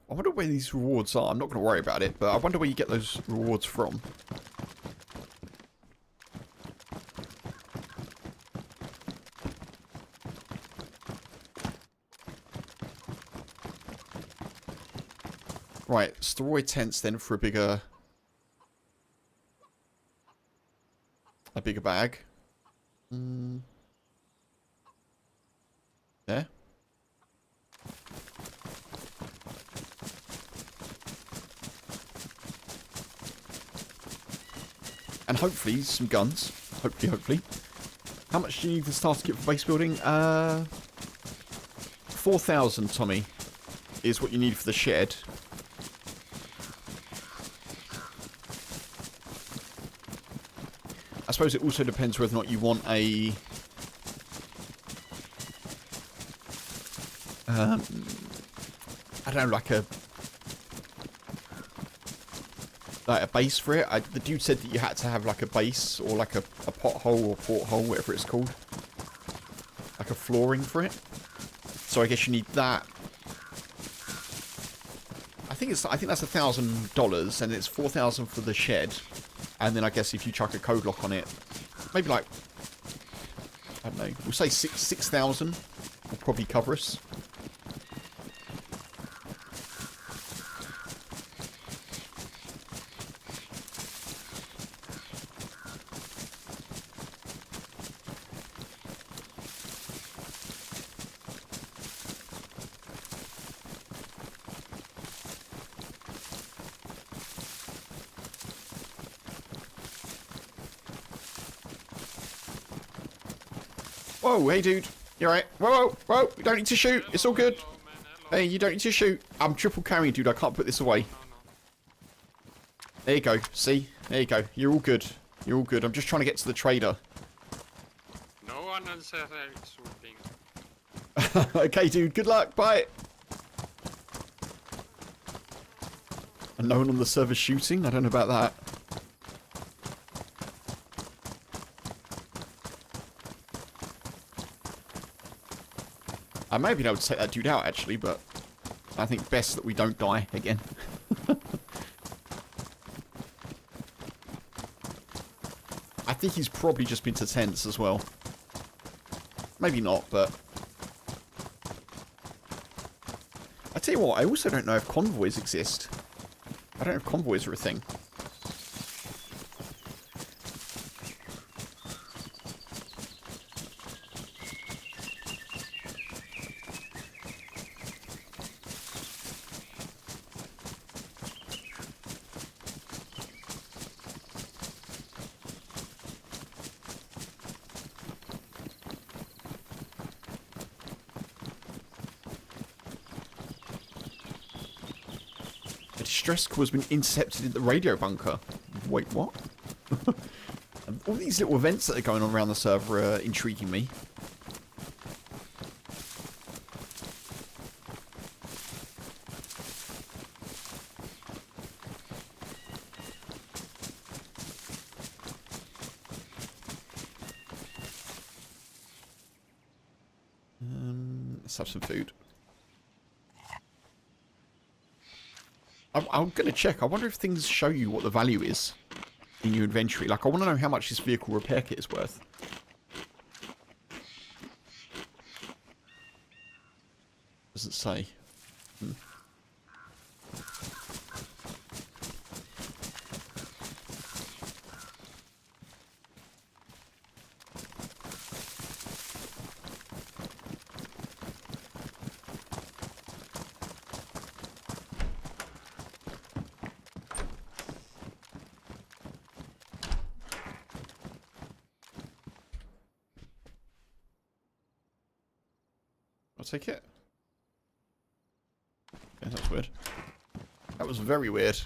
I wonder where these rewards are. I'm not going to worry about it, but I wonder where you get those rewards from. Right, steroid tents then for a bigger bag. There. And hopefully some guns. Hopefully. How much do you need the starter kit for base building? 4,000, Tommy, is what you need for the shed. I suppose it also depends whether or not you want a... I don't know, like a base for it. The dude said that you had to have like a base or like a pothole or porthole, whatever it's called. Like a flooring for it. So I guess you need that. I think that's $1,000 and it's 4,000 for the shed. And then I guess if you chuck a code lock on it, maybe like, I don't know, we'll say 6,000 will probably cover us. Whoa, hey dude. You alright? Whoa, you don't need to shoot. It's all good. Hey, you don't need to shoot. I'm triple carrying, dude. I can't put this away. There you go. See? There you go. You're all good. You're all good. I'm just trying to get to the trader. No one said shooting. Okay, dude. Good luck. Bye. And no one on the server shooting? I don't know about that. I may have been able to take that dude out, actually, but I think best that we don't die again. I think he's probably just been to tents as well. Maybe not, but... I tell you what, I also don't know if convoys exist. I don't know if convoys are a thing. Distress call has been intercepted in the radio bunker. Wait, what? All these little events that are going on around the server are intriguing me. Let's have some food. I'm going to check. I wonder if things show you what the value is in your inventory. Like, I want to know how much this vehicle repair kit is worth. Doesn't say. I'll take it. Yeah, that's weird. That was very weird.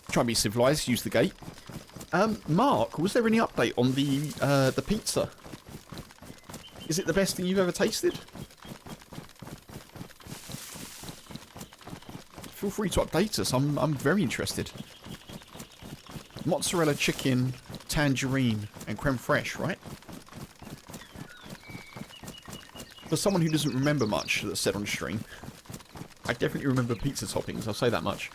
Try and be civilized, use the gate. Mark, was there any update on the pizza? Is it the best thing you've ever tasted? Feel free to update us. I'm very interested. Mozzarella chicken, tangerine, and creme fraiche, right? For someone who doesn't remember much that's said on stream, I definitely remember pizza toppings, I'll say that much.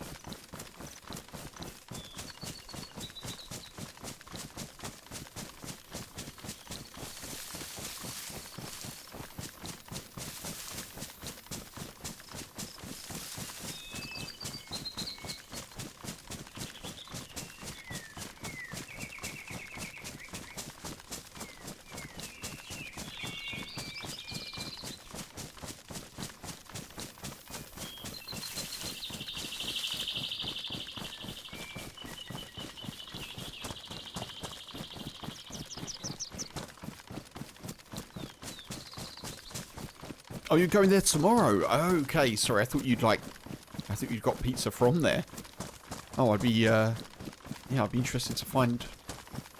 Oh, you're going there tomorrow? Okay, sorry. I thought you'd got pizza from there. Oh, I'd be, yeah, I'd be interested to find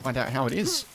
out how it is.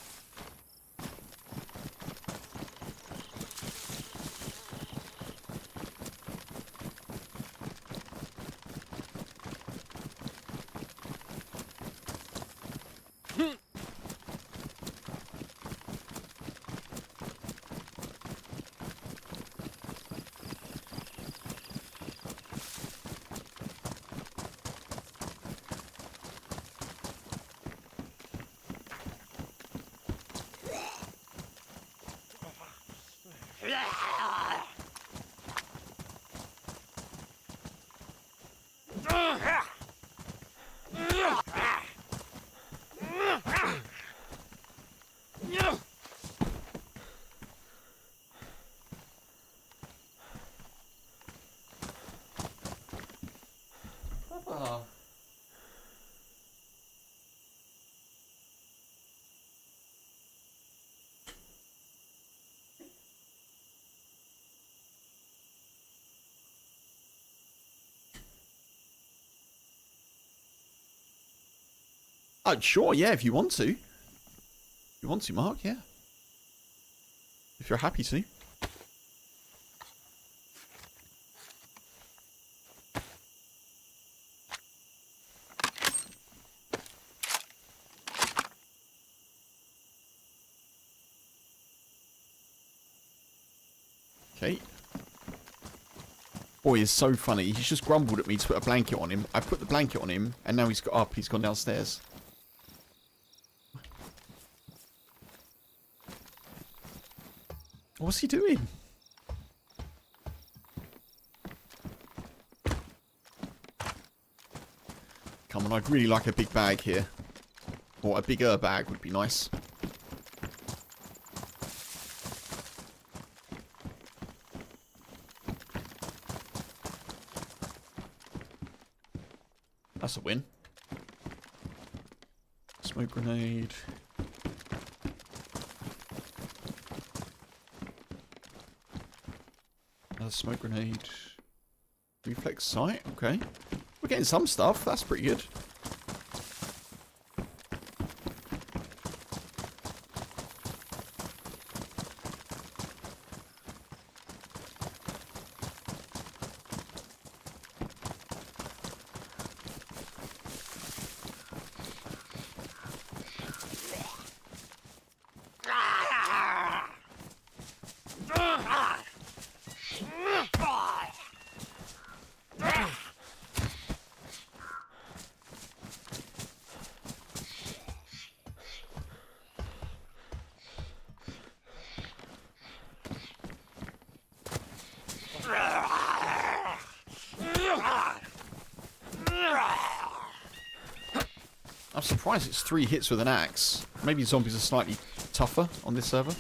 Oh, sure, yeah, if you want to. If you want to, Mark, yeah. If you're happy to. Okay. Boy is so funny. He's just grumbled at me to put a blanket on him. I put the blanket on him, and now he's got up. He's gone downstairs. What's he doing? Come on, I'd really like a big bag here. Or a bigger bag would be nice. That's a win. Smoke grenade. Another smoke grenade. Reflex sight. Okay. We're getting some stuff. That's pretty good. I'm surprised it's 3 hits with an axe. Maybe zombies are slightly tougher on this server.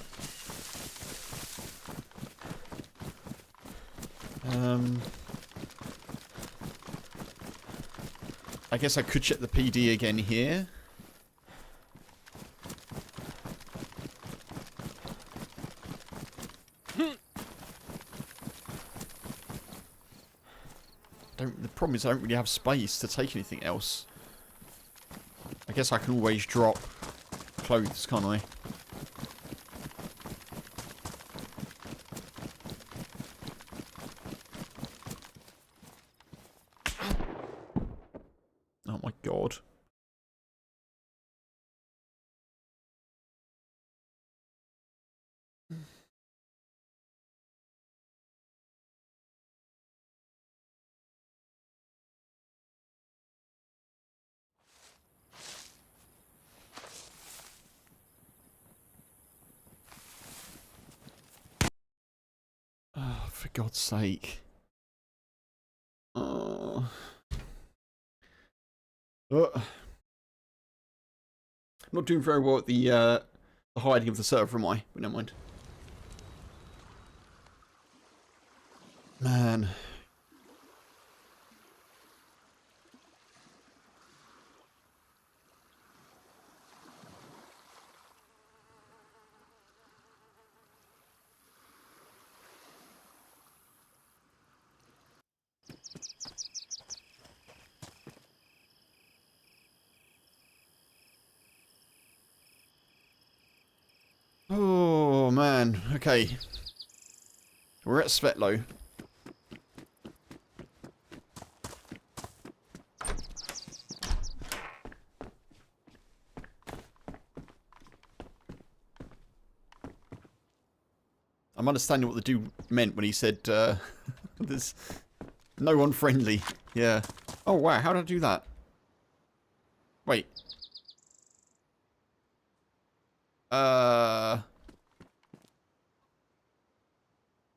I guess I could check the PD again here. The problem is I don't really have space to take anything else. I guess I can always drop clothes, can't I? Oh my god. Oh, for God's sake. Oh. I'm not doing very well at the hiding of the server, am I? But never mind. Man. man. Okay. We're at Svetlo. I'm understanding what the dude meant when he said, there's no one friendly. Yeah. Oh, wow. How did I do that? Wait.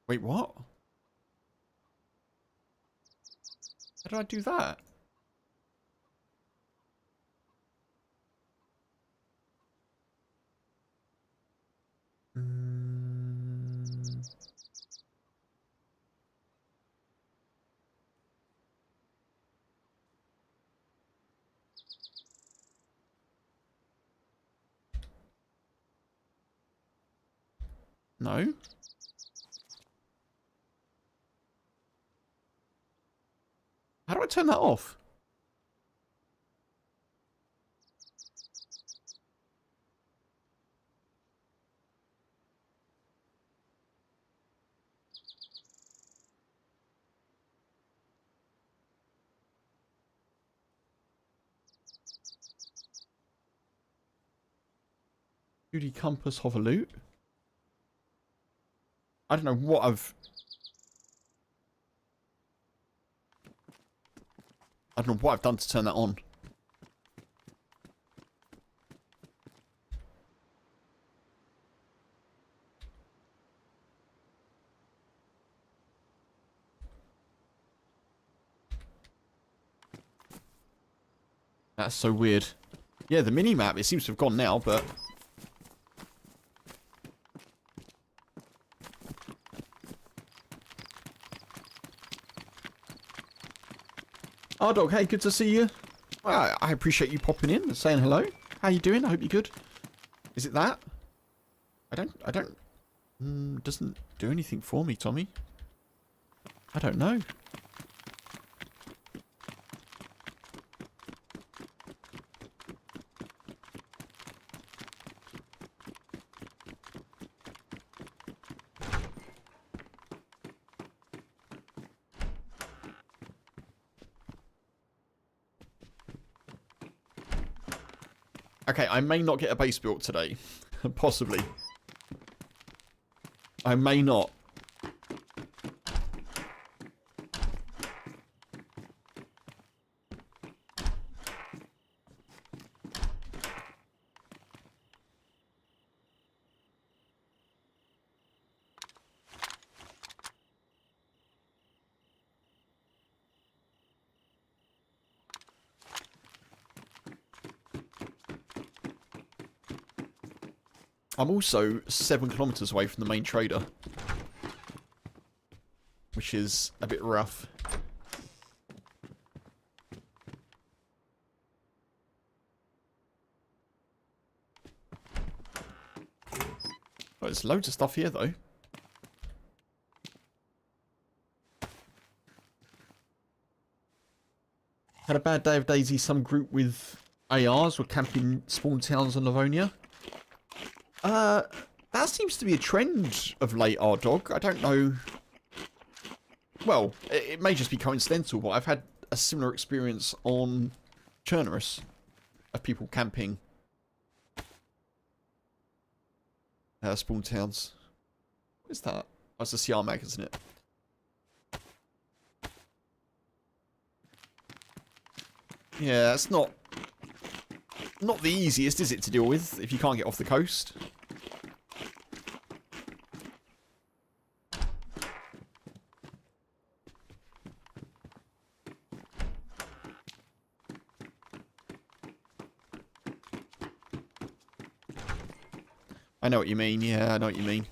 Wait, what? How did I do that? No. How do I turn that off? Duty compass hover loot. I don't know what I don't know what I've done to turn that on. That's so weird. Yeah, the mini-map, it seems to have gone now, but... Oh, Dog, hey, good to see you. Well, I appreciate you popping in and saying hello. How you doing? I hope you're good. Is it that? I don't... doesn't do anything for me, Tommy. I don't know. Okay, I may not get a base built today. Possibly. I may not. I'm also 7 kilometers away from the main trader, which is a bit rough. Oh, there's loads of stuff here, though. Had a bad day of DayZ. Some group with ARs were camping spawn towns on Livonia. That seems to be a trend of late, R-Dog. I don't know. Well, it may just be coincidental, but I've had a similar experience on Chernerus of people camping spawn towns. What is that? Oh, it's a CR mag, isn't it? Yeah, it's not the easiest, is it, to deal with if you can't get off the coast? I know what you mean, yeah, I know what you mean.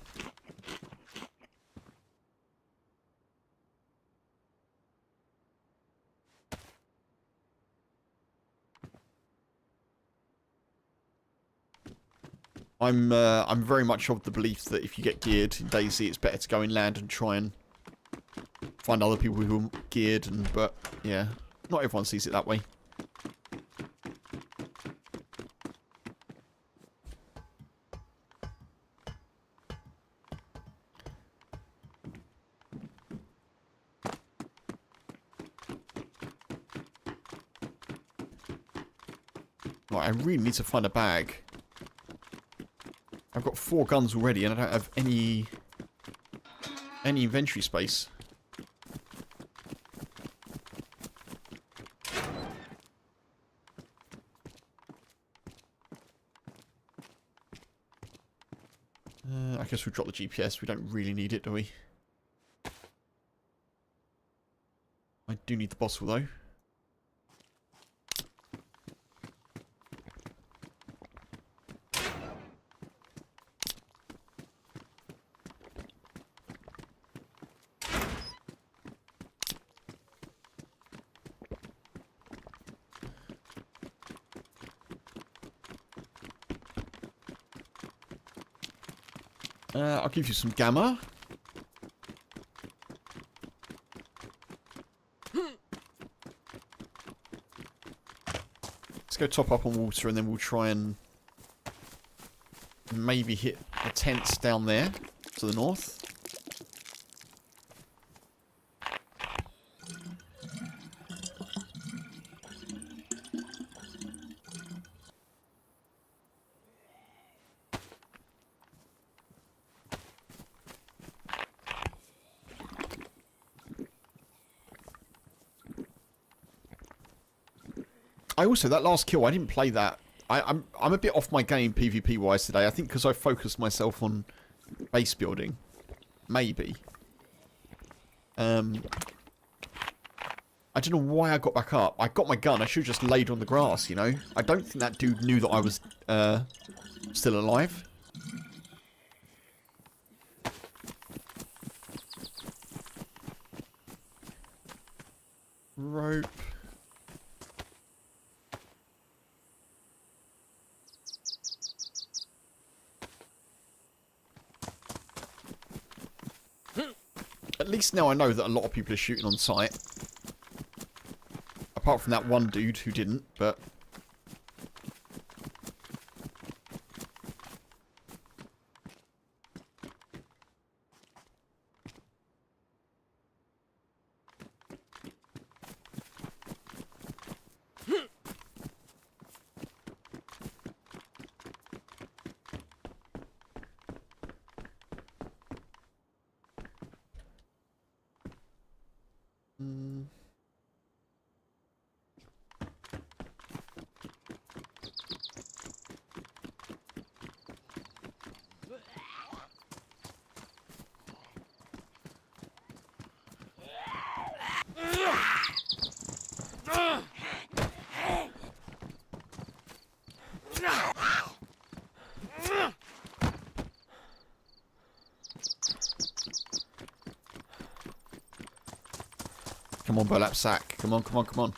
I'm very much of the belief that if you get geared in DayZ, it's better to go inland and try and find other people who are geared, but yeah, not everyone sees it that way. Right, I really need to find a bag. I've got 4 guns already and I don't have any inventory space. I guess we'll drop the GPS. We don't really need it, do we? I do need the bottle, though. I'll give you some gamma. Let's go top up on water and then we'll try and maybe hit the tents down there to the north. Also, that last kill, I didn't play that. I'm a bit off my game PvP wise today. I think because I focused myself on base building, maybe. I don't know why I got back up. I got my gun. I should have just laid on the grass. You know. I don't think that dude knew that I was still alive. Rope. At least now I know that a lot of people are shooting on sight. Apart from that one dude who didn't, but... Come on, burlap sack. Come on, come on, come on.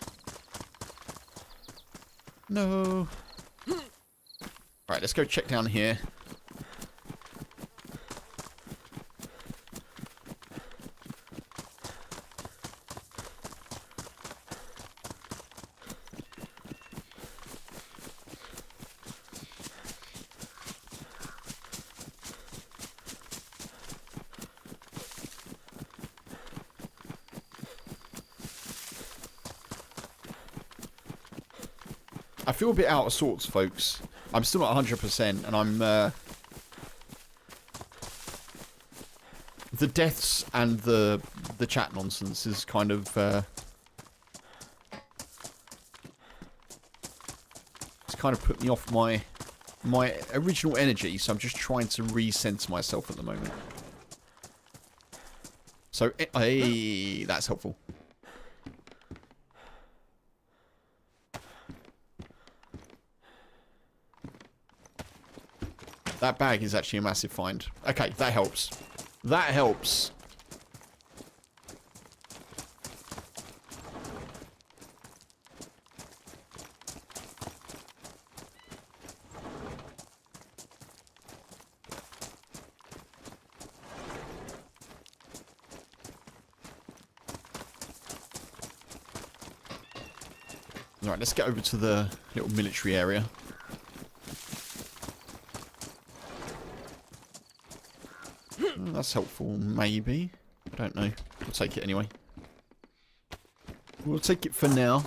No. Right, let's go check down here. I feel a bit out of sorts, folks. I'm still not 100%, and I'm, the deaths and the chat nonsense is kind of, it's kind of put me off my original energy, so I'm just trying to resense myself at the moment. So, hey, that's helpful. That bag is actually a massive find. Okay, that helps. That helps. Alright, let's get over to the little military area. That's helpful, maybe. I don't know. We'll take it anyway. We'll take it for now.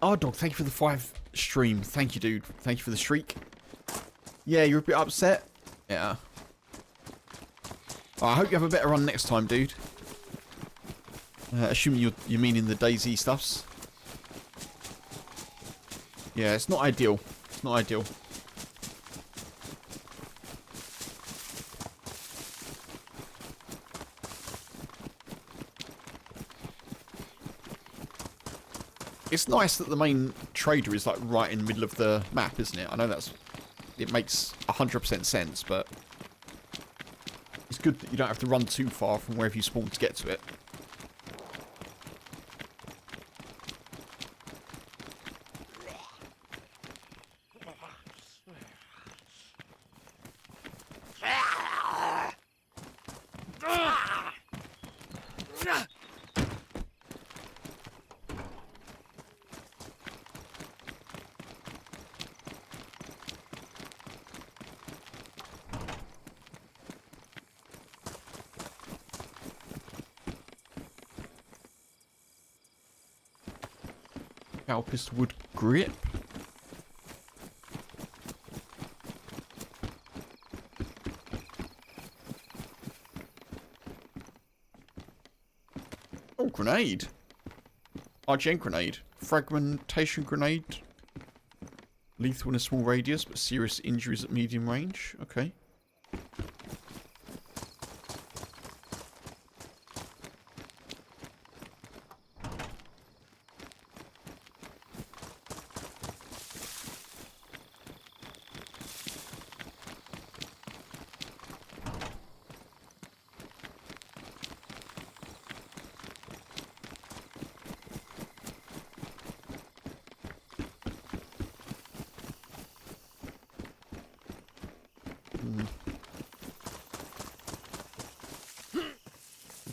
Oh, dog, thank you for the 5 stream. Thank you, dude. Thank you for the streak. Yeah, you're a bit upset. Yeah. Oh, I hope you have a better run next time, dude. Assuming you're meaning the DayZ stuffs. Yeah, it's not ideal. It's not ideal. It's nice that the main trader is like right in the middle of the map, isn't it? I know it makes 100% sense, but it's good that you don't have to run too far from wherever you spawn to get to it. Alpist wood grip. Oh, grenade. RGN grenade. Fragmentation grenade. Lethal in a small radius, but serious injuries at medium range. Okay.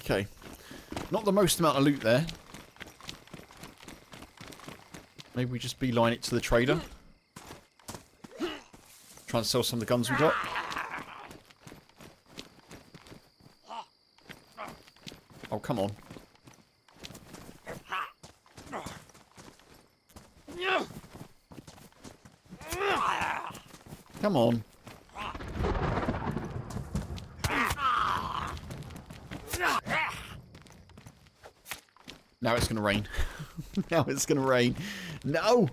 Okay. Not the most amount of loot there. Maybe we just beeline it to the trader. Try and sell some of the guns we got. Oh, come on. Come on. Now it's going to rain. Now it's going to rain. No!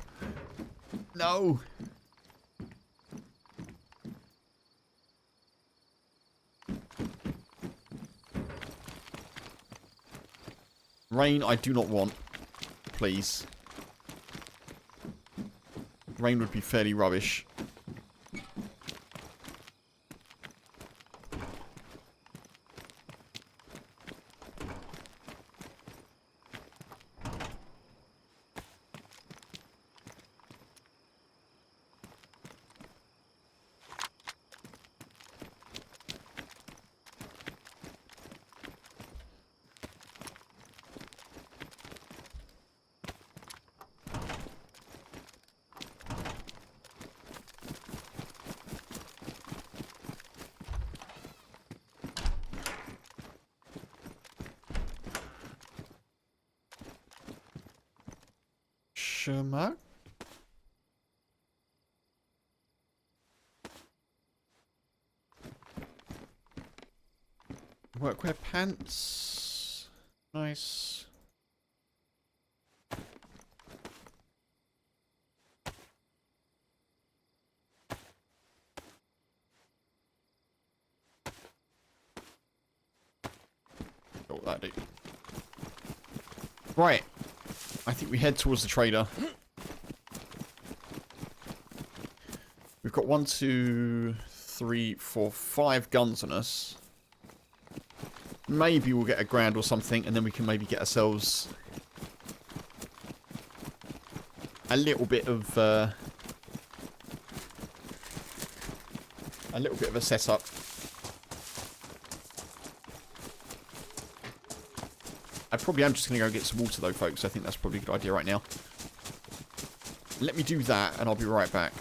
No! Rain I do not want. Please. Rain would be fairly rubbish. Shema? Workwear pants. Nice. Oh, that do. Right. I think we head towards the trader. We've got 1, 2, 3, 4, 5 guns on us. Maybe we'll get a grand or something, and then we can maybe get ourselves a little bit of a setup. I probably am just going to go get some water though, folks. I think that's probably a good idea right now. Let me do that, and I'll be right back.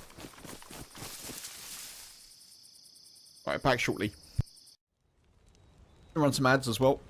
Right, back shortly. Run some ads as well.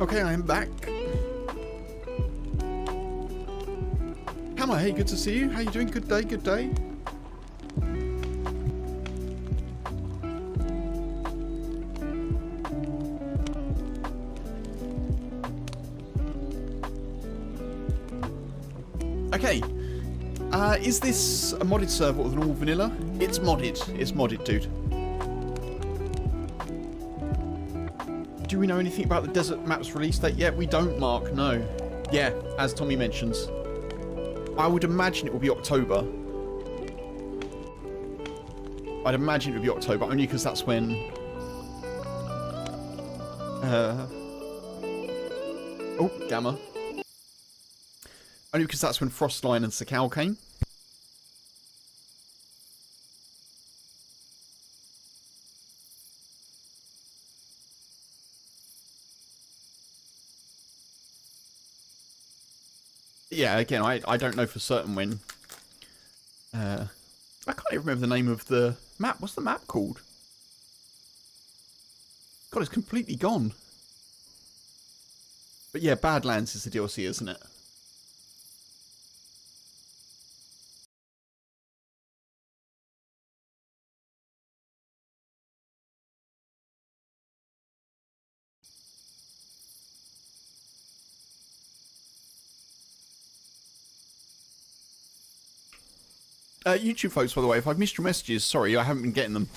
Okay, I am back. Hammer, hey, good to see you. How you doing? Good day, good day. Okay. Is this a modded server or the normal vanilla? It's modded. It's modded, dude. Do we know anything about the desert map's release date yet? We don't, Mark, no. Yeah, as Tommy mentions. I would imagine it will be October. I'd imagine it would be October, only because that's when... Oh, Gamma. Only because that's when Frostline and Sakal came. Yeah, again, I don't know for certain when. I can't even remember the name of the map. What's the map called? God, it's completely gone. But yeah, Badlands is the DLC, isn't it? YouTube folks, by the way, if I've missed your messages, sorry, I haven't been getting them.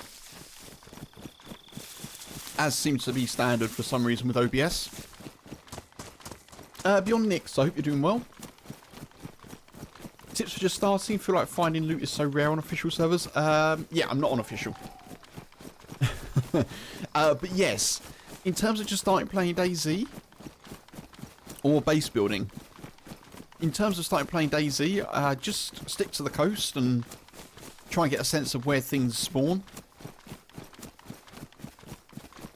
As seems to be standard for some reason with OBS. Beyond Nix, I hope you're doing well. Tips for just starting? Feel like finding loot is so rare on official servers? Yeah, I'm not on official. But yes, in terms of just starting playing DayZ or base building, in terms of starting playing DayZ, just stick to the coast and try and get a sense of where things spawn.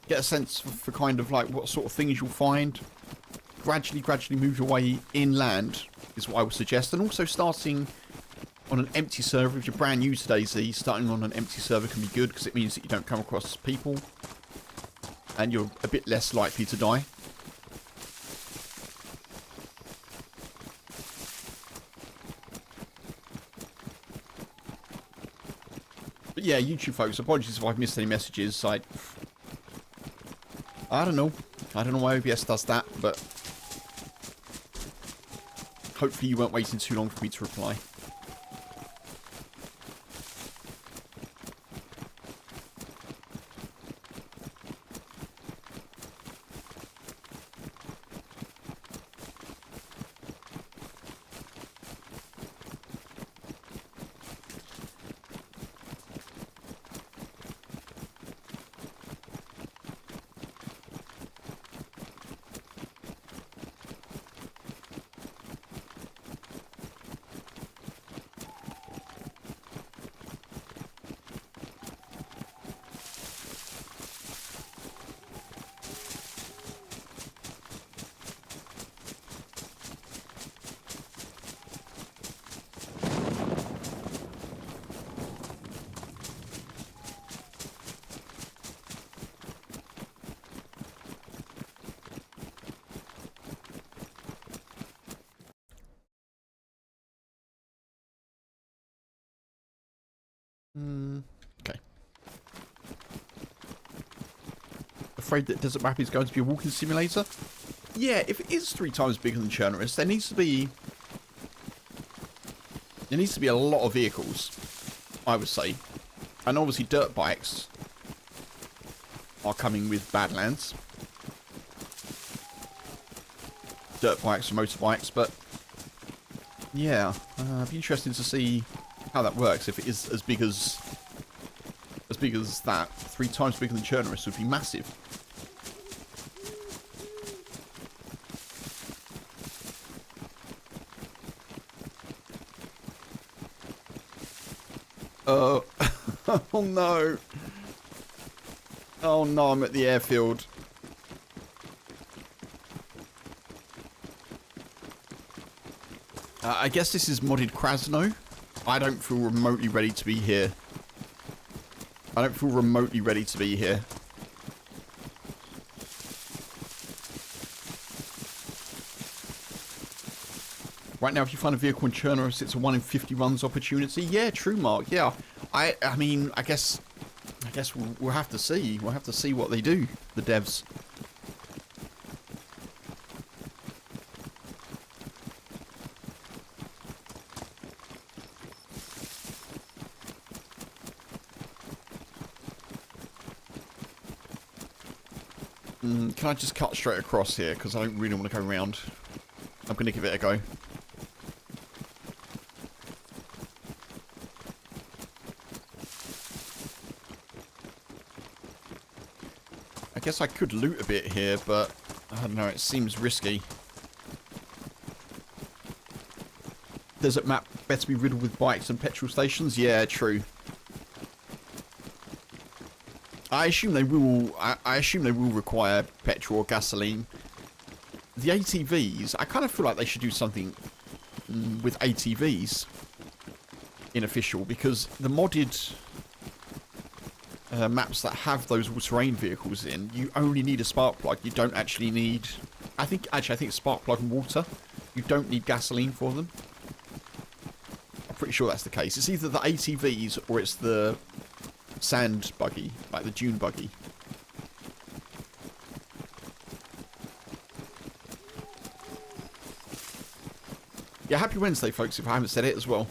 Get a sense for kind of like what sort of things you'll find. Gradually move your way inland is what I would suggest. And also starting on an empty server, if you're brand new to DayZ, starting on an empty server can be good because it means that you don't come across people. And you're a bit less likely to die. But yeah, YouTube folks, apologies if I've missed any messages. I don't know. I don't know why OBS does that, but hopefully you weren't waiting too long for me to reply. Okay. Afraid that Desert Map is going to be a walking simulator? Yeah, if it is 3 times bigger than Chernobyl, there needs to be a lot of vehicles, I would say. And obviously dirt bikes are coming with Badlands. Dirt bikes and motorbikes, but yeah, it'd be interesting to see how that works. If it is as big as that, 3 times bigger than Chernobyl would be massive. Oh no. Oh no, I'm at the airfield. I guess this is modded Krasno. I don't feel remotely ready to be here. I don't feel remotely ready to be here. Right now, if you find a vehicle in Chernos, it's a 1 in 50 runs opportunity. Yeah, true, Mark. Yeah, I mean, I guess we'll have to see. We'll have to see what they do, the devs. Can I just cut straight across here? Because I don't really want to go around. I'm going to give it a go. I guess I could loot a bit here, but I don't know, it seems risky. Desert map better be riddled with bikes and petrol stations? Yeah, true. I assume they will. I assume they will require petrol or gasoline. The ATVs, I kind of feel like they should do something with ATVs in official, because the modded maps that have those all-terrain vehicles in, you only need a spark plug. You don't actually need. I think spark plug and water. You don't need gasoline for them. I'm pretty sure that's the case. It's either the ATVs or it's the sand buggy, like the dune buggy. Yeah, happy Wednesday, folks, if I haven't said it as well.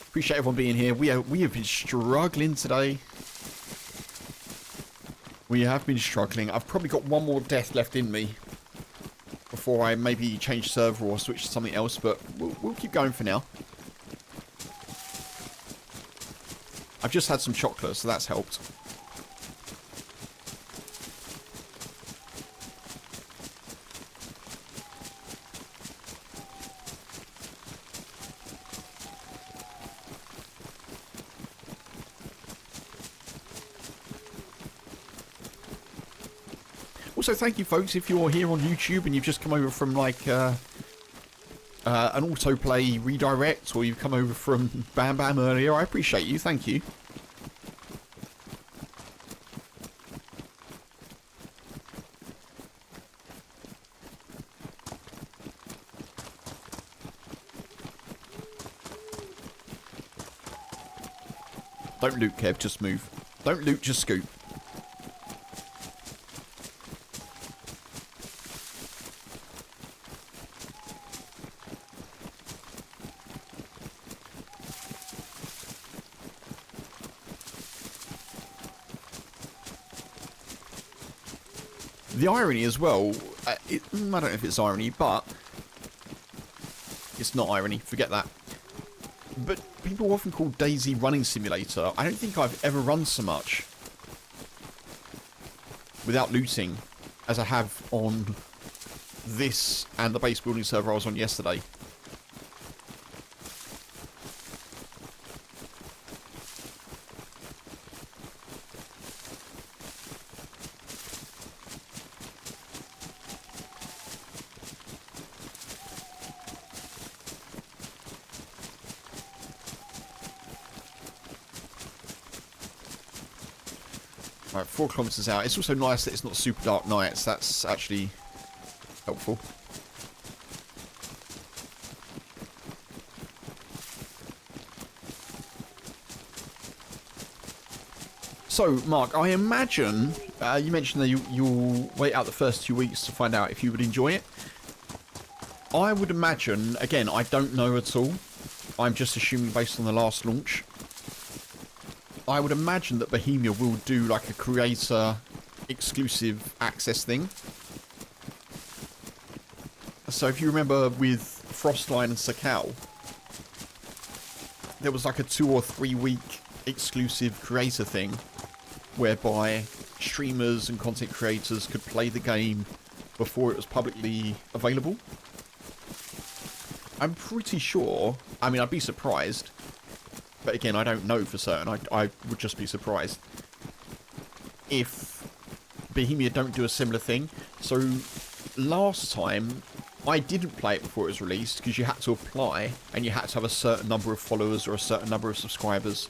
Appreciate everyone being here. We have been struggling today. We have been struggling. I've probably got one more death left in me before I maybe change server or switch to something else, but we'll keep going for now. I've just had some chocolate, so that's helped. Also, thank you, folks, if you're here on YouTube and you've just come over from, like, an autoplay redirect, or you've come over from Bam Bam earlier. I appreciate you. Thank you. Don't loot, Kev. Just move. Don't loot, just scoot. The irony as well, I don't know if it's irony, but it's not irony, forget that. But people often call DayZ running simulator. I don't think I've ever run so much without looting as I have on this and the base building server I was on yesterday. Right, 4 kilometers out. It's also nice that it's not super dark nights. That's actually helpful. So, Mark, I imagine you mentioned that you'll wait out the first 2 weeks to find out if you would enjoy it. I would imagine, again, I don't know at all. I'm just assuming based on the last launch. I would imagine that Bohemia will do like a creator exclusive access thing. So if you remember with Frostline and Sakal, there was like a 2 or 3 week exclusive creator thing whereby streamers and content creators could play the game before it was publicly available. I'm pretty sure, I mean, I'd be surprised, but again, I don't know for certain. I would just be surprised if Bohemia don't do a similar thing. So last time, I didn't play it before it was released because you had to apply and you had to have a certain number of followers or a certain number of subscribers.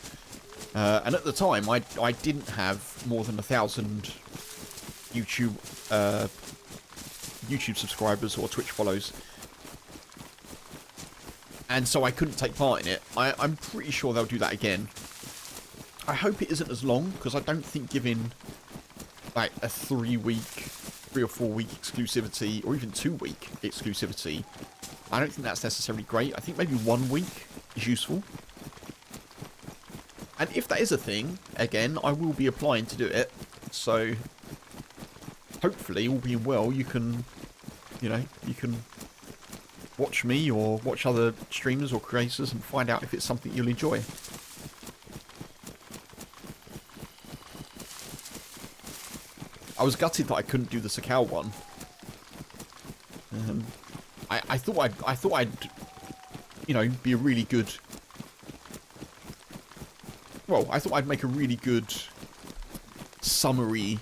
And at the time, I didn't have more than 1,000 YouTube subscribers or Twitch follows. And so I couldn't take part in it. I'm pretty sure they'll do that again. I hope it isn't as long, because I don't think giving like a 3 or 4 week exclusivity, or even 2 week exclusivity, I don't think that's necessarily great. I think maybe 1 week is useful. And if that is a thing, again, I will be applying to do it. So hopefully, all being well, you can watch me or watch other streamers or creators and find out if it's something you'll enjoy. I was gutted that I couldn't do the Sakal one. I thought I'd be a really good. Well, I thought I'd make a really good summary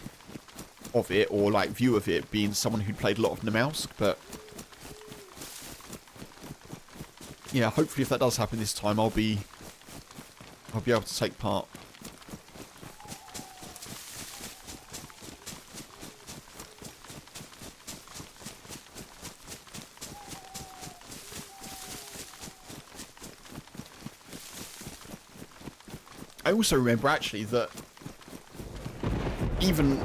of it, or like view of it, being someone who'd played a lot of Namalsk, but yeah, hopefully if that does happen this time, I'll be able to take part. I also remember actually that even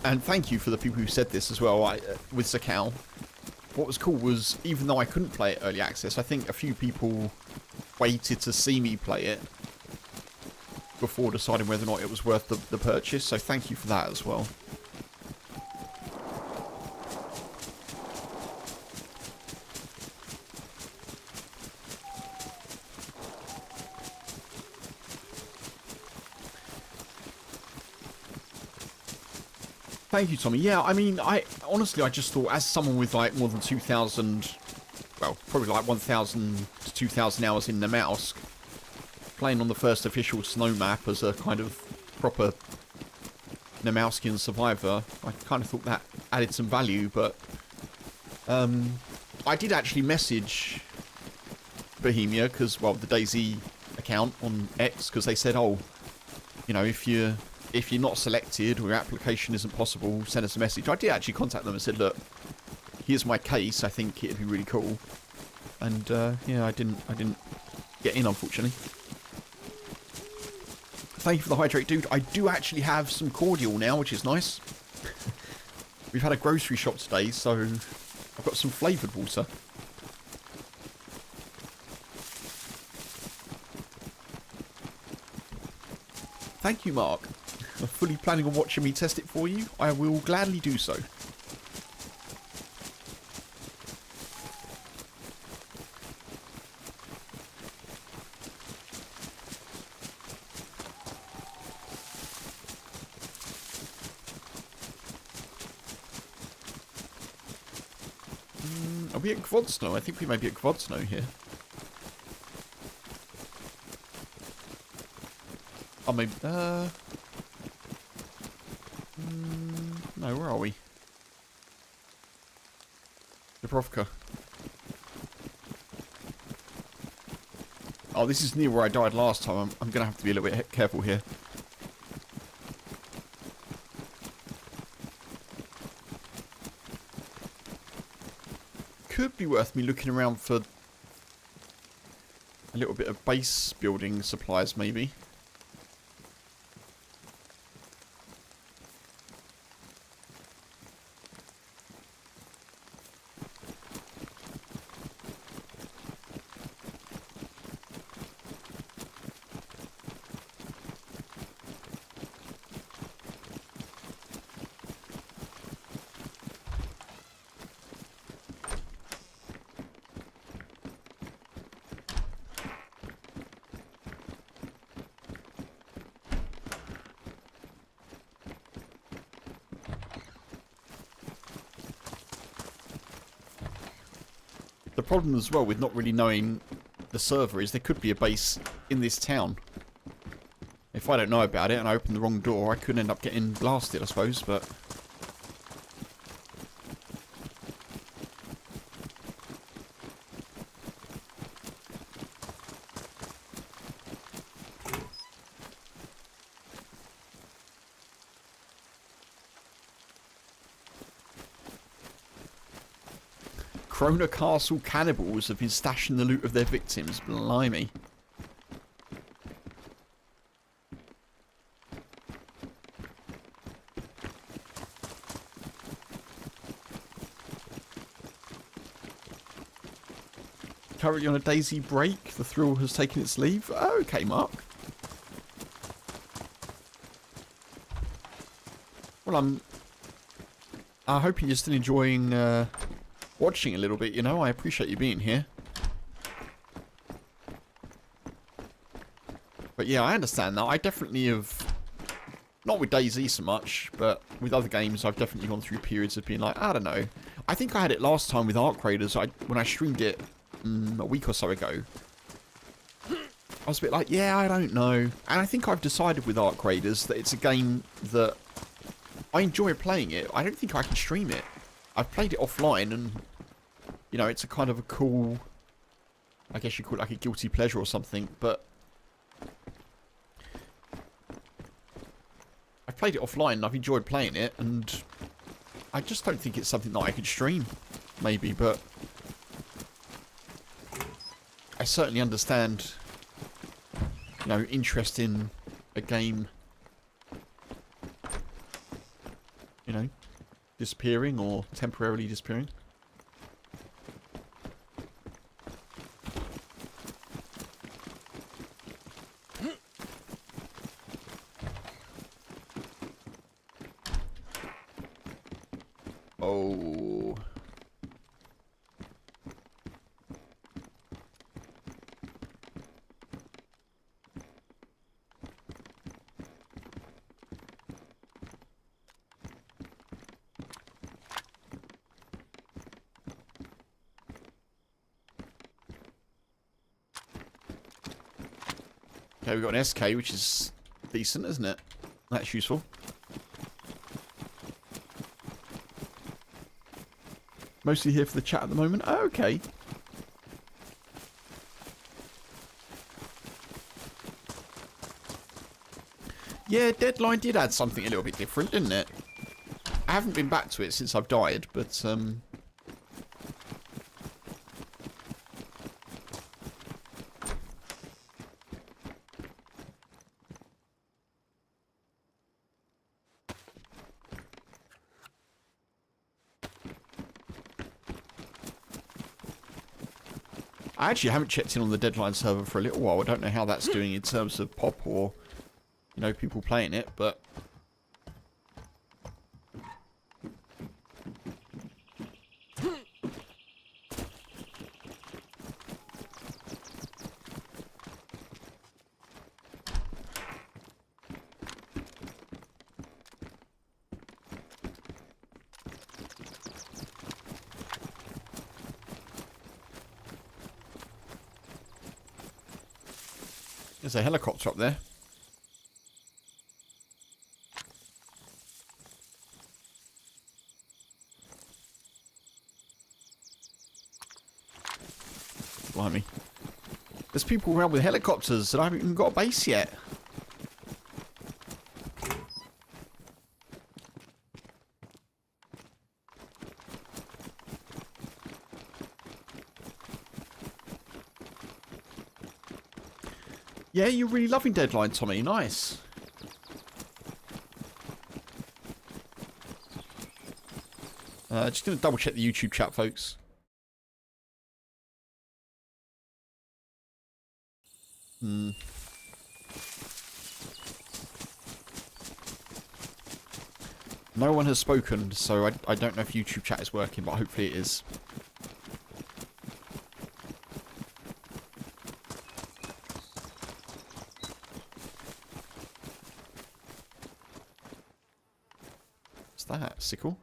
and thank you for the people who said this as well, with Sakal, what was cool was, even though I couldn't play it early access, I think a few people waited to see me play it before deciding whether or not it was worth the purchase, so thank you for that as well. Thank you, Tommy. Yeah, I mean, honestly, I just thought, as someone with like more than 2,000, well, probably like 1,000 to 2,000 hours in Namalsk, playing on the first official snow map as a kind of proper Namalskian survivor, I kind of thought that added some value, but I did actually message Bohemia, because, well, the DayZ account on X, because they said, oh, you know, if you're not selected or your application isn't possible, send us a message. I did actually contact them and said, look, here's my case, I think it'd be really cool. And yeah, I didn't get in, unfortunately. Thank you for the hydrate, dude. I do actually have some cordial now, which is nice. We've had a grocery shop today, so I've got some flavoured water. Thank you, Mark. I'm fully planning on watching me test it for you. I will gladly do so. Are we at Gvodsno? I think we may be at Gvodsno here. Oh, maybe... no, where are we? Dubrovka. Oh, this is near where I died last time. I'm going to have to be a little bit careful here. Could be worth me looking around for a little bit of base building supplies, maybe. The problem as well with not really knowing the server is there could be a base in this town. If I don't know about it and I open the wrong door, I could end up getting blasted, I suppose, but... Krona Castle cannibals have been stashing the loot of their victims. Blimey. Currently on a DayZ break, the thrill has taken its leave. Oh, okay, Mark. Well, I'm hoping you're still enjoying watching a little bit, you know. I appreciate you being here. But yeah, I understand that. I definitely have, not with DayZ so much, but with other games, I've definitely gone through periods of being like, I don't know. I think I had it last time with Arc Raiders when I streamed it a week or so ago. I was a bit like, yeah, I don't know. And I think I've decided with Arc Raiders that it's a game that I enjoy playing it. I don't think I can stream it. I've played it offline and, you know, it's a kind of a cool, I guess you call it like a guilty pleasure or something, but I've played it offline and I've enjoyed playing it, and I just don't think it's something that I could stream, maybe, but I certainly understand, you know, interest in a game, you know, disappearing or temporarily disappearing. Oh. Okay, we've got an SK, which is decent, isn't it? That's useful. Mostly here for the chat at the moment. Oh, okay. Yeah, Deadline did add something a little bit different, didn't it? I haven't been back to it since I've died, but I actually haven't checked in on the Deadline server for a little while. I don't know how that's doing in terms of pop or, you know, people playing it, but there's a helicopter up there. Blimey. There's people around with helicopters and I haven't even got a base yet. Yeah, you're really loving Deadline, Tommy. Nice. Just going to double check the YouTube chat, folks. No one has spoken, so I don't know if YouTube chat is working, but hopefully it is. What's that? Sickle?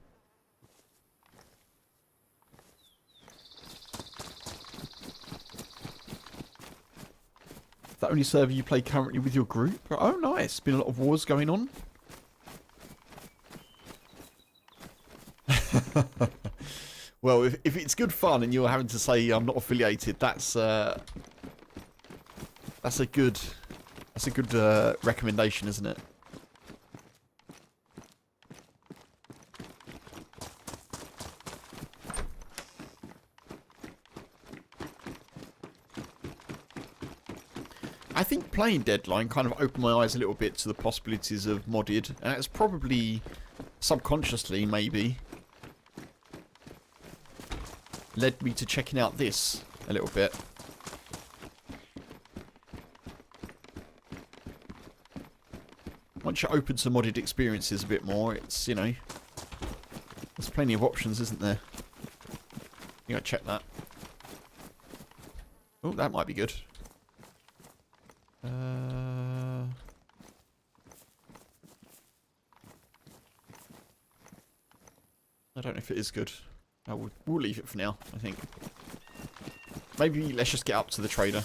That only server you play currently with your group? Oh, nice. Been a lot of wars going on. Well, if it's good fun and you're having to say I'm not affiliated, that's a good recommendation, isn't it? I think playing Deadline kind of opened my eyes a little bit to the possibilities of modded, and it's probably subconsciously maybe led me to checking out this a little bit. Once you're open to modded experiences a bit more, it's, you know, there's plenty of options, isn't there? You gotta check that. Oh, that might be good. I don't know if it is good. We'll leave it for now, I think. Maybe let's just get up to the trader.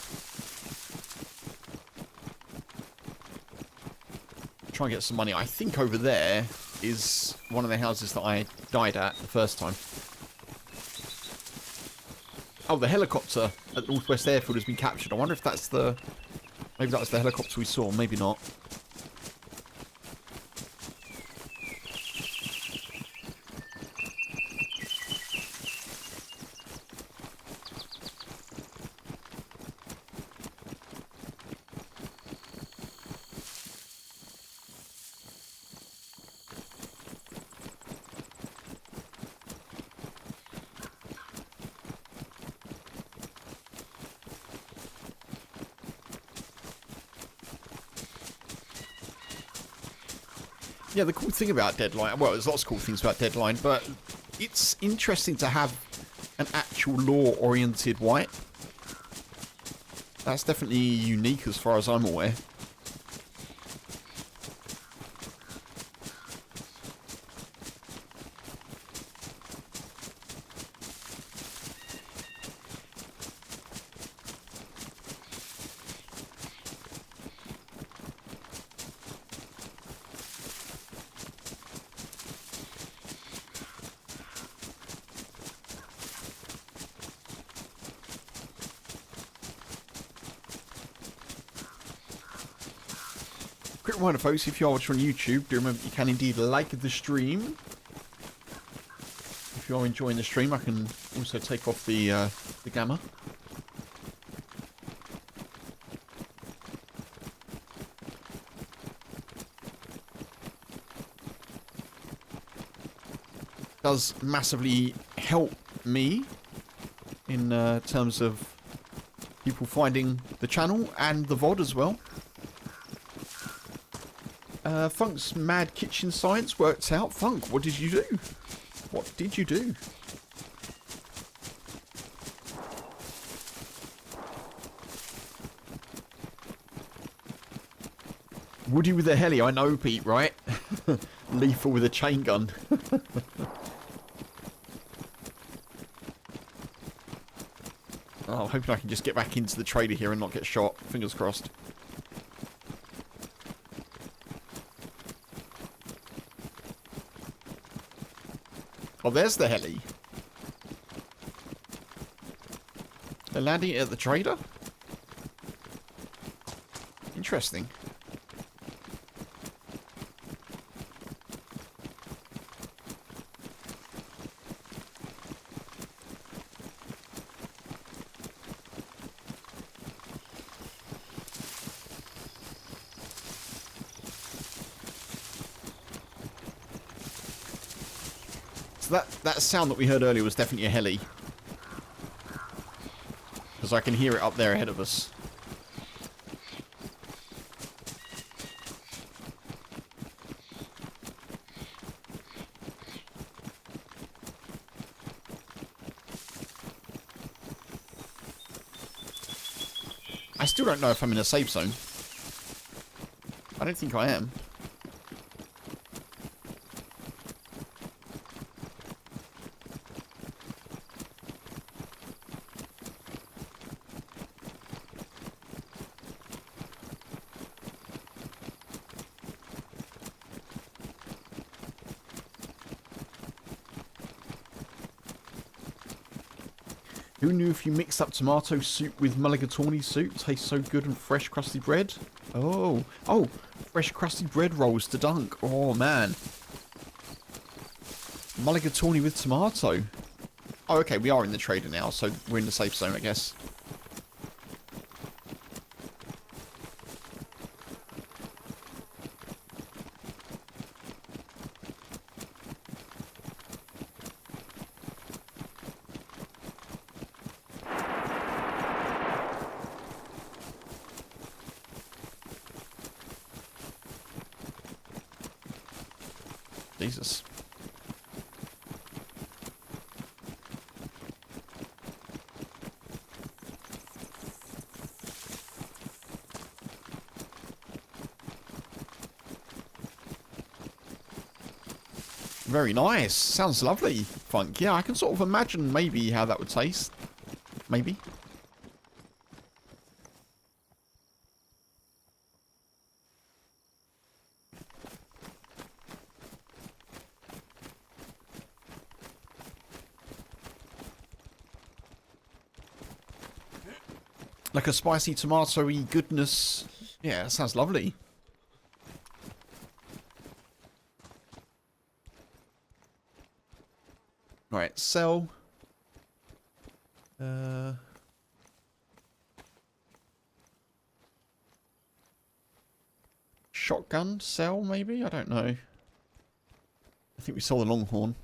Try and get some money. I think over there is one of the houses that I died at the first time. Oh, the helicopter at Northwest Airfield has been captured. I wonder if that's the... Maybe that was the helicopter we saw. Maybe not. Yeah, the cool thing about Deadline, well, there's lots of cool things about Deadline, but it's interesting to have an actual lore-oriented wipe. That's definitely unique as far as I'm aware. Quick reminder, folks, if you are watching on YouTube, do remember you can indeed like the stream. If you are enjoying the stream, I can also take off the gamma. Does massively help me in terms of people finding the channel and the VOD as well. Funk's mad kitchen science worked out. Funk, what did you do? What did you do? Woody with a heli, I know, Pete, right? Lethal with a chain gun. Oh, I'm hoping I can just get back into the trader here and not get shot. Fingers crossed. Oh, there's the heli. They're landing it at the trader? Interesting. So that sound that we heard earlier was definitely a heli. Because I can hear it up there ahead of us. I still don't know if I'm in a safe zone. I don't think I am. Who knew if you mixed up tomato soup with mulligatawny soup, tastes so good and fresh crusty bread? Oh, fresh crusty bread rolls to dunk. Oh man, mulligatawny with tomato. Oh, okay, we are in the trader now, so we're in the safe zone, I guess. Jesus. Very nice. Sounds lovely, Funk. Yeah, I can sort of imagine maybe how that would taste. Maybe. Like a spicy tomato-y goodness. Yeah, that sounds lovely. Right, sell. Shotgun, sell maybe? I don't know. I think we saw the Longhorn.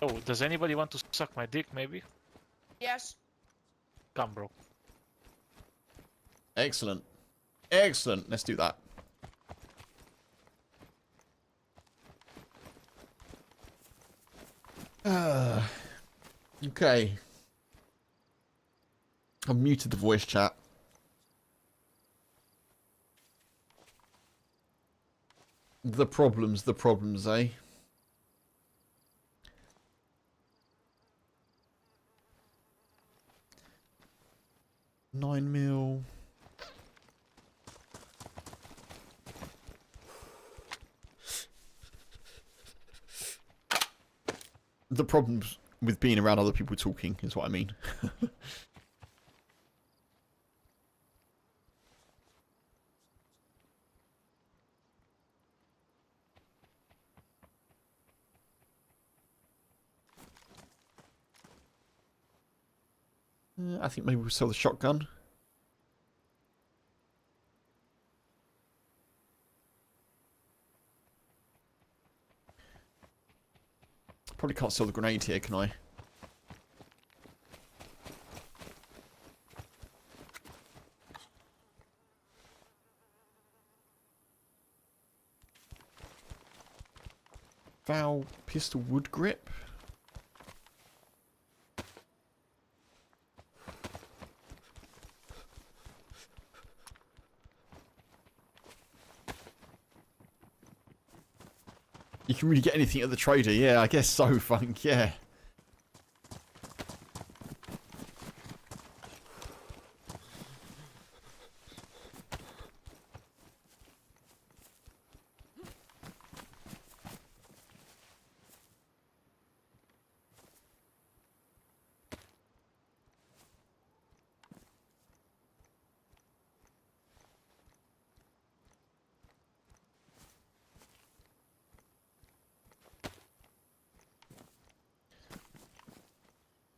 Oh, does anybody want to suck my dick, maybe? Yes. Come, bro. Excellent. Excellent. Let's do that. Okay. I've muted the voice chat. The problems, eh? $9 mil. The problems with being around other people talking is what I mean. I think maybe we'll sell the shotgun. Probably can't sell the grenade here, can I? Foul pistol wood grip. You can really get anything at the trader, yeah, I guess so, Funk, yeah.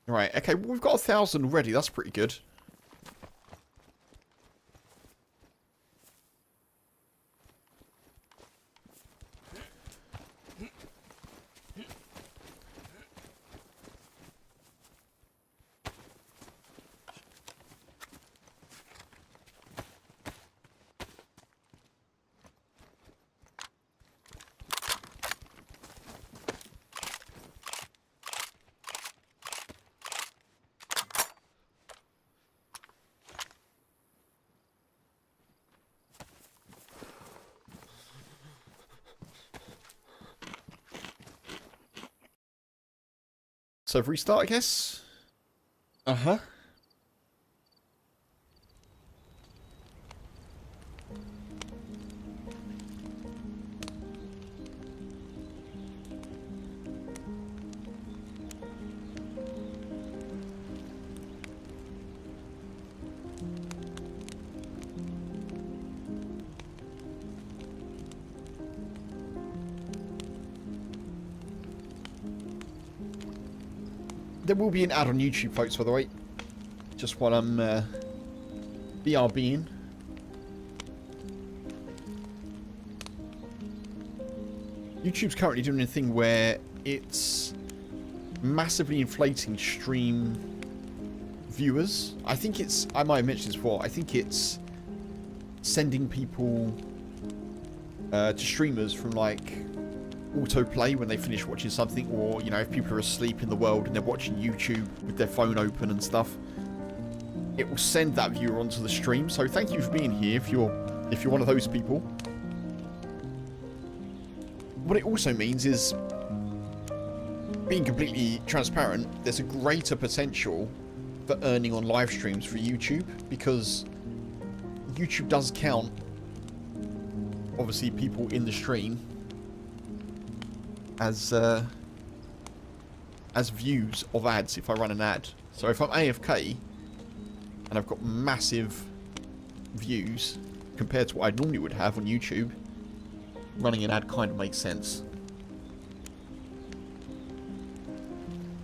Right, okay, well, we've got 1,000 already. That's pretty good. So restart, I guess? Uh-huh. There will be an ad on YouTube, folks, by the way. Just while I'm BRBing. YouTube's currently doing a thing where it's massively inflating stream viewers. I think it's, I might have mentioned this before, I think it's sending people to streamers from like autoplay when they finish watching something, or you know, if people are asleep in the world and they're watching YouTube with their phone open and stuff, it will send that viewer onto the stream. So thank you for being here if you're one of those people. What it also means is, being completely transparent, there's a greater potential for earning on live streams for YouTube, because YouTube does count obviously people in the stream as views of ads if I run an ad. So if I'm AFK and I've got massive views compared to what I normally would have on YouTube, running an ad kind of makes sense,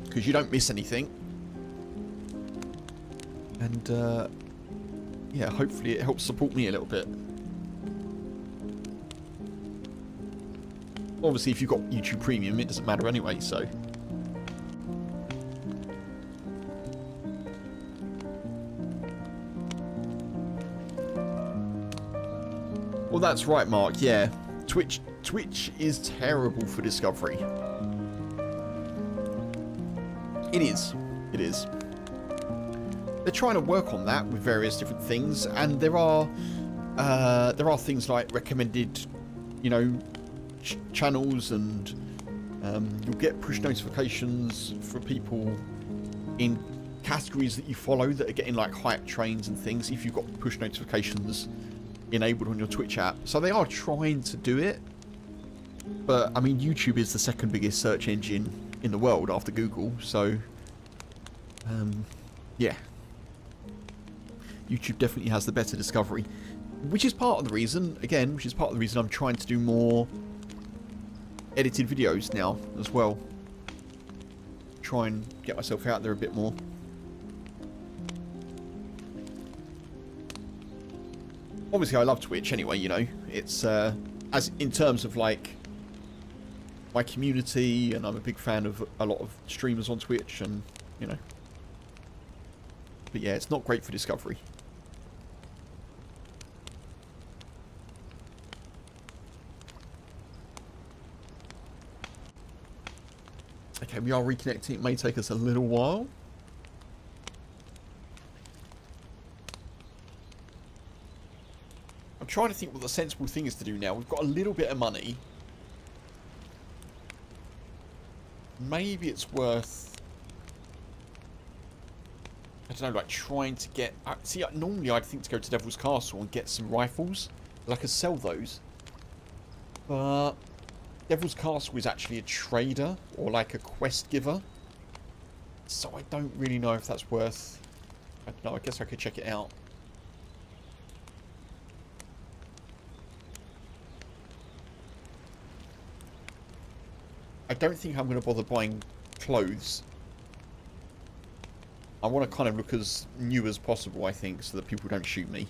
because you don't miss anything. And yeah, hopefully it helps support me a little bit. Obviously if you've got YouTube Premium it doesn't matter anyway, so. Well, that's right, Mark, yeah. Twitch is terrible for discovery. It is. They're trying to work on that with various different things, and there are things like recommended, you know, channels, and you'll get push notifications for people in categories that you follow that are getting like hype trains and things if you've got push notifications enabled on your Twitch app. So they are trying to do it, but I mean, YouTube is the second biggest search engine in the world after Google, so yeah, YouTube definitely has the better discovery, which is part of the reason, I'm trying to do more edited videos now as well. Try and get myself out there a bit more. Obviously I love Twitch anyway, you know, it's as in terms of like my community, and I'm a big fan of a lot of streamers on Twitch, and you know, but yeah, it's not great for discovery. Okay, we are reconnecting. It may take us a little while. I'm trying to think what the sensible thing is to do now. We've got a little bit of money. Maybe it's worth, I don't know, like trying to get... See, normally I'd think to go to Devil's Castle and get some rifles. I could sell those. But Devil's Castle is actually a trader, or like a quest giver. So I don't really know if that's worth... I don't know, I guess I could check it out. I don't think I'm going to bother buying clothes. I want to kind of look as new as possible, I think, so that people don't shoot me.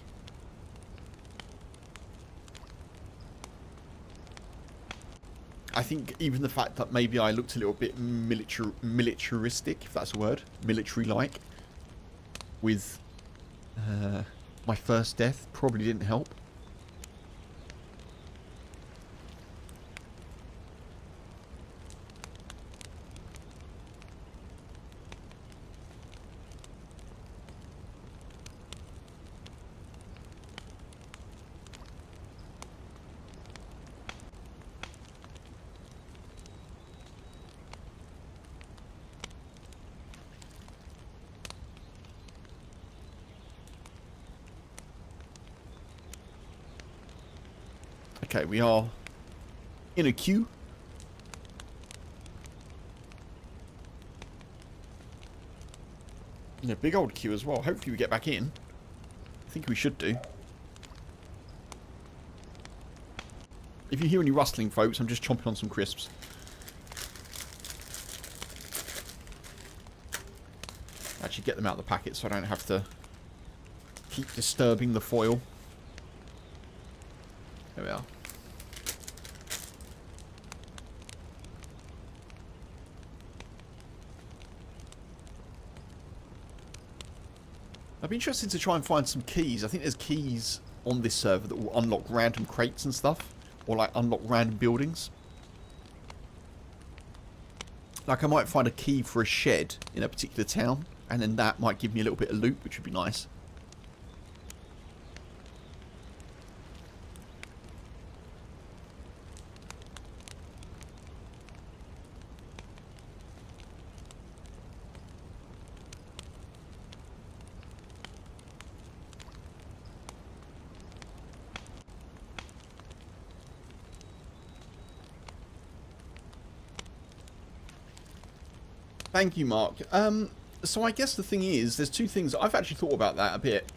I think even the fact that maybe I looked a little bit militaristic, if that's a word, military-like, with my first death probably didn't help. Okay, we are in a queue. Yeah, big old queue as well. Hopefully we get back in. I think we should do. If you hear any rustling, folks, I'm just chomping on some crisps. Actually get them out of the packet so I don't have to keep disturbing the foil. There we are. I'd be interested to try and find some keys. I think there's keys on this server that will unlock random crates and stuff. Or like unlock random buildings. Like I might find a key for a shed in a particular town. And then that might give me a little bit of loot, which would be nice. Thank you, Mark. So I guess the thing is, there's two things. I've actually thought about that a bit.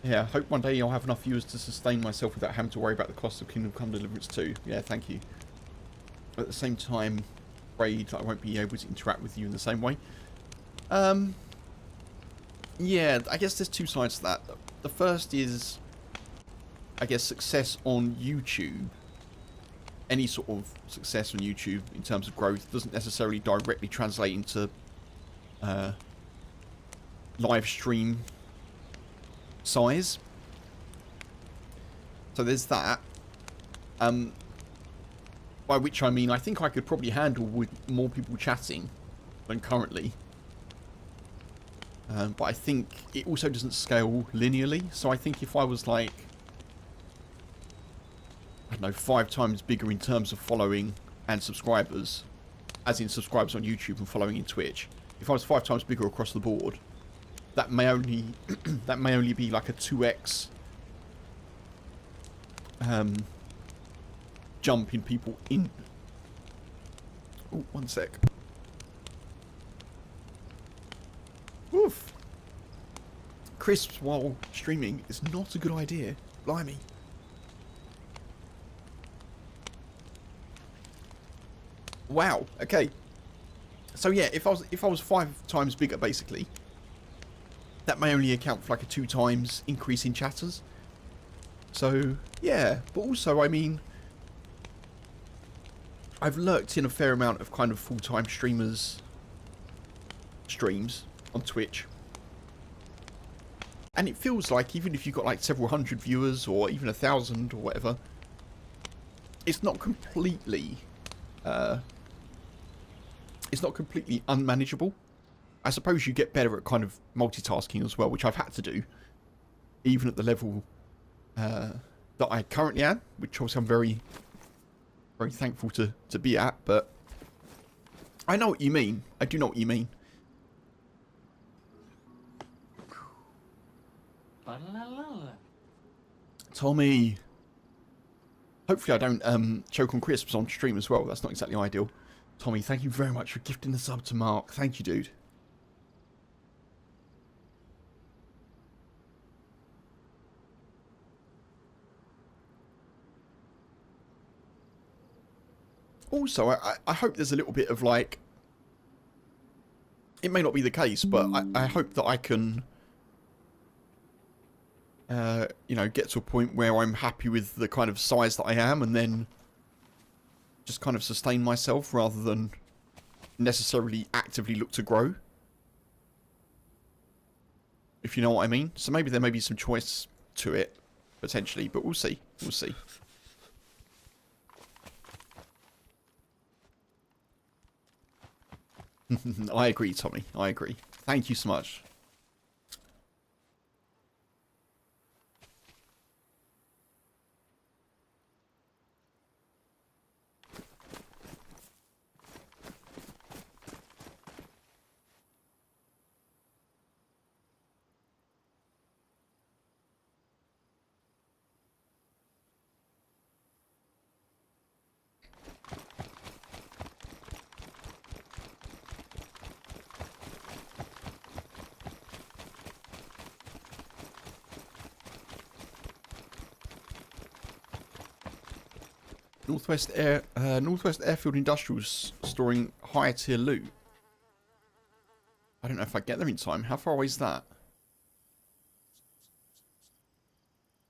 Yeah, hope one day I'll have enough viewers to sustain myself without having to worry about the cost of Kingdom Come Deliverance 2. Yeah, thank you. At the same time, afraid that I won't be able to interact with you in the same way. Yeah, I guess there's two sides to that. The first is, I guess, success on YouTube. Any sort of success on YouTube in terms of growth doesn't necessarily directly translate into live stream size. So there's that. By which I mean I think I could probably handle with more people chatting than currently. But I think it also doesn't scale linearly. So I think if I was like, I don't know, 5 times bigger in terms of following and subscribers, as in subscribers on YouTube and following in Twitch. If I was 5 times bigger across the board, that may only that may only be like a 2x jump in people in. Oh, one sec. Woof. Crisps while streaming is not a good idea. Blimey. Wow. Okay. So yeah, if I was 5 times bigger, basically, that may only account for like a 2 times increase in chatters. So yeah, but also I mean, I've lurked in a fair amount of kind of full-time streamers' streams on Twitch, and it feels like even if you've got like several hundred viewers or even 1,000 or whatever, it's not completely unmanageable. I suppose you get better at kind of multitasking as well, which I've had to do, even at the level that I currently am, which obviously I'm very, very thankful to be at. But I know what you mean. I do know what you mean. Tommy. Hopefully I don't choke on crisps on stream as well. That's not exactly ideal. Tommy, thank you very much for gifting the sub to Mark. Thank you, dude. Also, I hope there's a little bit of like, it may not be the case, but I hope that I can, you know, get to a point where I'm happy with the kind of size that I am, and then just kind of sustain myself rather than necessarily actively look to grow. If you know what I mean. So maybe there may be some choice to it, potentially, but we'll see. We'll see. I agree, Tommy. I agree. Thank you so much. Northwest Airfield Industrials storing higher tier loot. I don't know if I get there in time. How far away is that?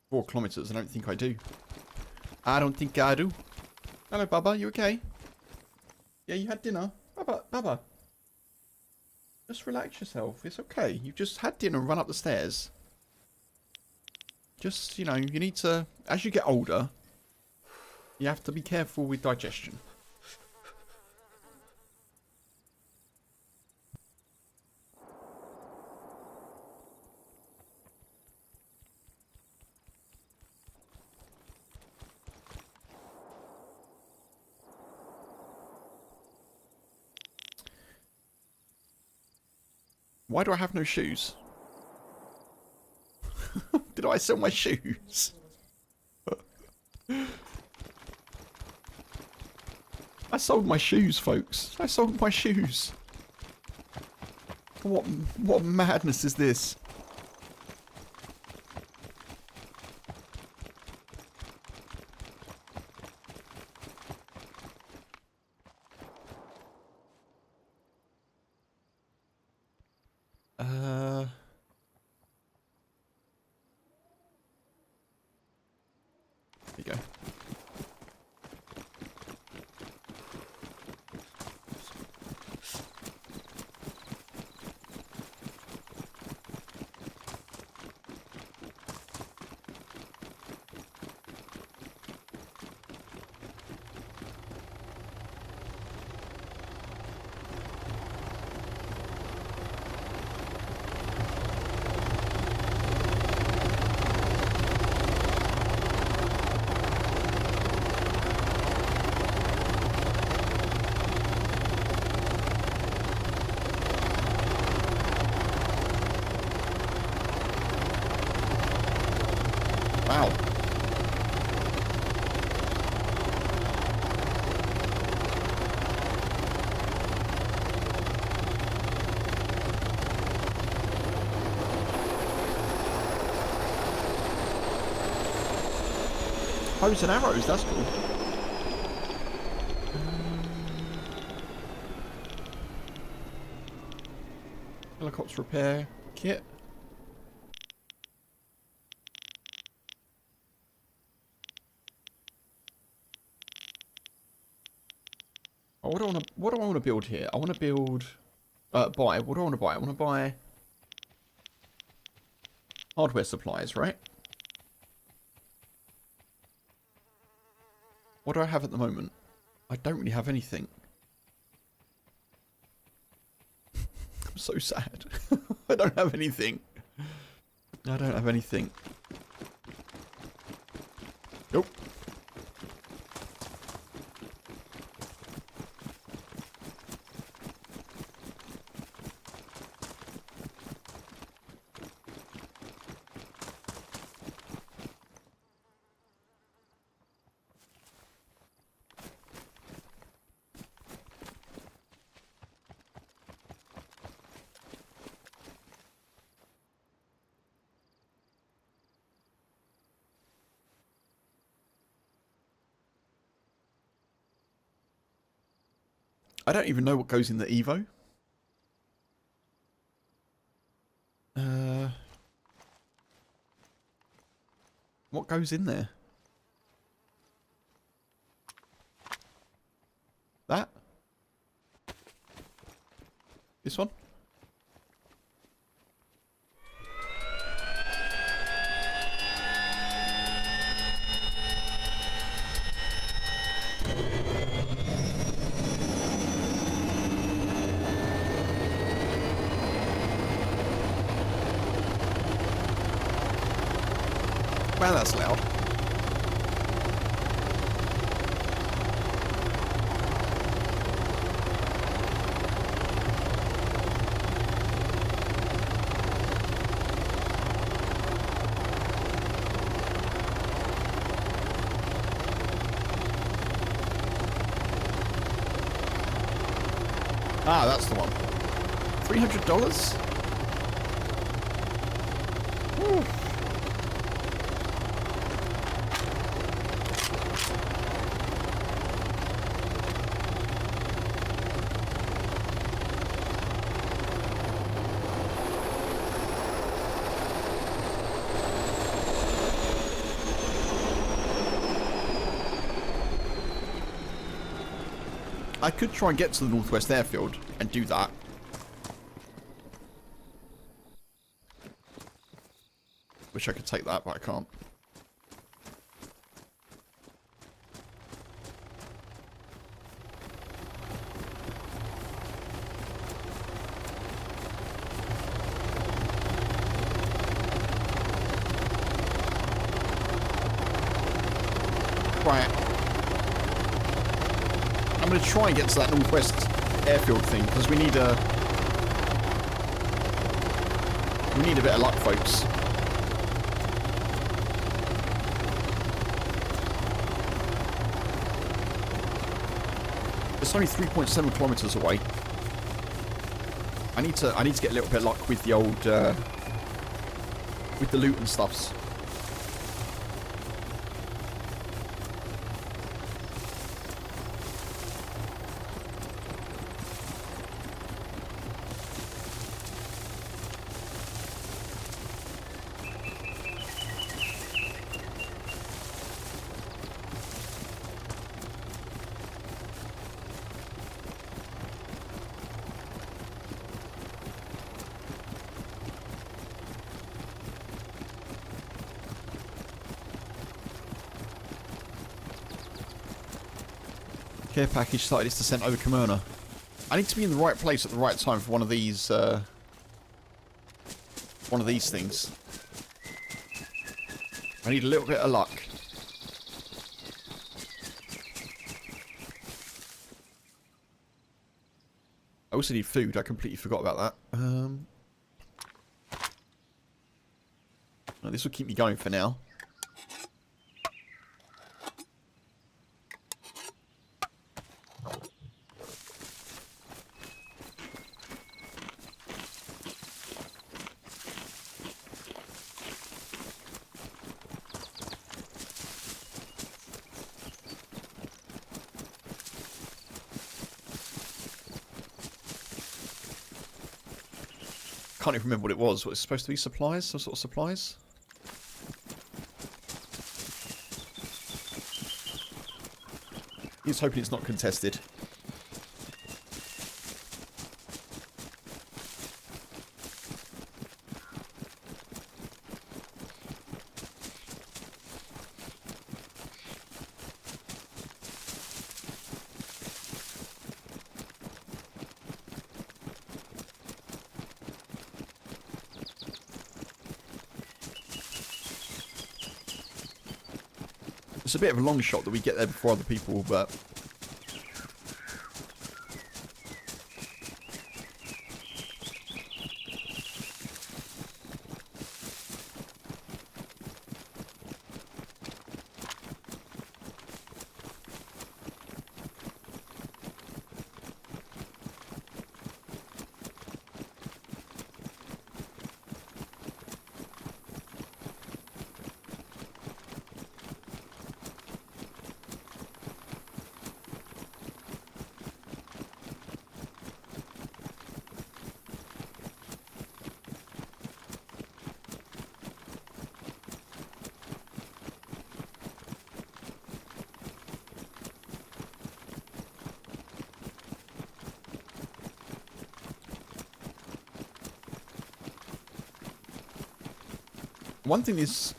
4 kilometers. I don't think I do. I don't think I do. Hello, Bubba. You okay? Yeah, you had dinner. Bubba. Bubba. Just relax yourself. It's okay. You've just had dinner and run up the stairs. Just, you know, you need to... As you get older, you have to be careful with digestion. Why do I have no shoes? Did I sell my shoes? I sold my shoes, folks. I sold my shoes. What madness is this? There you go. Wow. Bows and arrows, that's cool. Helicopter repair kit. Oh, what do I want to build here? I want to build buy. What do I want to buy? I want to buy hardware supplies, right? What do I have at the moment? I don't really have anything. I'm so sad. I don't have anything. I don't have anything. Nope. I don't even know what goes in the Evo. What goes in there? That? This one? Wow, that's loud. Ah, that's the one. $300? Whew. I could try and get to the Northwest Airfield and do that. Wish I could take that, but I can't. Right. I'm going to try and get to that northwest airfield thing, because we need a bit of luck, folks. It's only 3.7 kilometers away. I need to get a little bit of luck with the old with the loot and stuffs. Care package started its descent over Kamurna. I need to be in the right place at the right time for one of these things. I need a little bit of luck. I also need food. I completely forgot about that. No, this will keep me going for now. Can't even remember what it was. What it's supposed to be? Supplies? Some sort of supplies? He's hoping it's not contested. It's a bit of a long shot that we get there before other people, but... One thing this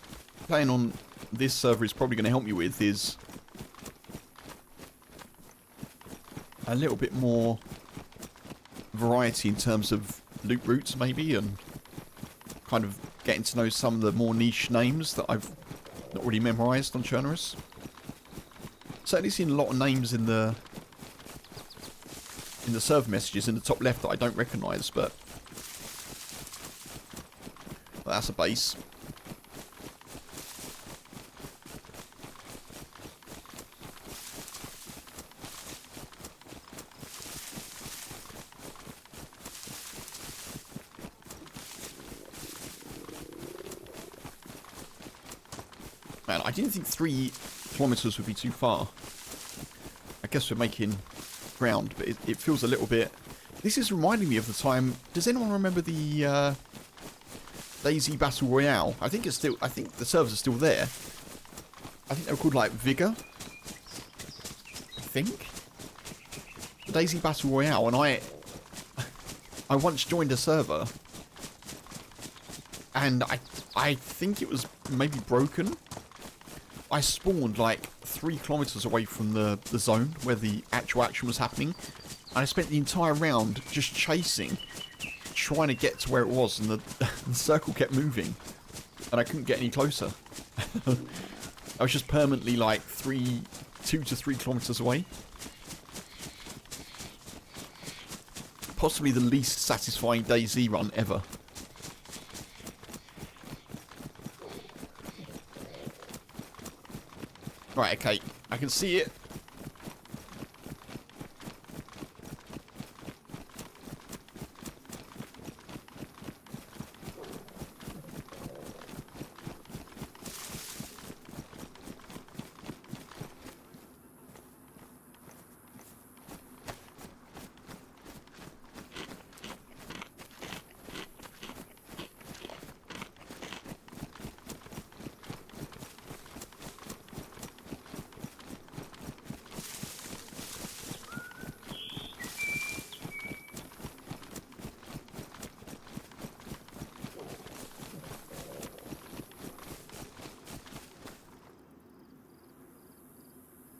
playing on this server is probably going to help me with is a little bit more variety in terms of loot routes, maybe, and kind of getting to know some of the more niche names that I've not really memorised on Chernarus. Certainly seen a lot of names in the server messages in the top left that I don't recognise, but that's a base. Man, I didn't think 3 kilometers would be too far. I guess we're making ground, but it feels a little bit... This is reminding me of the time... Does anyone remember the DayZ Battle Royale? I think the servers are still there. I think they were called like Vigor. I think. The DayZ Battle Royale, and I once joined a server, and I I think it was maybe broken. I spawned like 3 kilometers away from the zone where the actual action was happening. And I spent the entire round just chasing, trying to get to where it was, and the circle kept moving. And I couldn't get any closer. I was just permanently like 2 to 3 kilometers away. Possibly the least satisfying DayZ run ever. Right, okay. I can see it.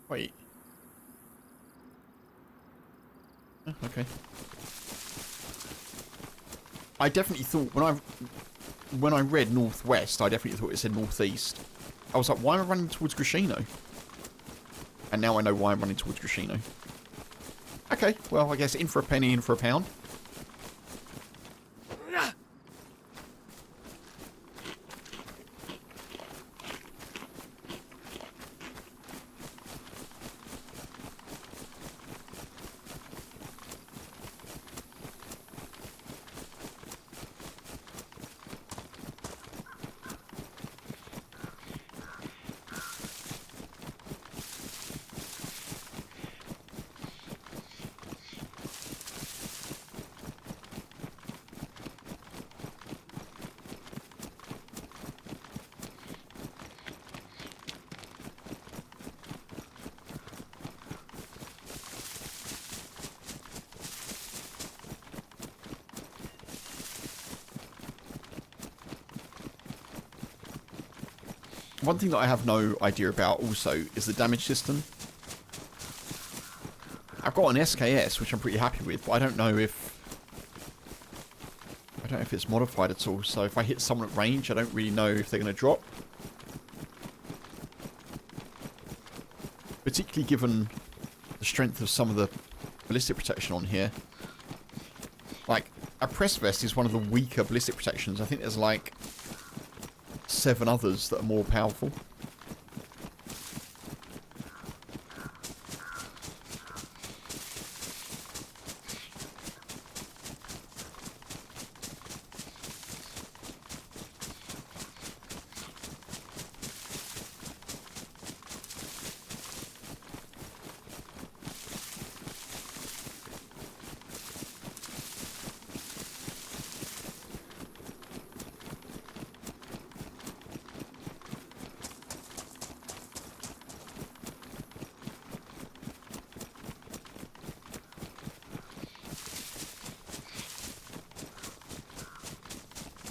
Wait. Oh, okay. I definitely thought when I read northwest, I definitely thought it said northeast. I was like, why am I running towards Grishino? And now I know why I'm running towards Grishino. Okay, well, I guess in for a penny, in for a pound. One thing that I have no idea about also is the damage system. I've got an SKS, which I'm pretty happy with, but I don't know if it's modified at all. So if I hit someone at range, I don't really know if they're going to drop. Particularly given the strength of some of the ballistic protection on here. Like, a press vest is one of the weaker ballistic protections. I think there's like 7 others that are more powerful.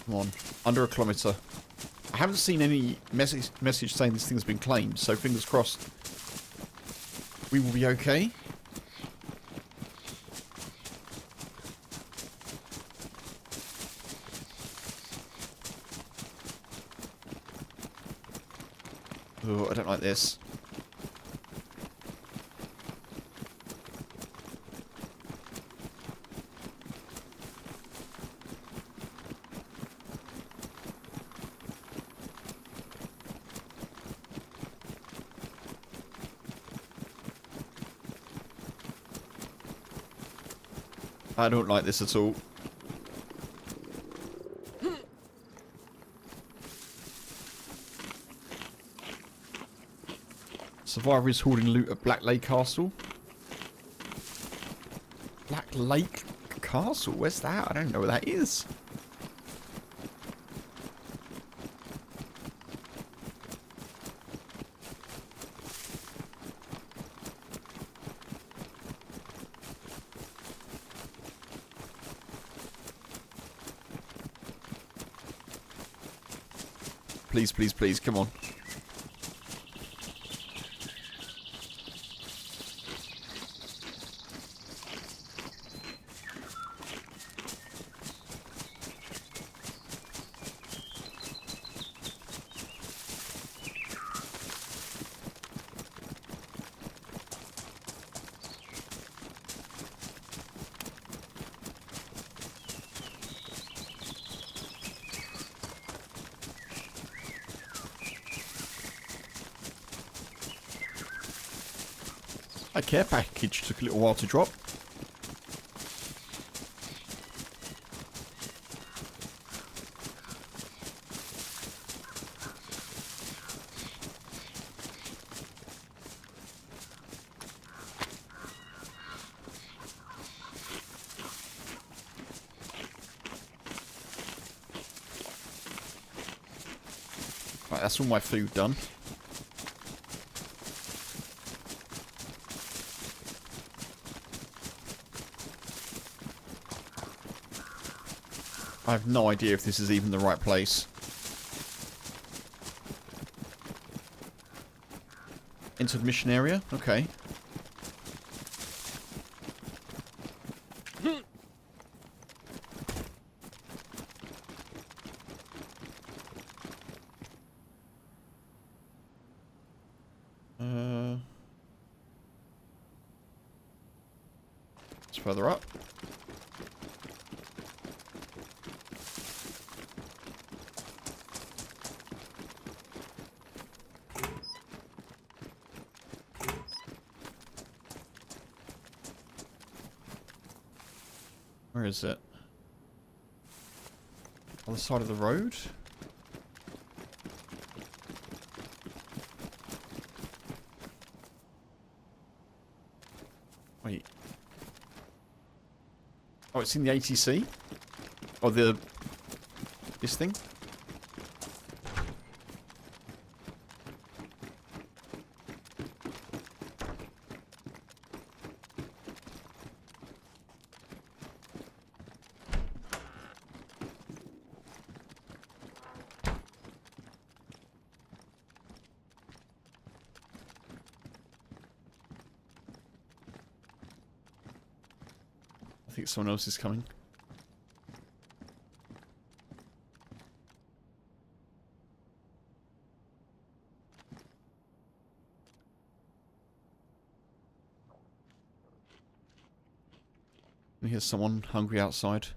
Come on, under a kilometre. I haven't seen any message saying this thing's been claimed, so fingers crossed we will be okay. Oh, I don't like this. I don't like this at all. Survivor is hoarding loot at Black Lake Castle. Black Lake Castle? Where's that? I don't know where that is. Please, please, please. Come on. A care package took a little while to drop. Right, that's all my food done. I have no idea if this is even the right place. Entered mission area? Okay. It's further up. Where is it? On the side of the road? Wait. Oh, it's in the ATC? Or the... this thing? I think someone else is coming. I hear someone hungry outside.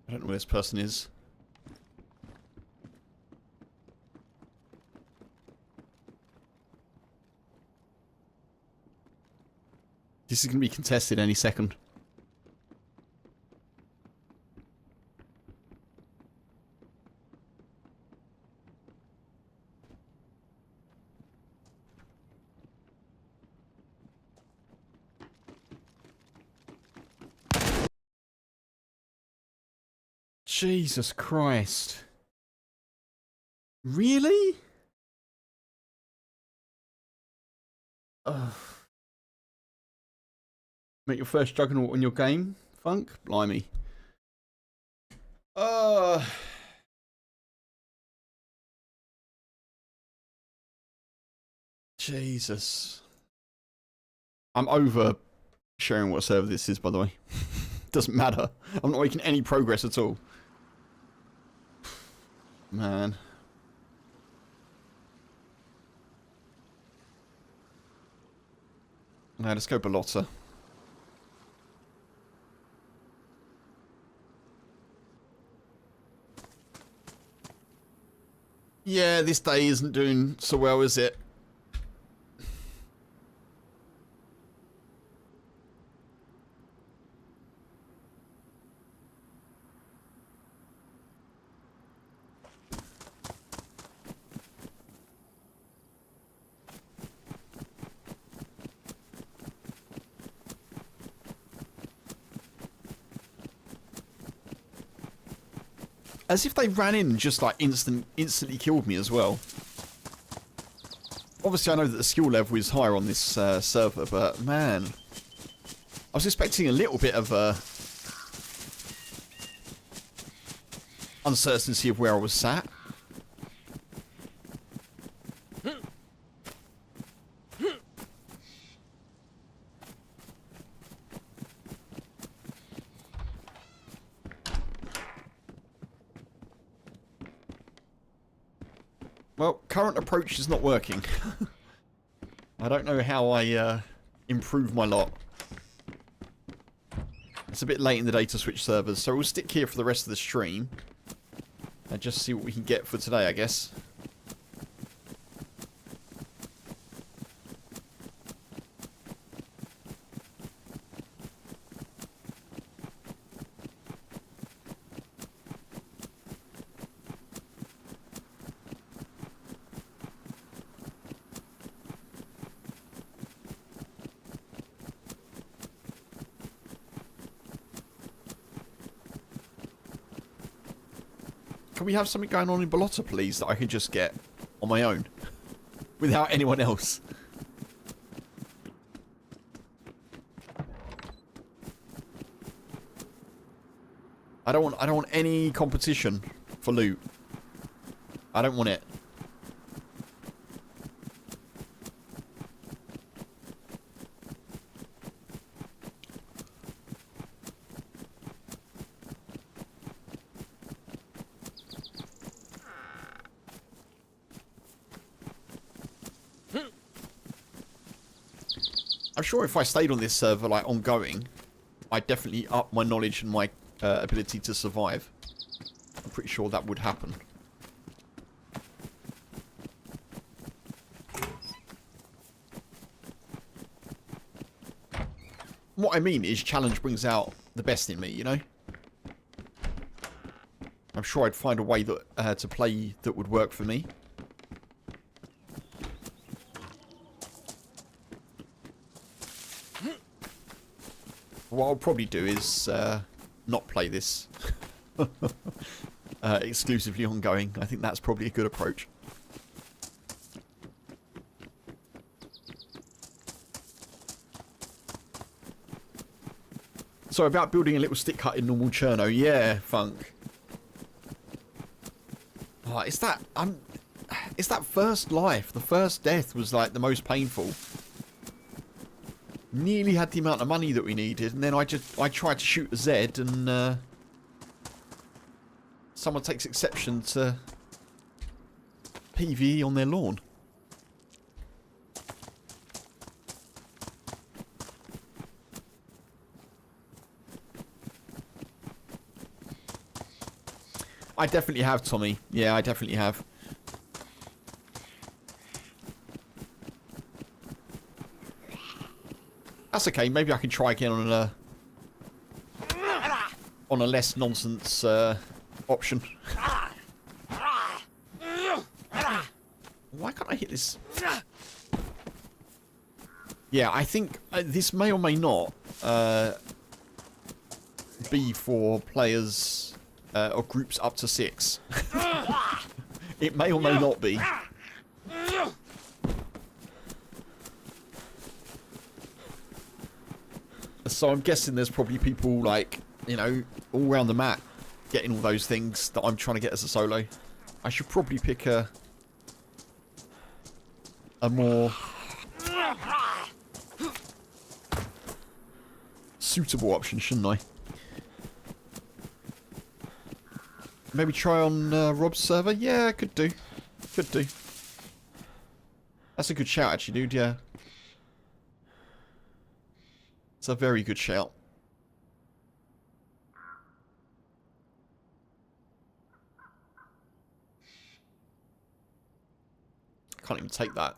I don't know where this person is. This is going to be contested any second. Jesus Christ. Really? Ugh. Make your first juggernaut on your game, Funk? Blimey. Jesus. I'm over sharing what server this is, by the way. Doesn't matter. I'm not making any progress at all. Man. Now let's go Ballotta. Yeah, this day isn't doing so well, is it? As if they ran in and just like instantly killed me as well. Obviously I know that the skill level is higher on this server, but man, I was expecting a little bit of uncertainty of where I was sat. Well, current approach is not working. I don't know how I improve my lot. It's a bit late in the day to switch servers, so we'll stick here for the rest of the stream. And just see what we can get for today, I guess. Can we have something going on in Balota, please, that I can just get on my own? Without anyone else? I don't want any competition for loot. I don't want it. I'm sure if I stayed on this server, like, ongoing, I'd definitely up my knowledge and my ability to survive. I'm pretty sure that would happen. What I mean is, challenge brings out the best in me, you know? I'm sure I'd find a way that to play that would work for me. What I'll probably do is not play this exclusively ongoing. I think that's probably a good approach. So about building a little stick hut in normal Cherno. Yeah, Funk. Oh, it's that first life. The first death was like the most painful. Nearly had the amount of money that we needed, and then I tried to shoot a Z, and someone takes exception to PvE on their lawn. I definitely have, Tommy. Yeah, I definitely have. That's okay. Maybe I can try again on a less nonsense option. Why can't I hit this? Yeah, I think this may or may not be for players or groups up to 6. It may or may not be. So I'm guessing there's probably people, like, you know, all around the map getting all those things that I'm trying to get as a solo. I should probably pick a more suitable option, shouldn't I? Maybe try on Rob's server? Yeah, could do. Could do. That's a good shout, actually, dude, yeah. It's a very good shout. Can't even take that.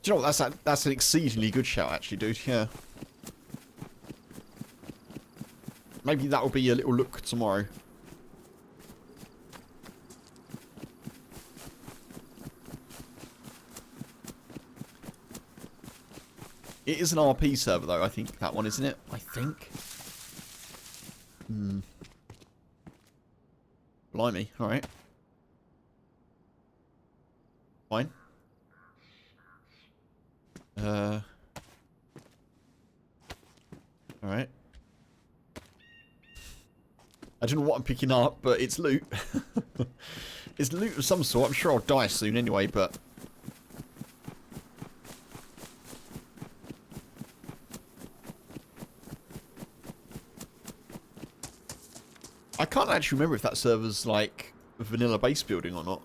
Do you know what? That's an exceedingly good shout, actually, dude. Yeah. Maybe that will be a little look tomorrow. It is an RP server, though. I think that one, isn't it? I think. Hmm. Blimey. All right. Fine. Alright. I don't know what I'm picking up, but it's loot. It's loot of some sort. I'm sure I'll die soon anyway, but... I can't actually remember if that server's, like, vanilla base building or not.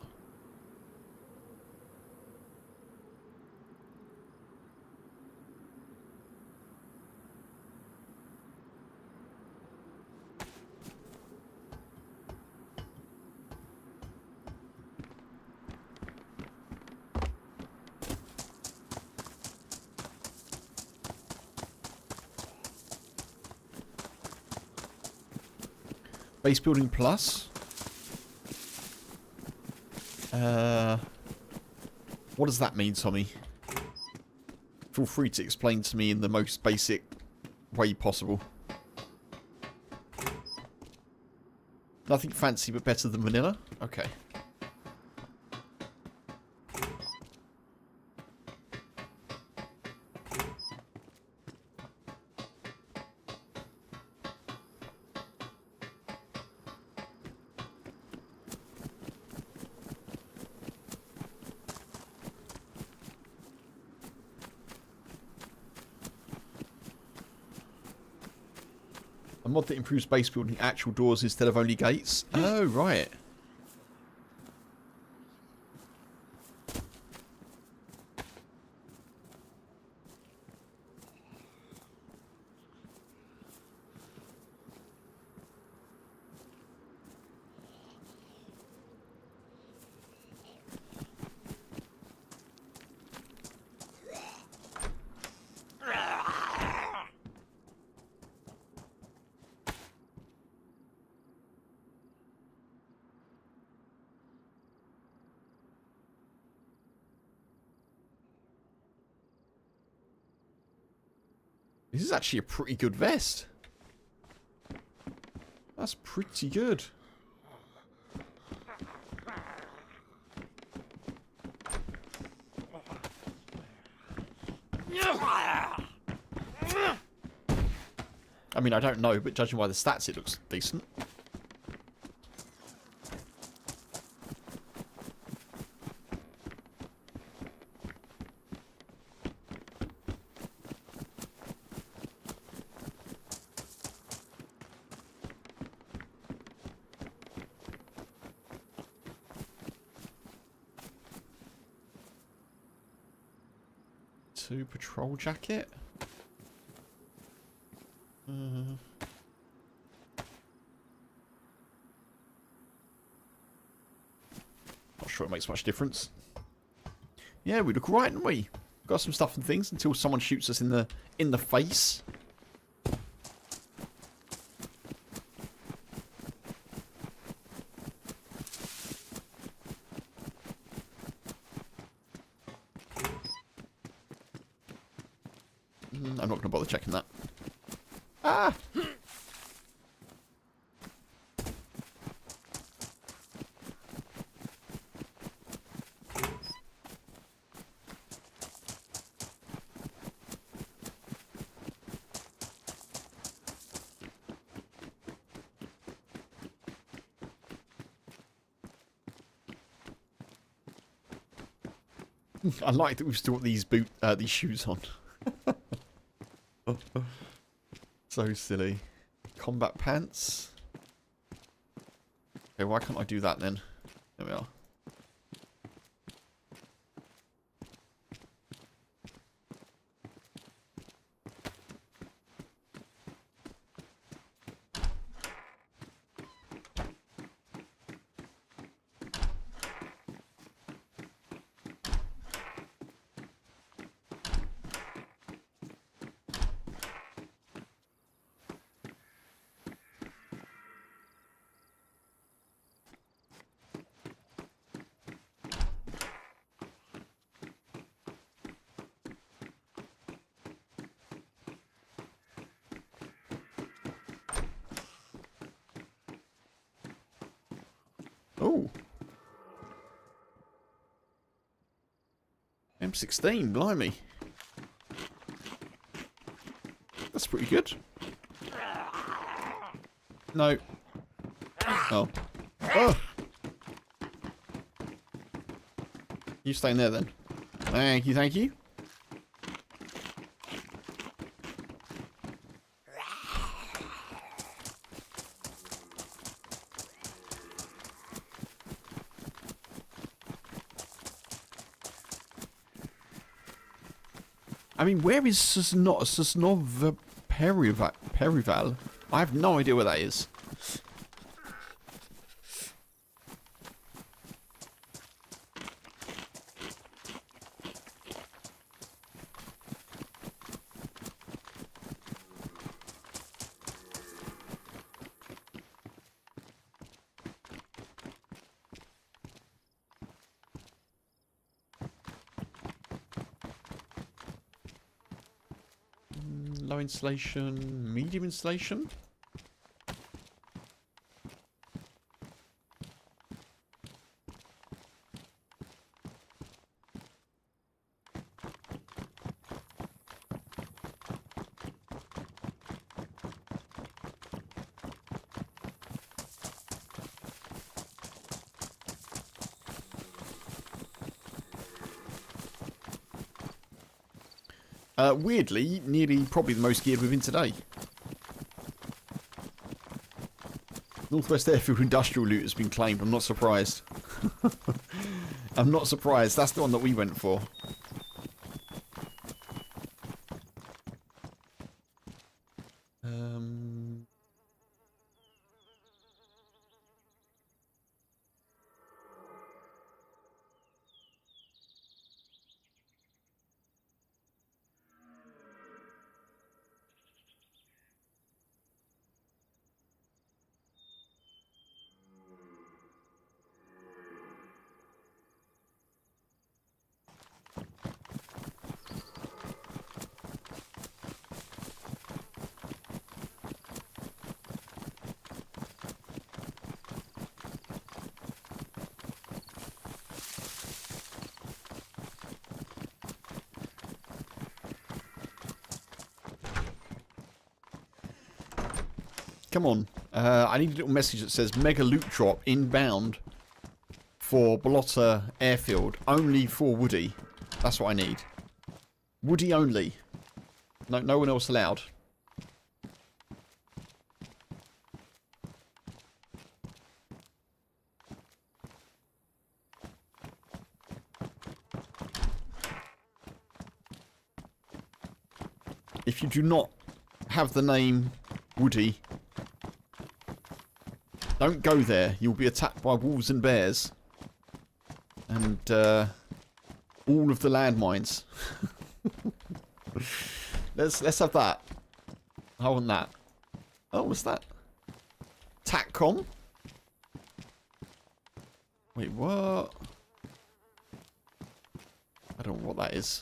Base building plus. What does that mean, Tommy? Feel free to explain to me in the most basic way possible. Nothing fancy but better than vanilla? Okay. A mod that improves base building actual doors instead of only gates. Oh, right. This is actually a pretty good vest. That's pretty good. I mean, I don't know, but judging by the stats, it looks decent. Patrol jacket. Not sure it makes much difference. Yeah, we look right, don't we? Got some stuff and things until someone shoots us in the face. I'm not going to bother checking that. Ah! I like that we've still got these shoes on. So silly. Combat pants. Okay, why can't I do that then? There we are. Oh. M16, blimey. That's pretty good. No. Oh. Oh! You staying there then. Thank you, thank you. I mean, where is Sosnov Perival? I have no idea where that is. Low insulation, medium insulation. Weirdly, nearly probably the most geared we've been today. Northwest Airfield Industrial Loot has been claimed. I'm not surprised. I'm not surprised. That's the one that we went for. Come on. I need a little message that says mega loot drop inbound for Blotter Airfield. Only for Woody. That's what I need. Woody only. No one else allowed. If you do not have the name Woody, don't go there. You'll be attacked by wolves and bears. And all of the landmines. Let's have that. I want that. Oh, what's that? TACCOM? Wait, what? I don't know what that is.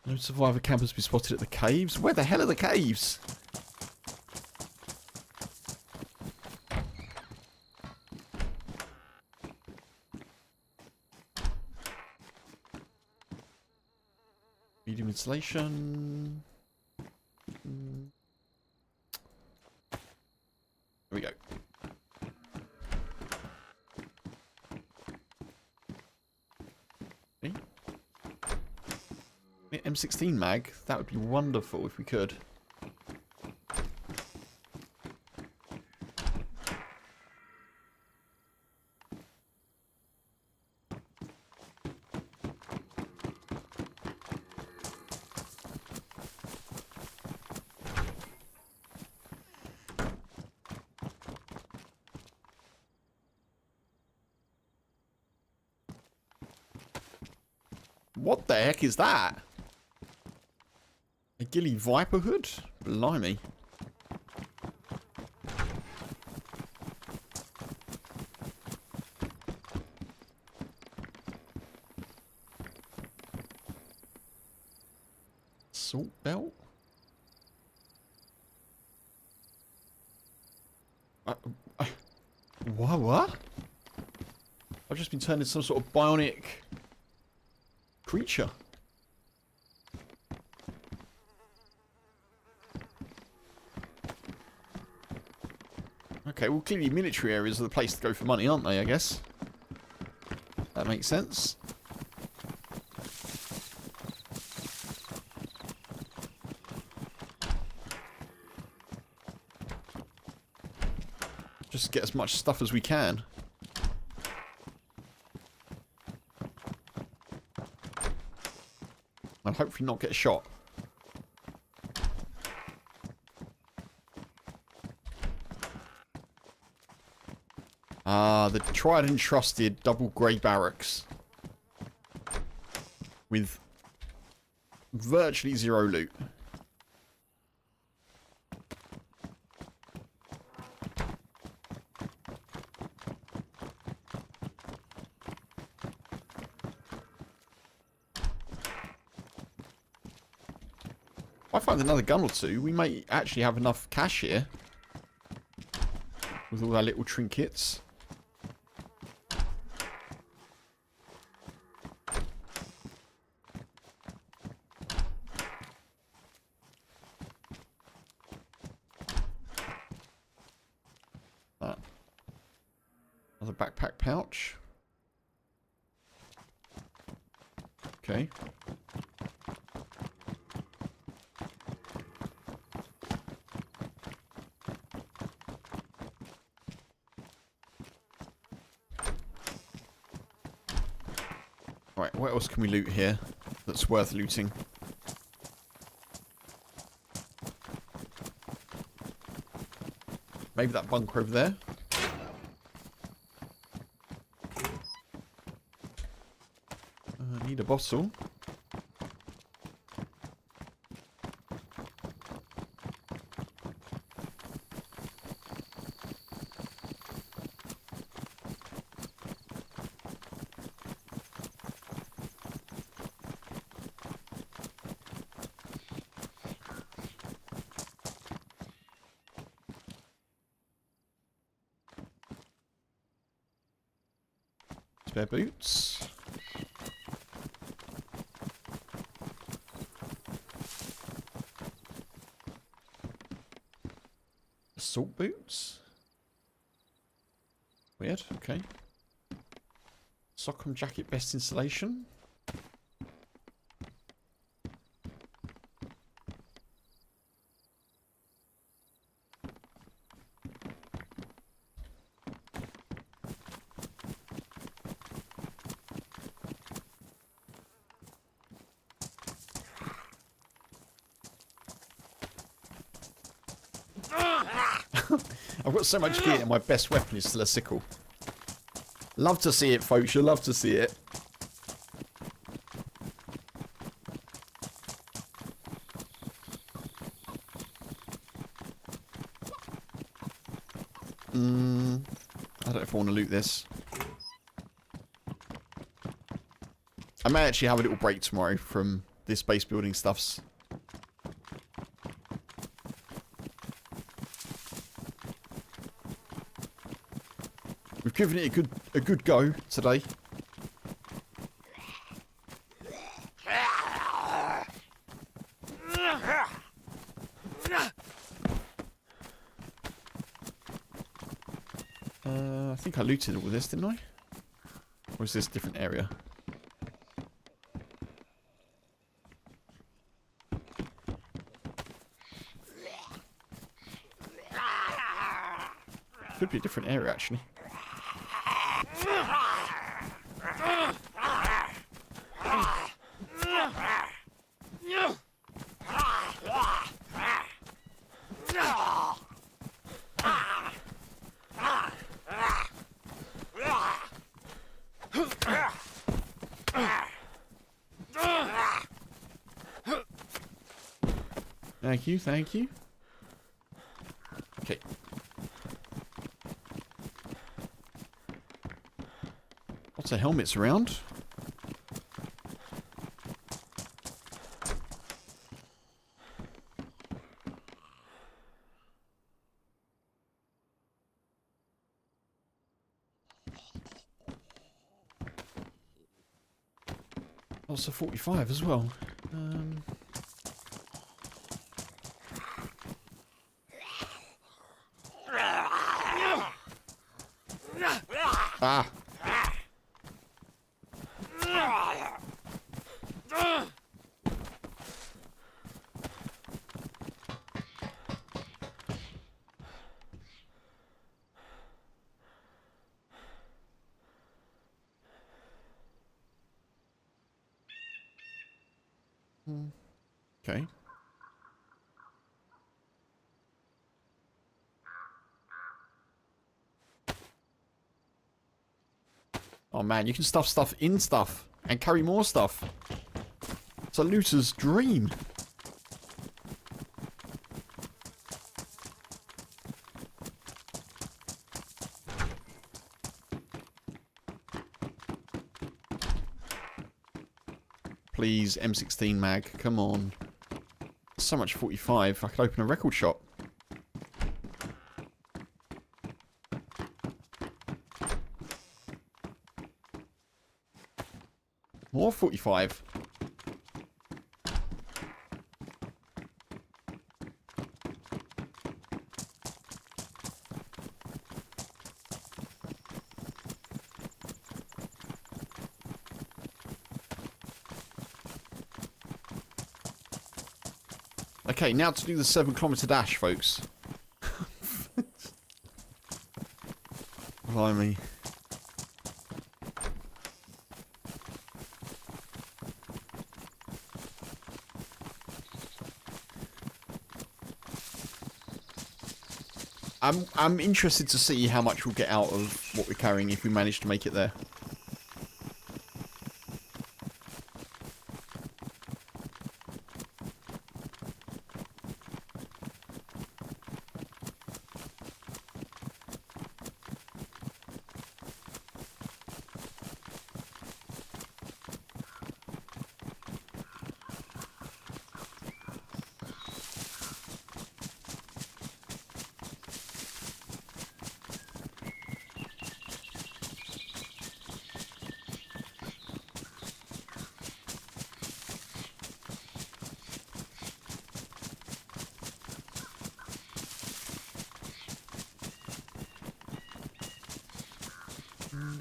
No survivor campers be spotted at the caves? Where the hell are the caves? Medium insulation. Here we go. Okay. M16 mag, that would be wonderful if we could. What the heck is that? A ghillie viper hood? Blimey. Assault belt? What? I've just been turned into some sort of bionic creature. Okay, well clearly military areas are the place to go for money, aren't they, I guess? That makes sense. Just get as much stuff as we can. And hopefully not get shot. Ah, the tried and trusted double grey barracks. With virtually zero loot. If I find another gun or two, we may actually have enough cash here. With all our little trinkets. Another backpack pouch. Okay. Right, what else can we loot here that's worth looting? Maybe that bunker over there. Need a bottle. Spare boots. Assault boots. Weird, okay. Sock'em jacket, best insulation. I've got so much gear and my best weapon is still a sickle. Love to see it, folks. You'll love to see it. I don't know if I want to loot this. I may actually have a little break tomorrow from this base building stuffs. We've given it a good go today. I think I looted all this, didn't I? Or is this a different area? Could be a different area, actually. Thank you, thank you. Okay. Lots of helmets around. Also 45 as well. Ah. Okay. Oh man, you can stuff stuff in stuff and carry more stuff. It's a looter's dream. Please, M16 mag, come on. So much 45, I could open a record shop. More 45. Okay, now to do the 7-kilometer dash, folks. Blimey. I'm interested to see how much we'll get out of what we're carrying if we manage to make it there.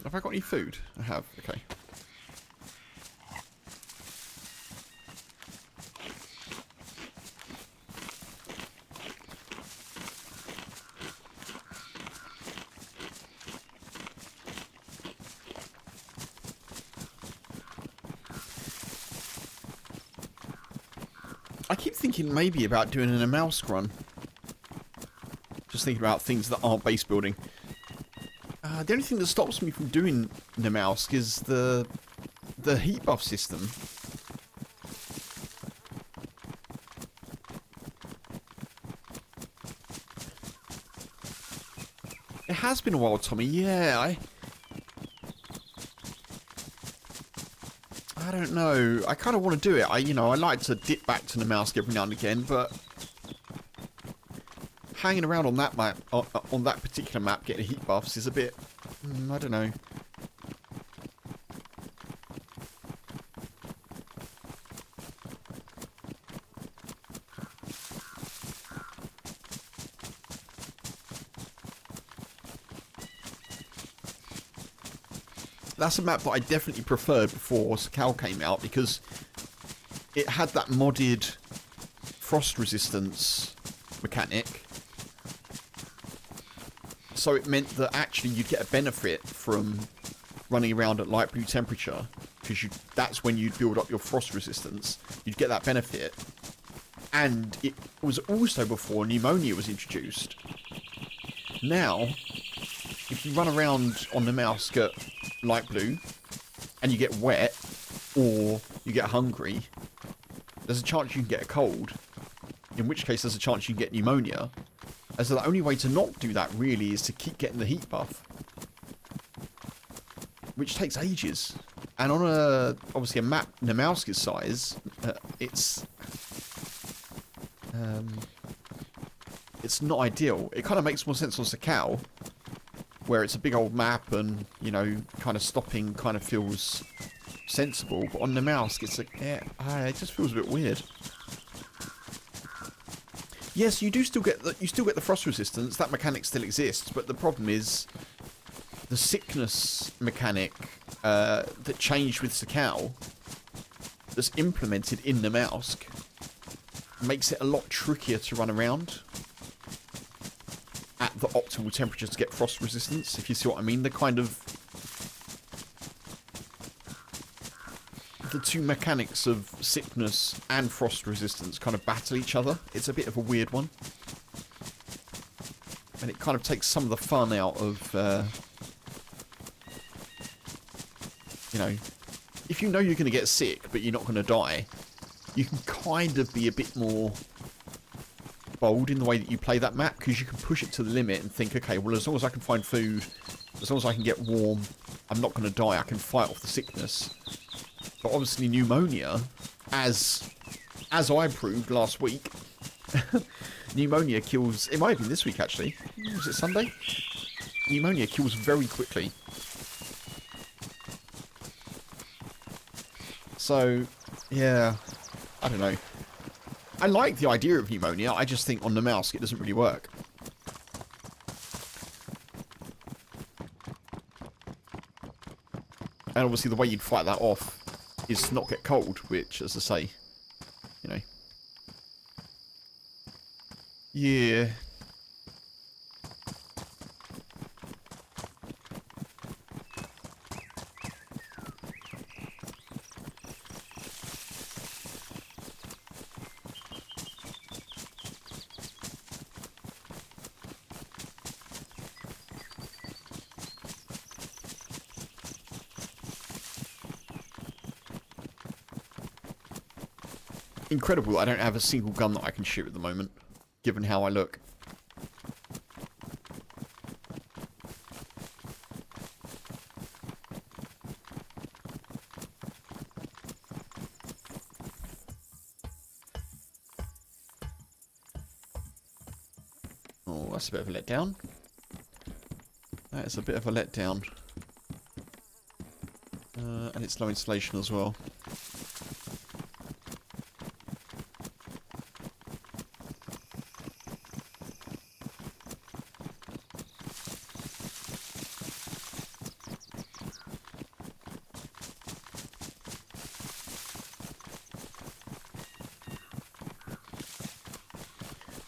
Have I got any food? I have, okay. I keep thinking maybe about doing a mouse run. Just thinking about things that aren't base building. The only thing that stops me from doing Namalsk is the heat buff system. It has been a while, Tommy. Yeah, I don't know. I kind of want to do it. I like to dip back to Namalsk every now and again, but hanging around on that map, on that particular map, getting heat buffs is a bit. I don't know. That's a map that I definitely preferred before Sakal came out because it had that modded frost resistance mechanic. So it meant that actually you'd get a benefit from running around at light blue temperature because that's when you'd build up your frost resistance. You'd get that benefit. And it was also before pneumonia was introduced. Now, if you run around on the mouse at light blue and you get wet or you get hungry, there's a chance you can get a cold. In which case there's a chance you can get pneumonia. And so the only way to not do that really is to keep getting the heat buff, which takes ages. And on obviously a map Namalsk's size, it's not ideal. It kind of makes more sense on Sakal, where it's a big old map and kind of stopping kind of feels sensible, but on the mouse, it's like, it just feels a bit weird. Yes, you still get the frost resistance. That mechanic still exists, but the problem is the sickness mechanic that changed with Sakal, that's implemented in the mouse, makes it a lot trickier to run around at the optimal temperature to get frost resistance, if you see what I mean. The two mechanics of sickness and frost resistance kind of battle each other. It's a bit of a weird one. And it kind of takes some of the fun out of, you know, if you know you're going to get sick, but you're not going to die, you can kind of be a bit more bold in the way that you play that map, because you can push it to the limit and think, okay, well, as long as I can find food, as long as I can get warm, I'm not going to die, I can fight off the sickness. But obviously pneumonia, as I proved last week, pneumonia kills, it might have been this week actually, was it Sunday? Pneumonia kills very quickly. So, yeah, I don't know. I like the idea of pneumonia, I just think on the mouse it doesn't really work. And obviously the way you'd fight that off is to not get cold, which, as I say, you know. Yeah. Incredible, I don't have a single gun that I can shoot at the moment, given how I look. Oh, that's a bit of a letdown. That is a bit of a letdown. And it's low insulation as well.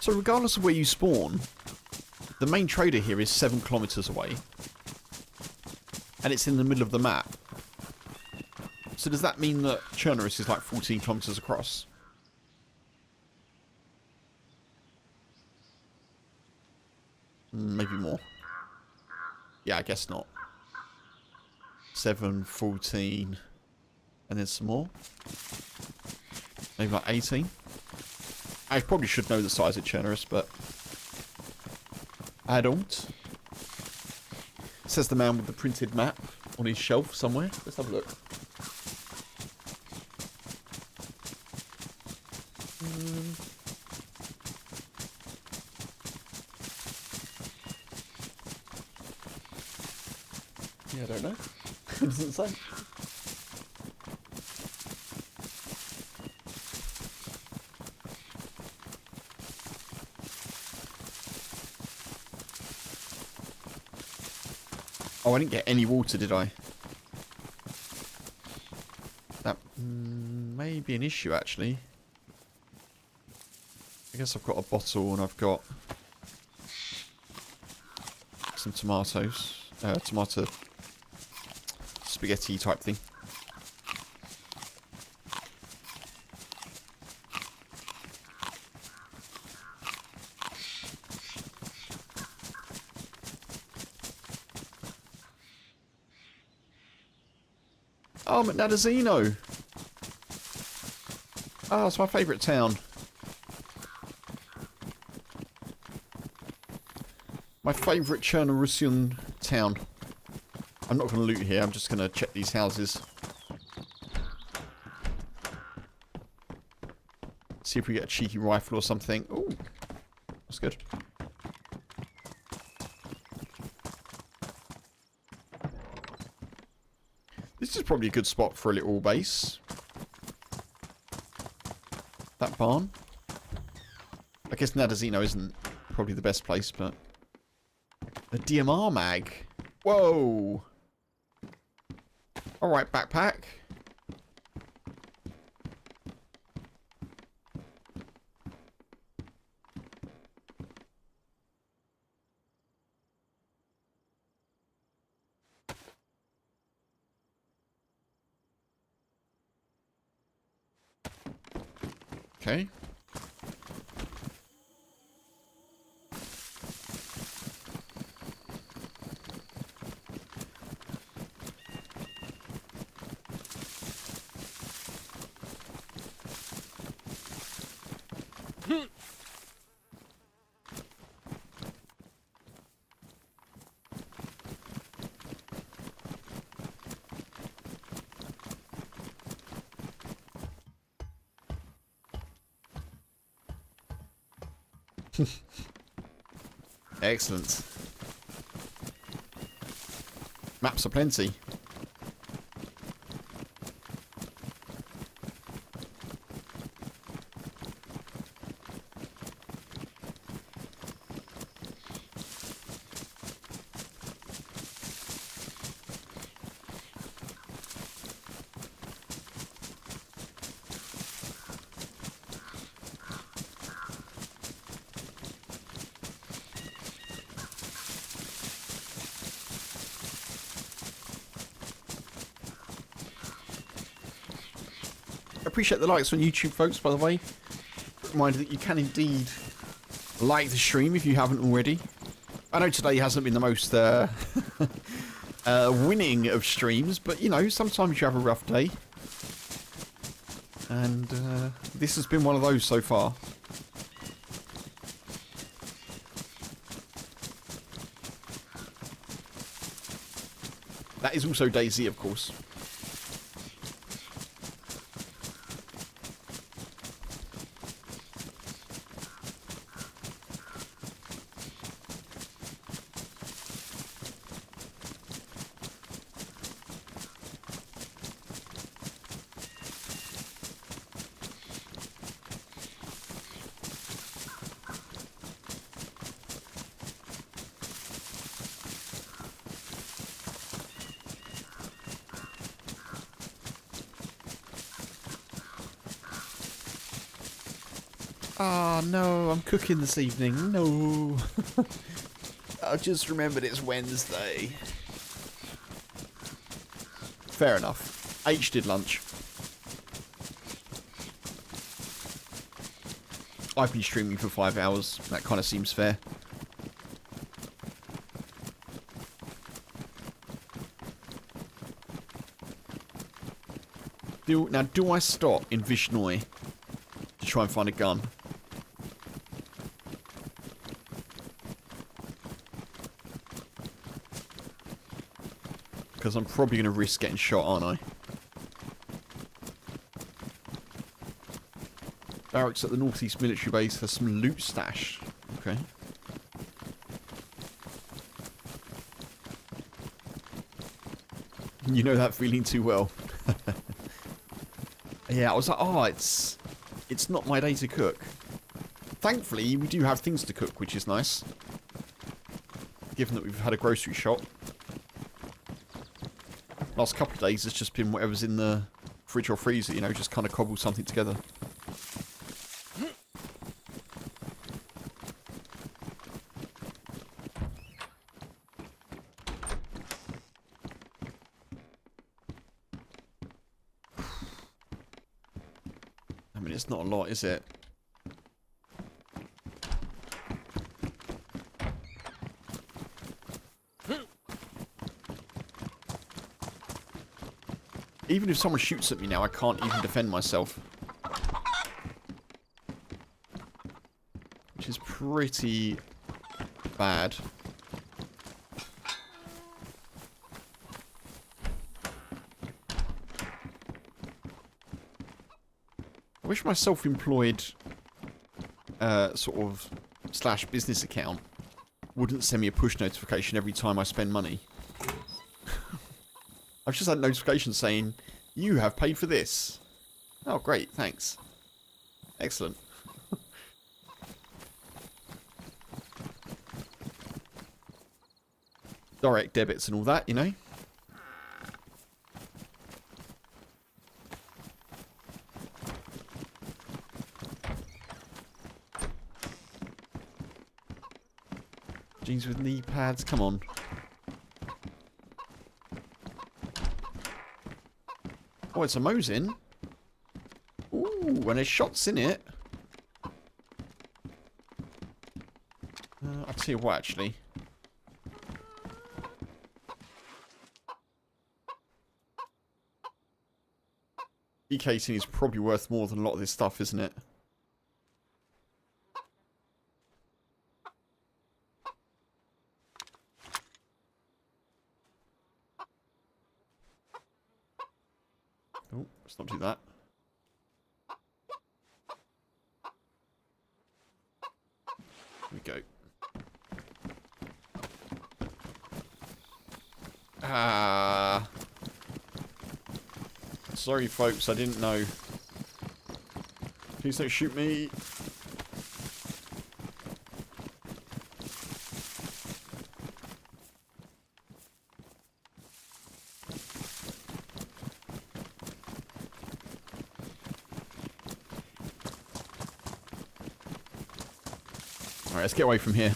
So regardless of where you spawn, the main trader here is 7 kilometers away. And it's in the middle of the map. So does that mean that Chernobyl is like 14 kilometers across? Maybe more. Yeah, I guess not. 7, 14, and then some more. Maybe like 18. I probably should know the size of Chernobyl, but I don't. Says the man with the printed map on his shelf somewhere. Let's have a look. Yeah, I don't know. It doesn't say. Oh, I didn't get any water, did I? That may be an issue, actually. I guess I've got a bottle and I've got some tomatoes. Tomato spaghetti type thing. Oh, McNadazino! Oh, it's my favourite town. My favourite Chernorussian town. I'm not going to loot here, I'm just going to check these houses. See if we get a cheeky rifle or something. Ooh, that's good. This This is probably a good spot for a little base. That barn. I guess Nadazino isn't probably the best place, but... The DMR mag. Whoa! Alright, backpack. Okay. Excellent. Maps are plenty. Appreciate the likes on YouTube, folks, by the way. Reminder that you can indeed like the stream if you haven't already. I know today hasn't been the most winning of streams, but you know, sometimes you have a rough day. And this has been one of those so far. That is also DayZ, of course. Ah, no, I'm cooking this evening. No. I just remembered it's Wednesday. Fair enough. H did lunch. I've been streaming for 5 hours. That kind of seems fair. Now, do I stop in Vishnoi to try and find a gun? Because I'm probably going to risk getting shot, aren't I? Barracks at the northeast military base has some loot stash. Okay. You know that feeling too well. Yeah, I was like, oh, it's not my day to cook. Thankfully, we do have things to cook, which is nice. Given that we've had a grocery shop. Last couple of days, it's just been whatever's in the fridge or freezer, you know, just kind of cobble something together. I mean, it's not a lot, is it? Even if someone shoots at me now, I can't even defend myself. Which is pretty bad. I wish my self-employed sort of / business account wouldn't send me a push notification every time I spend money. I've just had a notification saying, you have paid for this. Oh, great, thanks. Excellent. Direct debits and all that, you know. Jeans with knee pads, come on. Oh, it's a Mosin. Ooh, and there's shots in it. I'll tell you what, actually. E-casing is probably worth more than a lot of this stuff, isn't it? Oh, let's not do that. Here we go. Ah. Sorry, folks, I didn't know. Please don't shoot me. Alright, let's get away from here.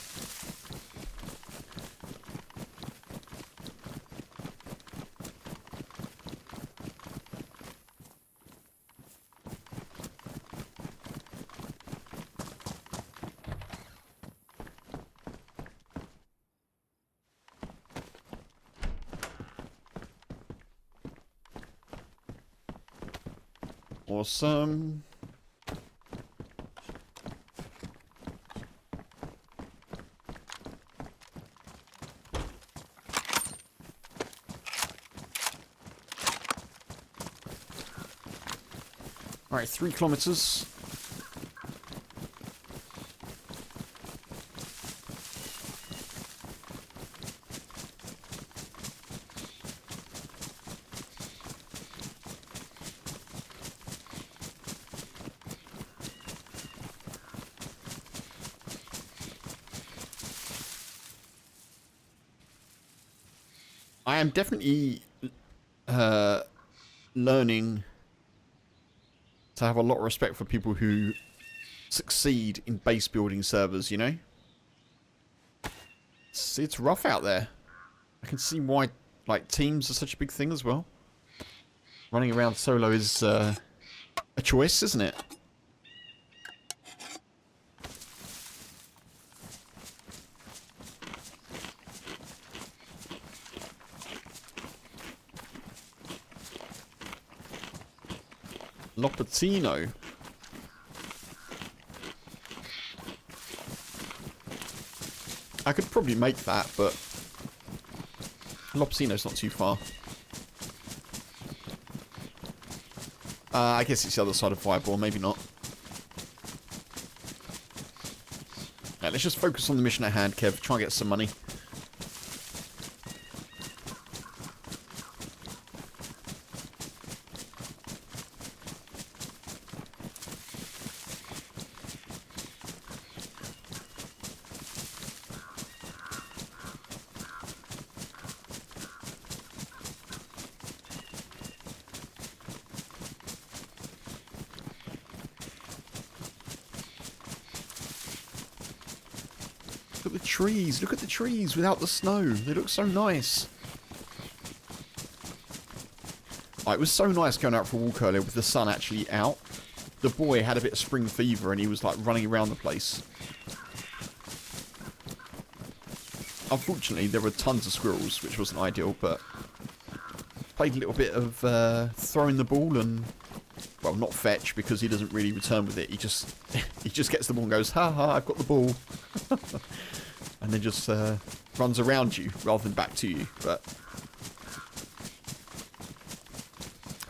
Awesome. Alright, 3 kilometers. I am definitely learning to have a lot of respect for people who succeed in base building servers, you know? It's rough out there. I can see why, like, teams are such a big thing as well. Running around solo is a choice, isn't it? Lopatino. I could probably make that, but Lopatino's not too far. I guess it's the other side of Fireball, maybe not. Yeah, let's just focus on the mission at hand, Kev. Try and get some money. Look at the trees. Look at the trees without the snow. They look so nice. Oh, it was so nice going out for a walk earlier with the sun actually out. The boy had a bit of spring fever and he was like running around the place. Unfortunately, there were tons of squirrels, which wasn't ideal, but played a little bit of throwing the ball and, well, not fetch because he doesn't really return with it. He just gets the ball and goes, ha ha, I've got the ball. And then just runs around you rather than back to you. But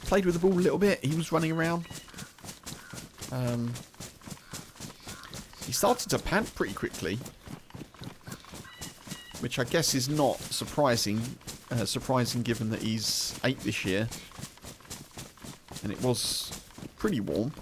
played with the ball a little bit. He was running around. He started to pant pretty quickly, which I guess is not surprising surprising given that he's 8 this year. And it was pretty warm.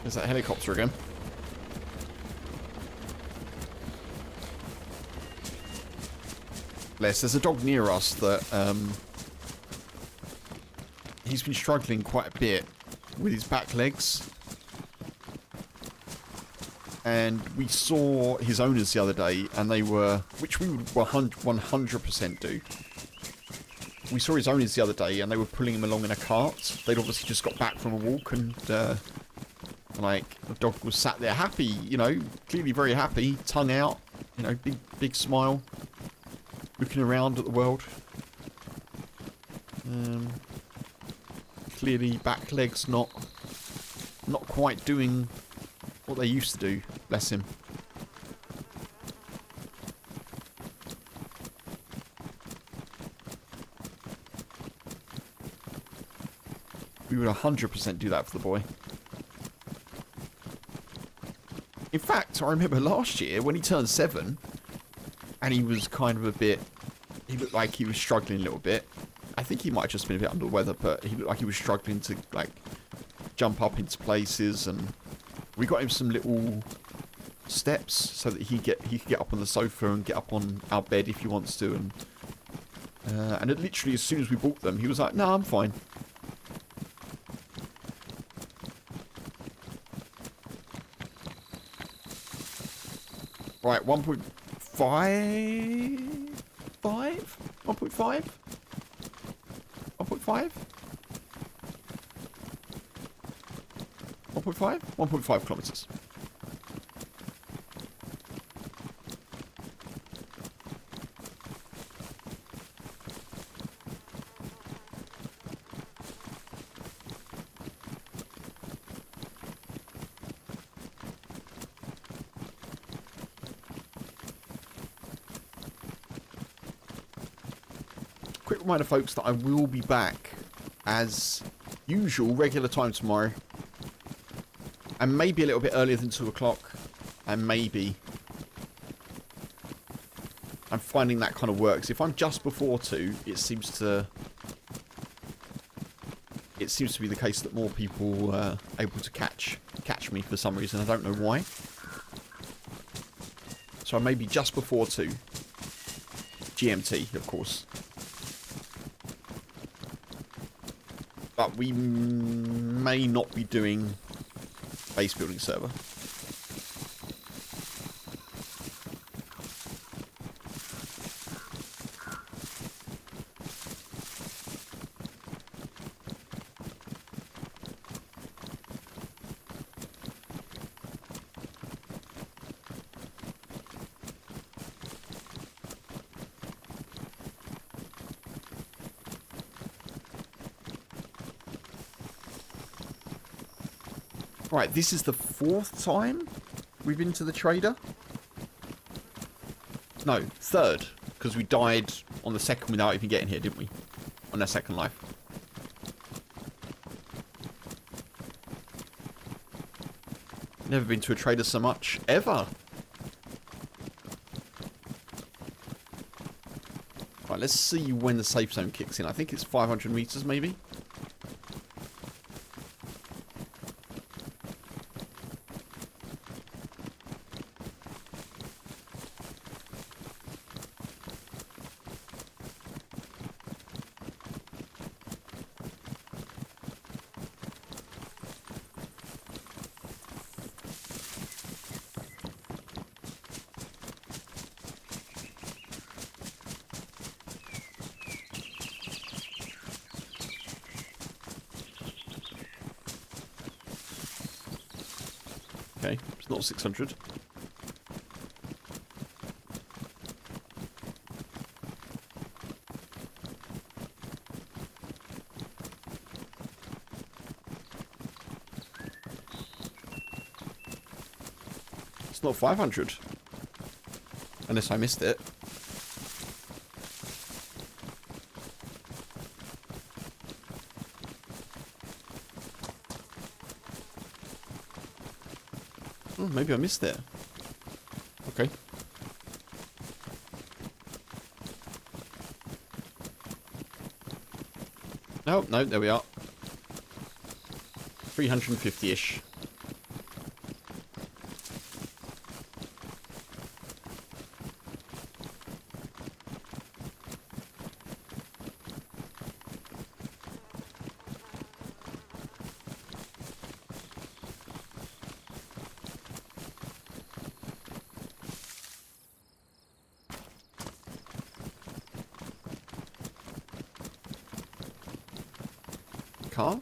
There's that helicopter again. Bless, there's a dog near us that he's been struggling quite a bit with his back legs. And we saw his owners the other day, and they were, which we would 100% do. We saw his owners the other day, and they were pulling him along in a cart. They'd obviously just got back from a walk, and like, the dog was sat there happy, you know, clearly very happy, tongue out, you know, big smile, looking around at the world. Clearly back legs not quite doing what they used to do, bless him. We would 100% do that for the boy. In fact, I remember last year when he turned 7 and he was kind of a bit, he looked like he was struggling a little bit. I think he might have just been a bit under the weather, but he looked like he was struggling to like jump up into places, and we got him some little steps so that he could get up on the sofa and get up on our bed if he wants to, and it literally as soon as we bought them, he was like, "No, I'm fine." Right, 1.5? 1.5? 1.5? 1.5? 1.5 kilometers. Quick reminder, folks, that I will be back as usual, regular time tomorrow. And maybe a little bit earlier than 2 o'clock. And maybe I'm finding that kind of works. If I'm just before 2, it seems to be the case that more people are able to catch me for some reason. I don't know why. So I may be just before 2. GMT, of course. But we may not be doing base building server. Right, this is the 4th time we've been to the trader. No, 3rd, because we died on the 2nd without even getting here, didn't we? On our 2nd life. Never been to a trader so much, ever. Right, let's see when the safe zone kicks in. I think it's 500 meters, maybe. Okay, it's not 600. not 500. Unless I missed it. Oh, maybe I missed it. Okay. No, no, there we are. 350-ish. Car?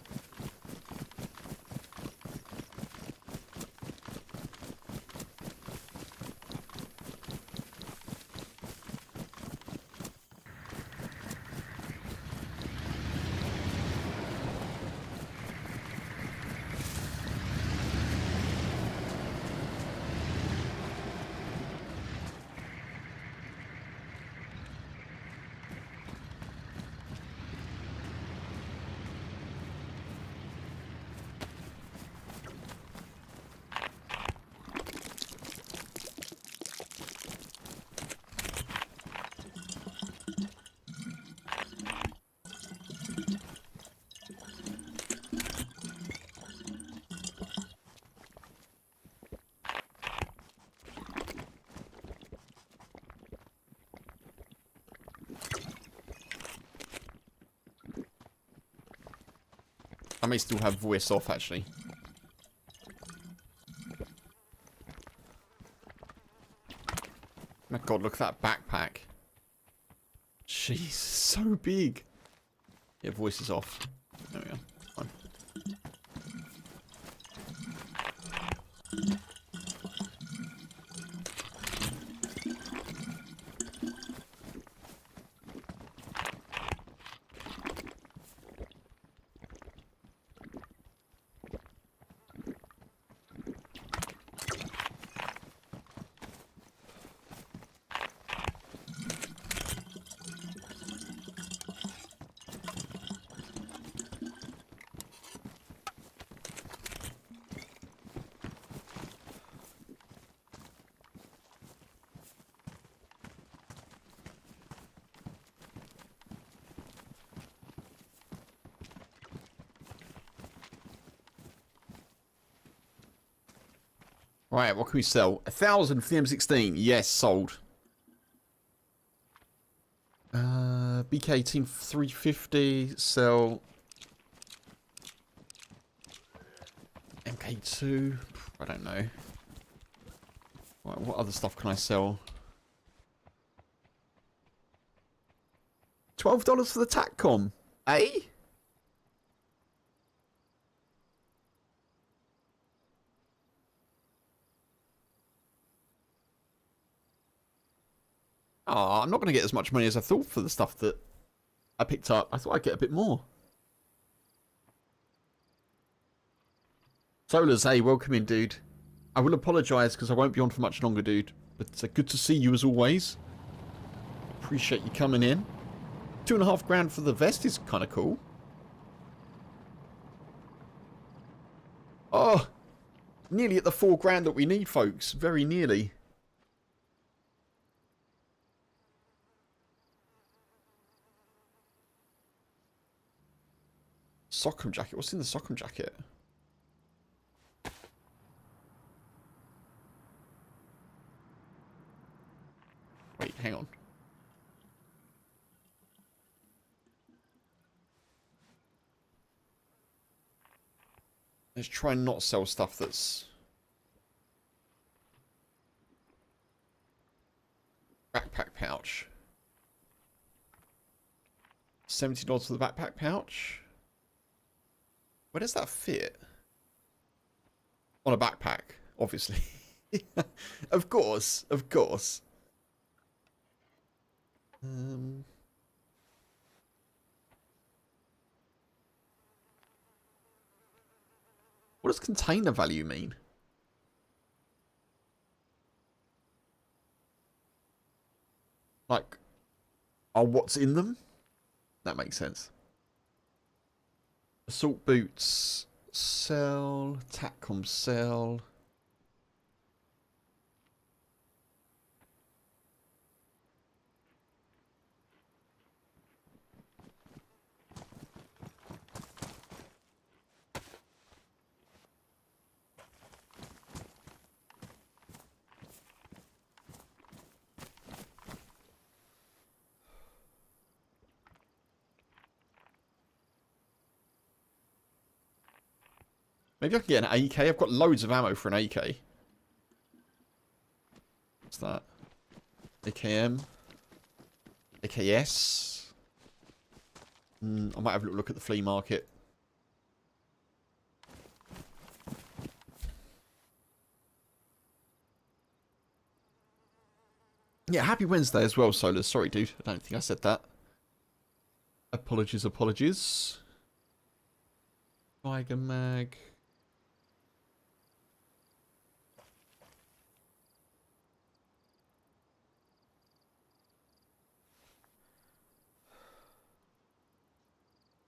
I may still have voice off, actually. My god, look at that backpack. Jeez, so big. Yeah, voice is off. There we go. Fine. Right, what can we sell? 1,000 for the M16. Yes, sold. BK-18 350. Sell. MK2. I don't know. Right, what other stuff can I sell? $12 for the TACCOM. Eh? Oh, I'm not going to get as much money as I thought for the stuff that I picked up. I thought I'd get a bit more. Solars, hey, welcome in, dude. I will apologise because I won't be on for much longer, dude. But good to see you as always. Appreciate you coming in. 2.5 grand for the vest is kind of cool. Oh, nearly at the 4 grand that we need, folks. Very nearly. Sockum jacket. What's in the Sockum jacket? Wait, hang on. Let's try and not sell stuff that's... Backpack pouch. $70 for the backpack pouch. Where does that fit? On a backpack, obviously. Of course, of course. What does container value mean? like, are what's in them. That makes sense. Assault boots, sell. Tatcom, sell. Maybe I can get an AK. I've got loads of ammo for an AK. What's that? AKM. AKS. I might have a little look at the flea market. Yeah, happy Wednesday as well, Solus. Sorry, dude. I don't think I said that. Apologies, apologies. Tiger Mag.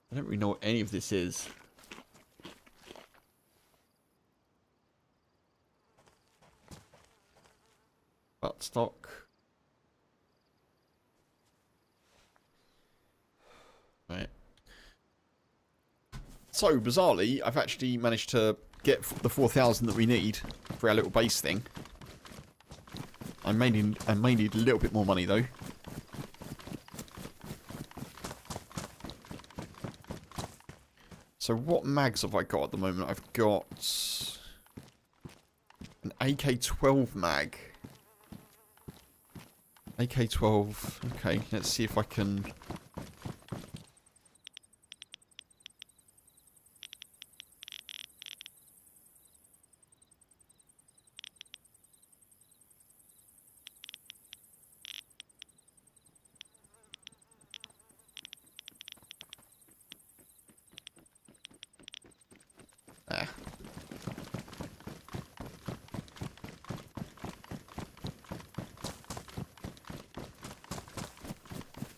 I don't really know what any of this is. Buttstock. Right. So, bizarrely, I've actually managed to get the 4,000 that we need for our little base thing. I may need a little bit more money, though. So what mags have I got at the moment? I've got an AK-12 mag. AK-12. Okay, let's see if I can...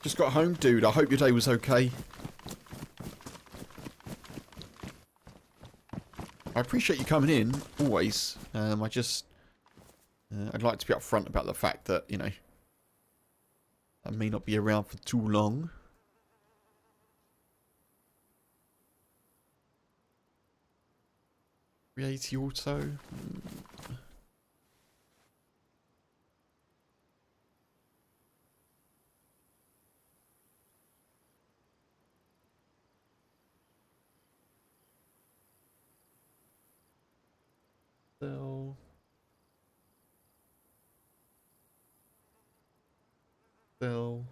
Just got home, dude. I hope your day was okay. I appreciate you coming in, always. I'd like to be upfront about the fact that, you know, I may not be around for too long. Create auto. Sell. Sell.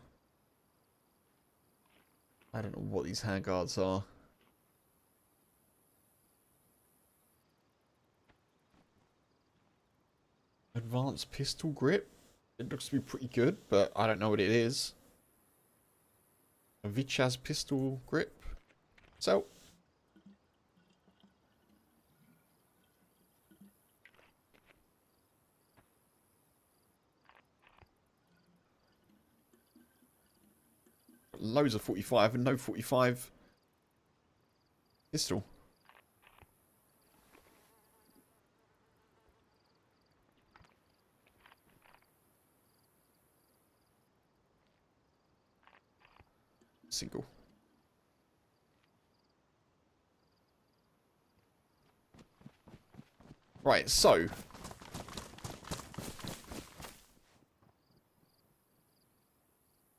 I don't know what these handguards are. Advanced pistol grip. It looks to be pretty good, but I don't know what it is. A Vichaz pistol grip. So. Loads of 45 and no 45 pistol. Single. Right, so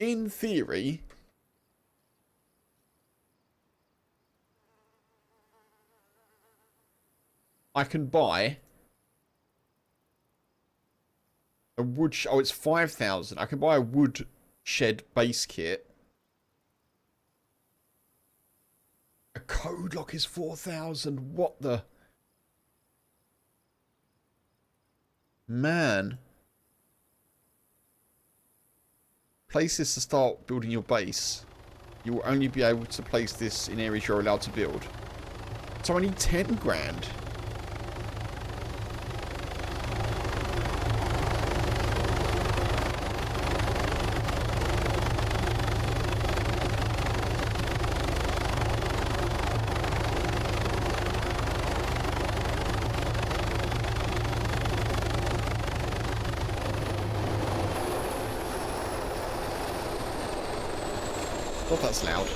in theory, I can buy a wood... Oh, it's 5,000. I can buy a wood shed base kit. A code lock is 4,000. What the... Man. Place this to start building your base. You will only be able to place this in areas you're allowed to build. So I need 10 grand. God, that's loud.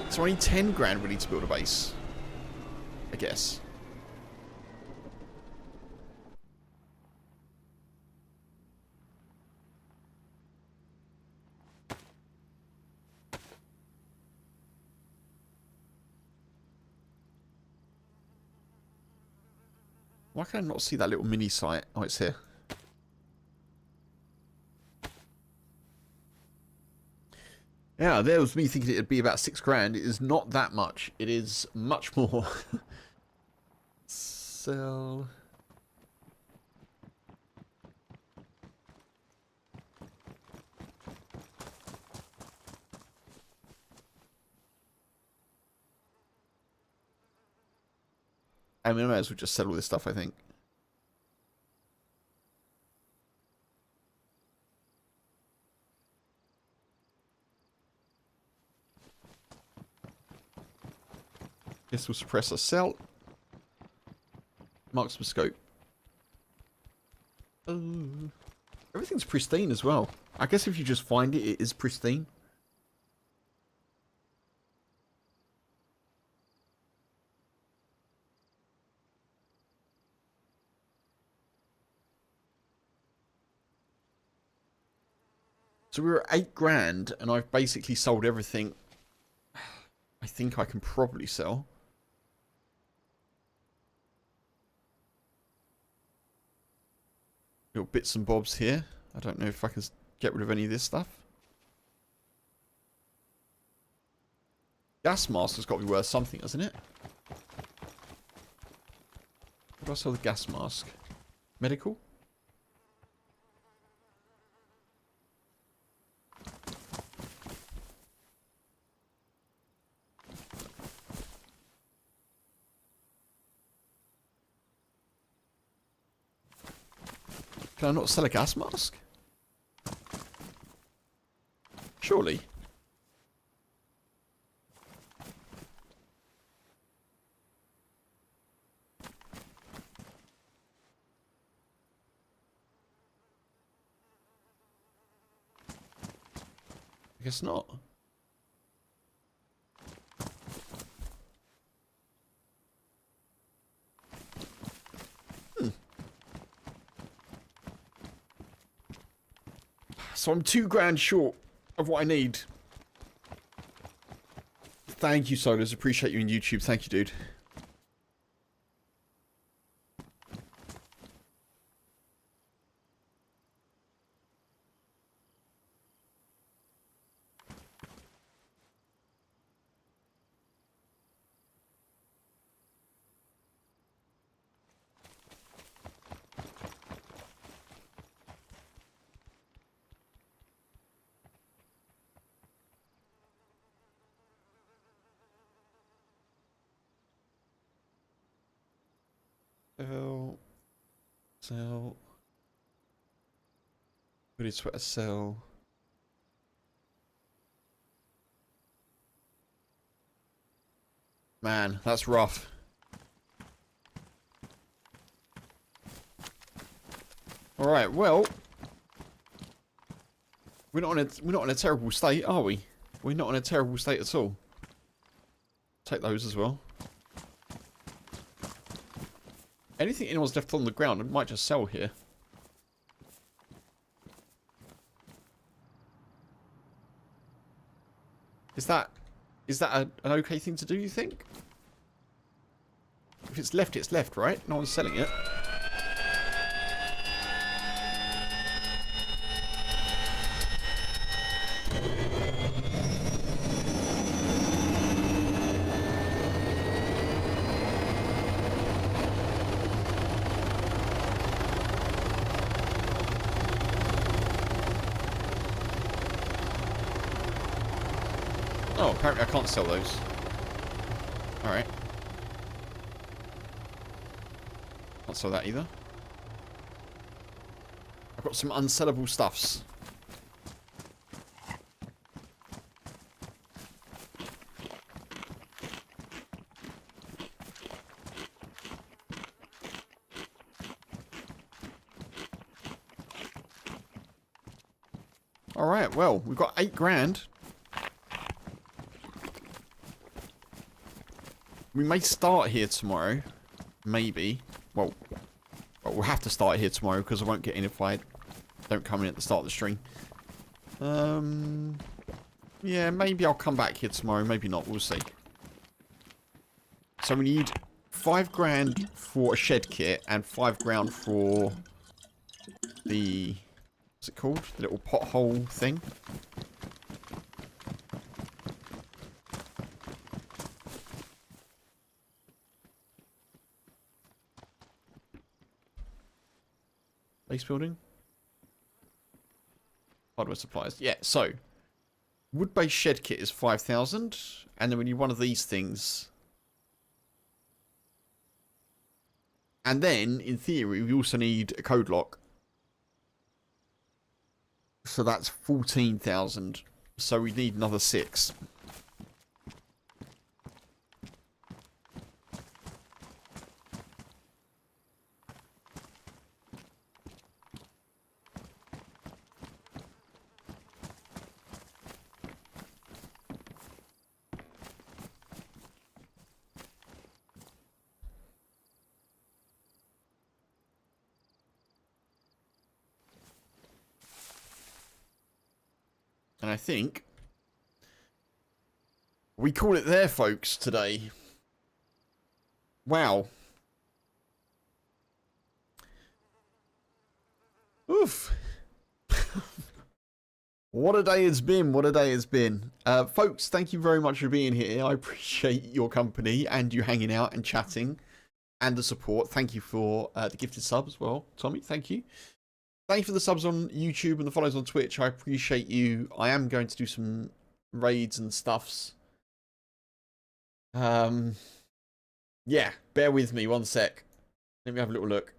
So I need 10 grand really to build a base. I guess. Why can I not see that little mini site? Oh, it's here. Yeah, there was me thinking it'd be about 6 grand. It is not that much. It is much more. Sell. I mean, I might as well just sell all this stuff, I think. This will suppress a sell. Marksman scope. Everything's pristine as well. I guess if you just find it, it is pristine. So we were at 8 grand, and I've basically sold everything I think I can probably sell. Little bits and bobs here. I don't know if I can get rid of any of this stuff. Gas mask has got to be worth something, hasn't it? Where do I sell the gas mask? Medical? Can I not sell a gas mask? Surely. I guess not. So I'm 2 grand short of what I need. Thank you, Solars. Appreciate you on YouTube. Thank you, dude. Sell. Hooded sweater sell. Man, that's rough. All right, well, we're not in a terrible state, are we? We're not in a terrible state at all. Take those as well. Anything anyone's left on the ground, I might just sell here. Is that an okay thing to do, you think? If it's left, right? No one's selling it. Oh, apparently I can't sell those. Alright. Can't sell that either. I've got some unsellable stuffs. Alright, well, we've got 8 grand. We may start here tomorrow. Maybe. Well, we'll have to start here tomorrow because I won't get in if I don't come in at the start of the stream. Yeah, maybe I'll come back here tomorrow. Maybe not. We'll see. So we need 5 grand for a shed kit and 5 grand for the... What's it called? The little pothole thing. Base building? Hardware supplies. Yeah, so... Wood-based shed kit is 5,000. And then we need one of these things. And then, in theory, we also need a code lock. So that's 14,000. So we need another 6. And I think we call it there, folks, today. Wow. Oof. What a day it's been. What a day it's been. Folks, thank you very much for being here. I appreciate your company and you hanging out and chatting and the support. Thank you for the gifted sub as well. Tommy, thank you. Thank you for the subs on YouTube and the follows on Twitch. I appreciate you. I am going to do some raids and stuffs. Yeah, bear with me 1 sec. Let me have a little look.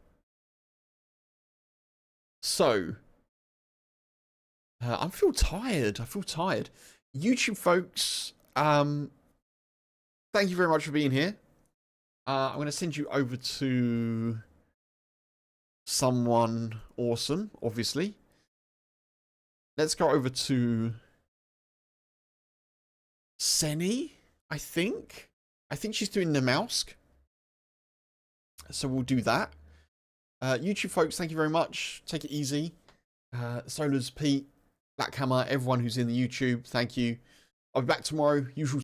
So, I feel tired. I feel tired. YouTube folks, thank you very much for being here. I'm going to send you over to someone awesome, obviously. Let's go over to Seni, I think. I think she's doing Namausk. So we'll do that. YouTube folks, thank you very much. Take it easy. Solars, Pete, Black Hammer, everyone who's in the YouTube, thank you. I'll be back tomorrow, usual